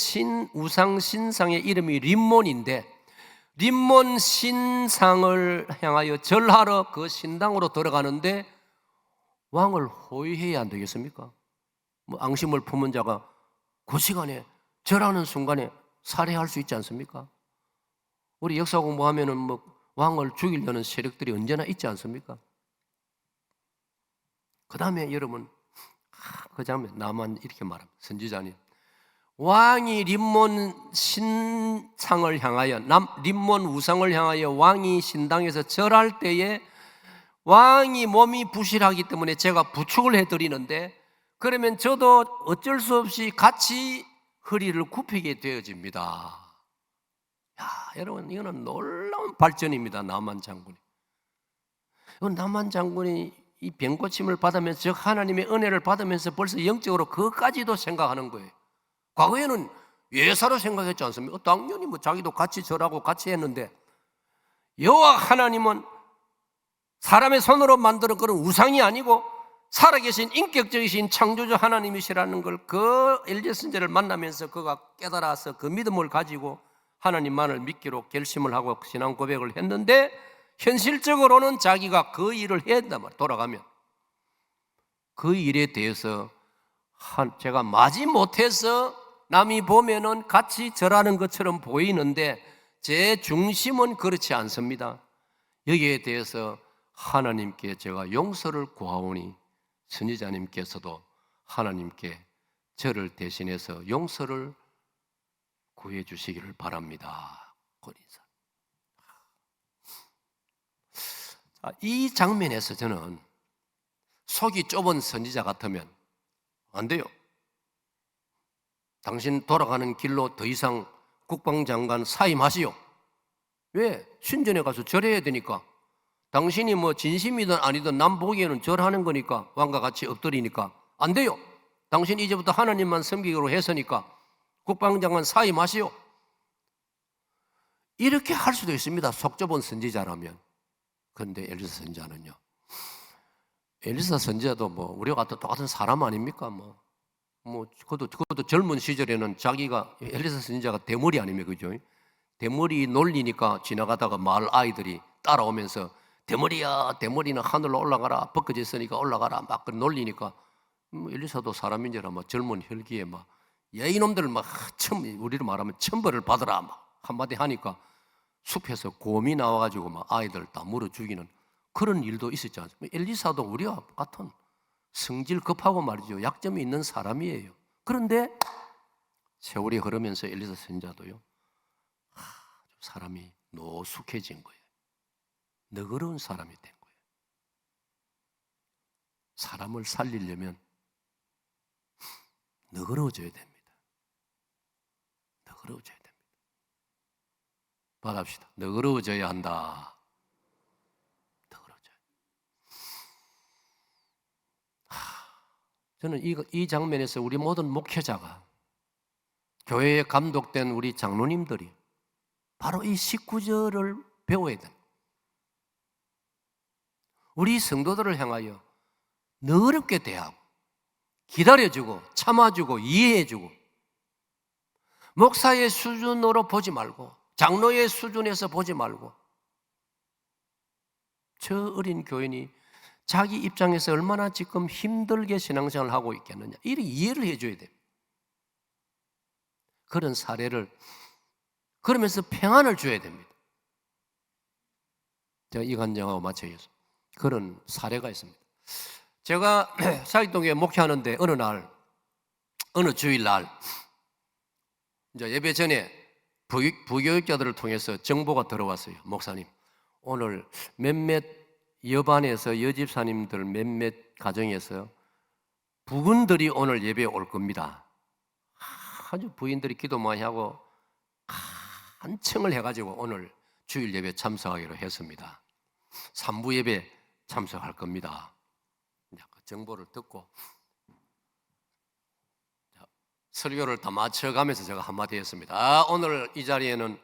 우상 신상의 이름이 림몬인데, 림몬 신상을 향하여 절하러 그 신당으로 들어가는데 왕을 호위해야 안 되겠습니까? 뭐 앙심을 품은 자가 그 시간에 절하는 순간에 살해할 수 있지 않습니까? 우리 역사 공부하면은 뭐 왕을 죽이려는 세력들이 언제나 있지 않습니까? 그 다음에 여러분, 그 장면 나만 이렇게 말합니다. 선지자님, 왕이 림몬 신상을 향하여, 림몬 우상을 향하여 왕이 신당에서 절할 때에 왕이 몸이 부실하기 때문에 제가 부축을 해드리는데, 그러면 저도 어쩔 수 없이 같이 허리를 굽히게 되어집니다. 야, 여러분, 이거는 놀라운 발전입니다. 나만 장군이. 나만 장군이 이 병고침을 받으면서 즉 하나님의 은혜를 받으면서 벌써 영적으로 그것까지도 생각하는 거예요. 과거에는 예사로 생각했지 않습니까? 당연히 뭐 자기도 같이 절하고 같이 했는데 여호와 하나님은 사람의 손으로 만드는 그런 우상이 아니고 살아계신 인격적이신 창조주 하나님이시라는 걸 그 엘리야 선지자를 만나면서 그가 깨달아서 그 믿음을 가지고 하나님만을 믿기로 결심을 하고 신앙 고백을 했는데 현실적으로는 자기가 그 일을 해야 된단 말이에요. 돌아가면 그 일에 대해서 제가 마지 못해서 남이 보면은 같이 절하는 것처럼 보이는데 제 중심은 그렇지 않습니다. 여기에 대해서 하나님께 제가 용서를 구하오니 선지자님께서도 하나님께 저를 대신해서 용서를 구해 주시기를 바랍니다. 이 장면에서 저는 속이 좁은 선지자 같으면 안 돼요. 당신 돌아가는 길로 더 이상 국방장관 사임하시오. 왜? 신전에 가서 절해야 되니까. 당신이 뭐 진심이든 아니든 남 보기에는 절하는 거니까 왕과 같이 엎드리니까 안 돼요. 당신 이제부터 하나님만 섬기기로 했으니까 국방장관 사임하시오. 이렇게 할 수도 있습니다. 속 좁은 선지자라면. 그런데 엘리사 선지자는요. 엘리사 선지자도 뭐 우리와 같은 똑같은 사람 아닙니까? 그것도 젊은 시절에는 자기가 엘리사 선지자가 대머리 아닙니까? 그죠? 대머리 놀리니까 지나가다가 마을 아이들이 따라오면서 대머리야, 대머리는 하늘로 올라가라. 벗겨졌으니까 올라가라. 막 놀리니까 엘리사도 사람인지라 막 젊은 혈기에 막 야 이놈들 막 우리로 말하면 천벌을 받으라 막 한마디 하니까 숲에서 곰이 나와가지고 막 아이들 다 물어 죽이는 그런 일도 있었지 않습니까? 엘리사도 우리와 같은 성질 급하고 말이죠. 약점이 있는 사람이에요. 그런데 세월이 흐르면서 엘리사 선지자도요. 사람이 노숙해진 거예요. 너그러운 사람이 된 거예요. 사람을 살리려면 너그러워져야 됩니다. 너그러워져야 됩니다. 받읍시다. 너그러워져야 한다. 너그러워져야. 저는 이 장면에서 우리 모든 목회자가 교회에 감독된 우리 장로님들이 바로 이 19절을 배워야 됩니다. 우리 성도들을 향하여 너그럽게 대하고 기다려주고 참아주고 이해해주고 목사의 수준으로 보지 말고 장로의 수준에서 보지 말고 저 어린 교인이 자기 입장에서 얼마나 지금 힘들게 신앙생활을 하고 있겠느냐 이렇게 이해를 해줘야 돼요. 그런 사례를 그러면서 평안을 줘야 됩니다. 제가 이 간증하고 마쳐야겠습니다. 그런 사례가 있습니다. 제가 사익동에 목회하는데 어느 주일날 이제 예배 전에 부교육자들을 통해서 정보가 들어왔어요. 목사님, 오늘 몇몇 여반에서 여집사님들 몇몇 가정에서 부군들이 오늘 예배에 올 겁니다. 아주 부인들이 기도 많이 하고 한청을 해가지고 오늘 주일 예배 참석하기로 했습니다. 3부 예배 참석할 겁니다. 그 정보를 듣고 설교를 다 맞춰가면서 제가 한마디 했습니다. 오늘 이 자리에는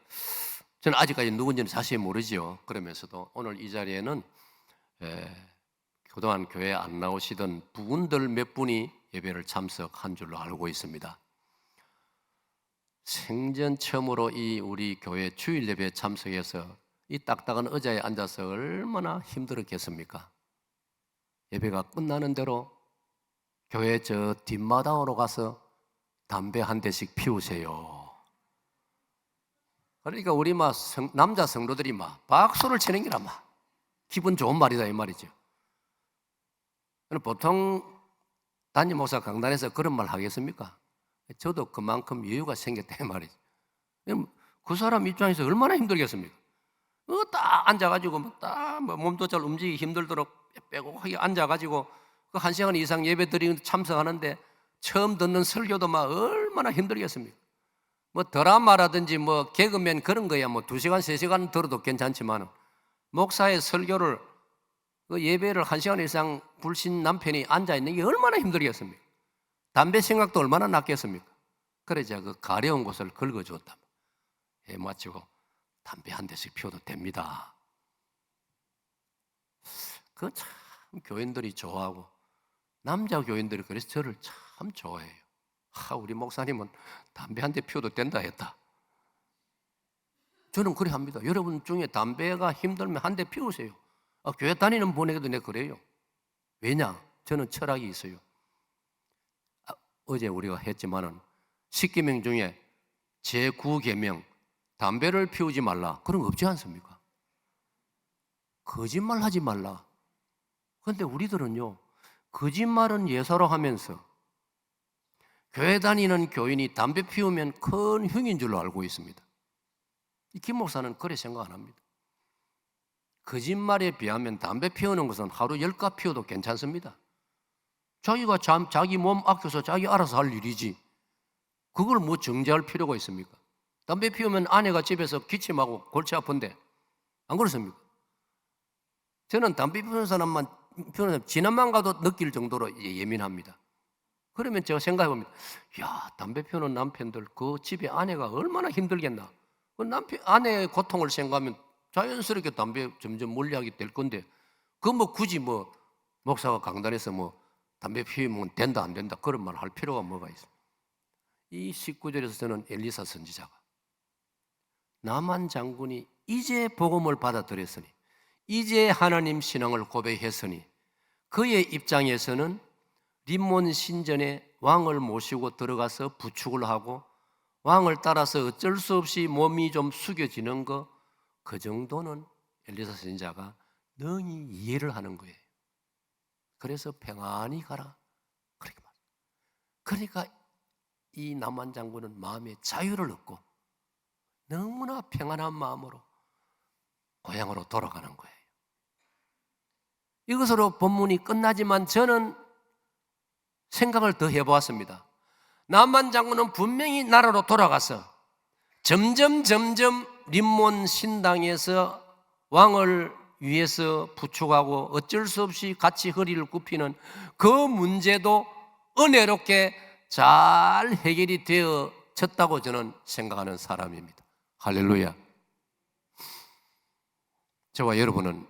저는 아직까지 누군지는 자세히 모르지요. 그러면서도 오늘 이 자리에는 그동안 교회에 안 나오시던 부군들 몇 분이 예배를 참석한 줄로 알고 있습니다. 생전 처음으로 이 우리 교회 주일 예배에 참석해서 이 딱딱한 의자에 앉아서 얼마나 힘들었겠습니까? 예배가 끝나는 대로 교회 저 뒷마당으로 가서 담배 한 대씩 피우세요. 그러니까 우리 남자 성도들이 박수를 치는 게라 기분 좋은 말이다 이 말이죠. 보통 담임 목사 강단에서 그런 말 하겠습니까? 저도 그만큼 여유가 생겼다 이 말이죠. 그 사람 입장에서 얼마나 힘들겠습니까? 딱 앉아가지고 딱 몸도 잘 움직이기 힘들도록 빼곡하게 앉아가지고 그 1시간 이상 예배 드리는 참석하는데 처음 듣는 설교도 얼마나 힘들겠습니까? 드라마라든지 개그맨 그런 거야 2시간, 3시간 들어도 괜찮지만 목사의 설교를 그 예배를 1시간 이상 불신 남편이 앉아있는 게 얼마나 힘들겠습니까? 담배 생각도 얼마나 낫겠습니까? 그래 제가 그 가려운 곳을 긁어주었다. 해 마치고 담배 한 대씩 피워도 됩니다. 그 참 교인들이 좋아하고 남자 교인들이 그래서 저를 참 좋아해요. 우리 목사님은 담배 한 대 피워도 된다 했다. 저는 그래 합니다. 여러분 중에 담배가 힘들면 한 대 피우세요. 교회 다니는 분에게도 내가 그래요. 왜냐? 저는 철학이 있어요. 어제 우리가 했지만은 10계명 중에 제9계명 담배를 피우지 말라 그런 거 없지 않습니까? 거짓말 하지 말라. 그런데 우리들은요 거짓말은 예사로 하면서 교회 다니는 교인이 담배 피우면 큰 흉인 줄로 알고 있습니다. 이 김 목사는 그래 생각 안 합니다. 거짓말에 비하면 담배 피우는 것은 하루 10갑 피워도 괜찮습니다. 자기가 자기 몸 아껴서 자기 알아서 할 일이지 그걸 뭐 정죄할 필요가 있습니까? 담배 피우면 아내가 집에서 기침하고 골치 아픈데 안 그렇습니까? 저는 담배 피우는 사람 지난만 가도 느낄 정도로 예민합니다. 그러면 제가 생각해 봅니다. 담배 피우는 남편들 그 집에 아내가 얼마나 힘들겠나. 그 아내의 고통을 생각하면 자연스럽게 담배 점점 멀리하게 될 건데 굳이 목사가 강단에서 담배 피우면 된다 안 된다 그런 말 할 필요가 뭐가 있어요. 이 19절에서 저는 엘리사 선지자가 나만 장군이 이제 복음을 받아들였으니 이제 하나님 신앙을 고백했으니 그의 입장에서는 림몬 신전에 왕을 모시고 들어가서 부축을 하고 왕을 따라서 어쩔 수 없이 몸이 좀 숙여지는 그 정도는 엘리사 선지자가 능히 이해를 하는 거예요. 그래서 평안히 가라 그렇게 말해요. 그러니까 이 남한 장군은 마음의 자유를 얻고 너무나 평안한 마음으로 고향으로 돌아가는 거예요. 이것으로 본문이 끝나지만 저는 생각을 더 해보았습니다. 남한 장군은 분명히 나라로 돌아가서 점점 림몬 신당에서 왕을 위해서 부축하고 어쩔 수 없이 같이 허리를 굽히는 그 문제도 은혜롭게 잘 해결이 되어졌다고 저는 생각하는 사람입니다. 할렐루야. 저와 여러분은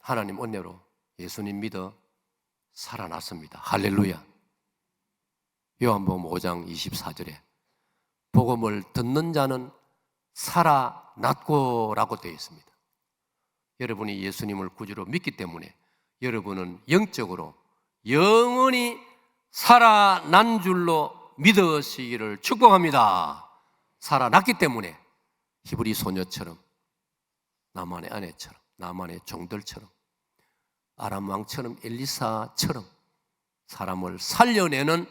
하나님 은혜로 예수님 믿어 살아났습니다. 할렐루야. 요한복음 5장 24절에 복음을 듣는 자는 살아났고라고 되어 있습니다. 여러분이 예수님을 구주로 믿기 때문에 여러분은 영적으로 영원히 살아난 줄로 믿으시기를 축복합니다. 살아났기 때문에 히브리 소녀처럼 나만의 아내처럼 나만의 종들처럼 아람 왕처럼 엘리사처럼 사람을 살려내는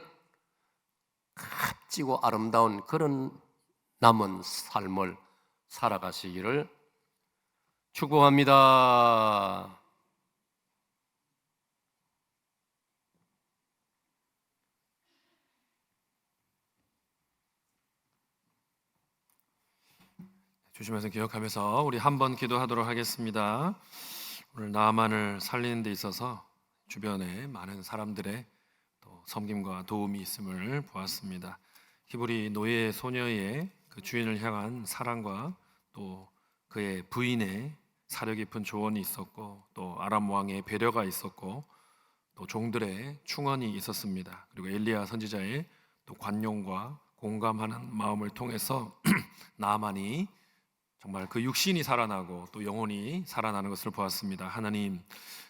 값지고 아름다운 그런 남은 삶을 살아가시기를 축복합니다. 조심해서 기억하면서 우리 한번 기도하도록 하겠습니다. 오늘 나만을 살리는 데 있어서 주변에 많은 사람들의 또 섬김과 도움이 있음을 보았습니다. 히브리 노예 소녀의 그 주인을 향한 사랑과 또 그의 부인의 사려 깊은 조언이 있었고 또 아람 왕의 배려가 있었고 또 종들의 충언이 있었습니다. 그리고 엘리야 선지자의 또 관용과 공감하는 마음을 통해서 나만이 정말 그 육신이 살아나고 또 영혼이 살아나는 것을 보았습니다. 하나님,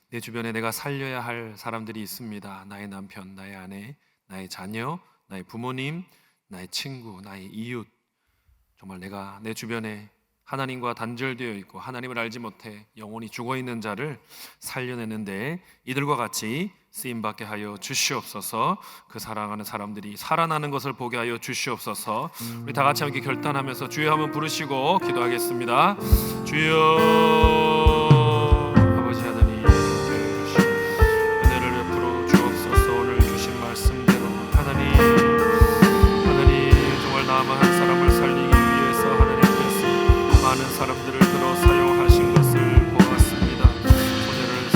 내 주변에 내가 살려야 할 사람들이 있습니다. 나의 남편, 나의 아내, 나의 자녀, 나의 부모님, 나의 친구, 나의 이웃. 정말 내가 내 주변에 하나님과 단절되어 있고 하나님을 알지 못해 영혼이 죽어있는 자를 살려내는데 이들과 같이 쓰임받게 하여 주시옵소서. 그 사랑하는 사람들이 살아나는 것을 보게 하여 주시옵소서. 우리 다 같이 함께 결단하면서 주여 한번 부르시고 기도하겠습니다. 주여, 아버지 하나님, 은혜를 베풀어 주옵소서. 오늘 주신 말씀대로 하나님 정말 나만 한 사람을 살리기 위해서 하나님께서 많은 사람들을 들어 사용하신 것을 보았습니다. 은혜를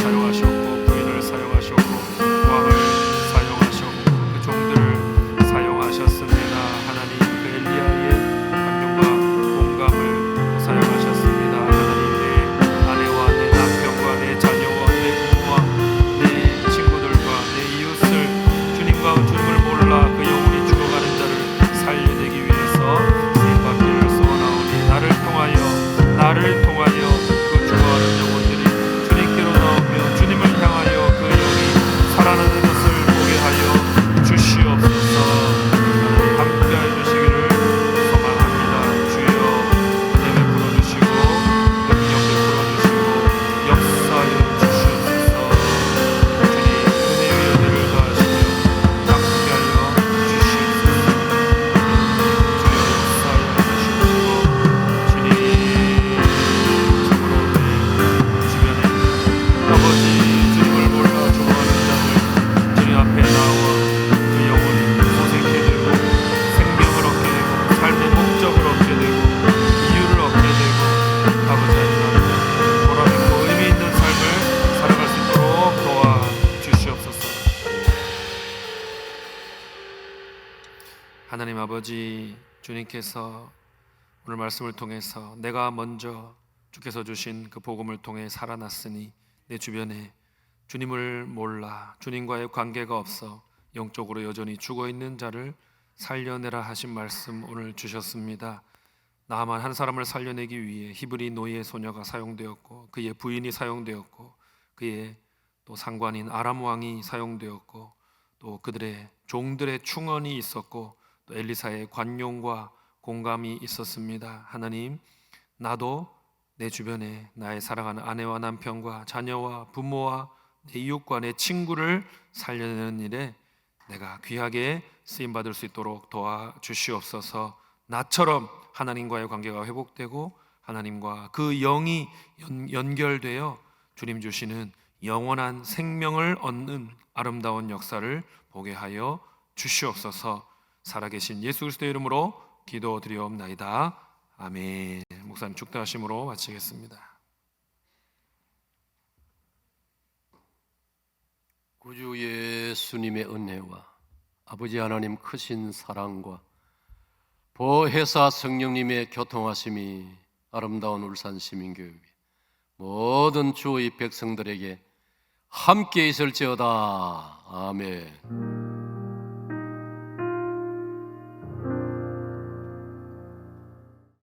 하나님 아버지, 주님께서 오늘 말씀을 통해서 내가 먼저 주께서 주신 그 복음을 통해 살아났으니 내 주변에 주님을 몰라 주님과의 관계가 없어 영적으로 여전히 죽어있는 자를 살려내라 하신 말씀 오늘 주셨습니다. 나만 한 사람을 살려내기 위해 히브리 노예 소녀가 사용되었고 그의 부인이 사용되었고 그의 또 상관인 아람 왕이 사용되었고 또 그들의 종들의 충언이 있었고 또 엘리사의 관용과 공감이 있었습니다. 하나님, 나도 내 주변에 나의 사랑하는 아내와 남편과 자녀와 부모와 내 이웃과 내 친구를 살려내는 일에 내가 귀하게 쓰임받을 수 있도록 도와주시옵소서. 나처럼 하나님과의 관계가 회복되고 하나님과 그 영이 연결되어 주님 주시는 영원한 생명을 얻는 아름다운 역사를 보게 하여 주시옵소서. 살아계신 예수 그리스도의 이름으로 기도드리옵나이다. 아멘. 목사님 축도하심으로 마치겠습니다. 구주 예수님의 은혜와 아버지 하나님 크신 사랑과 보혜사 성령님의 교통하심이 아름다운 울산 시민교회 모든 주의 백성들에게 함께 있을지어다. 아멘.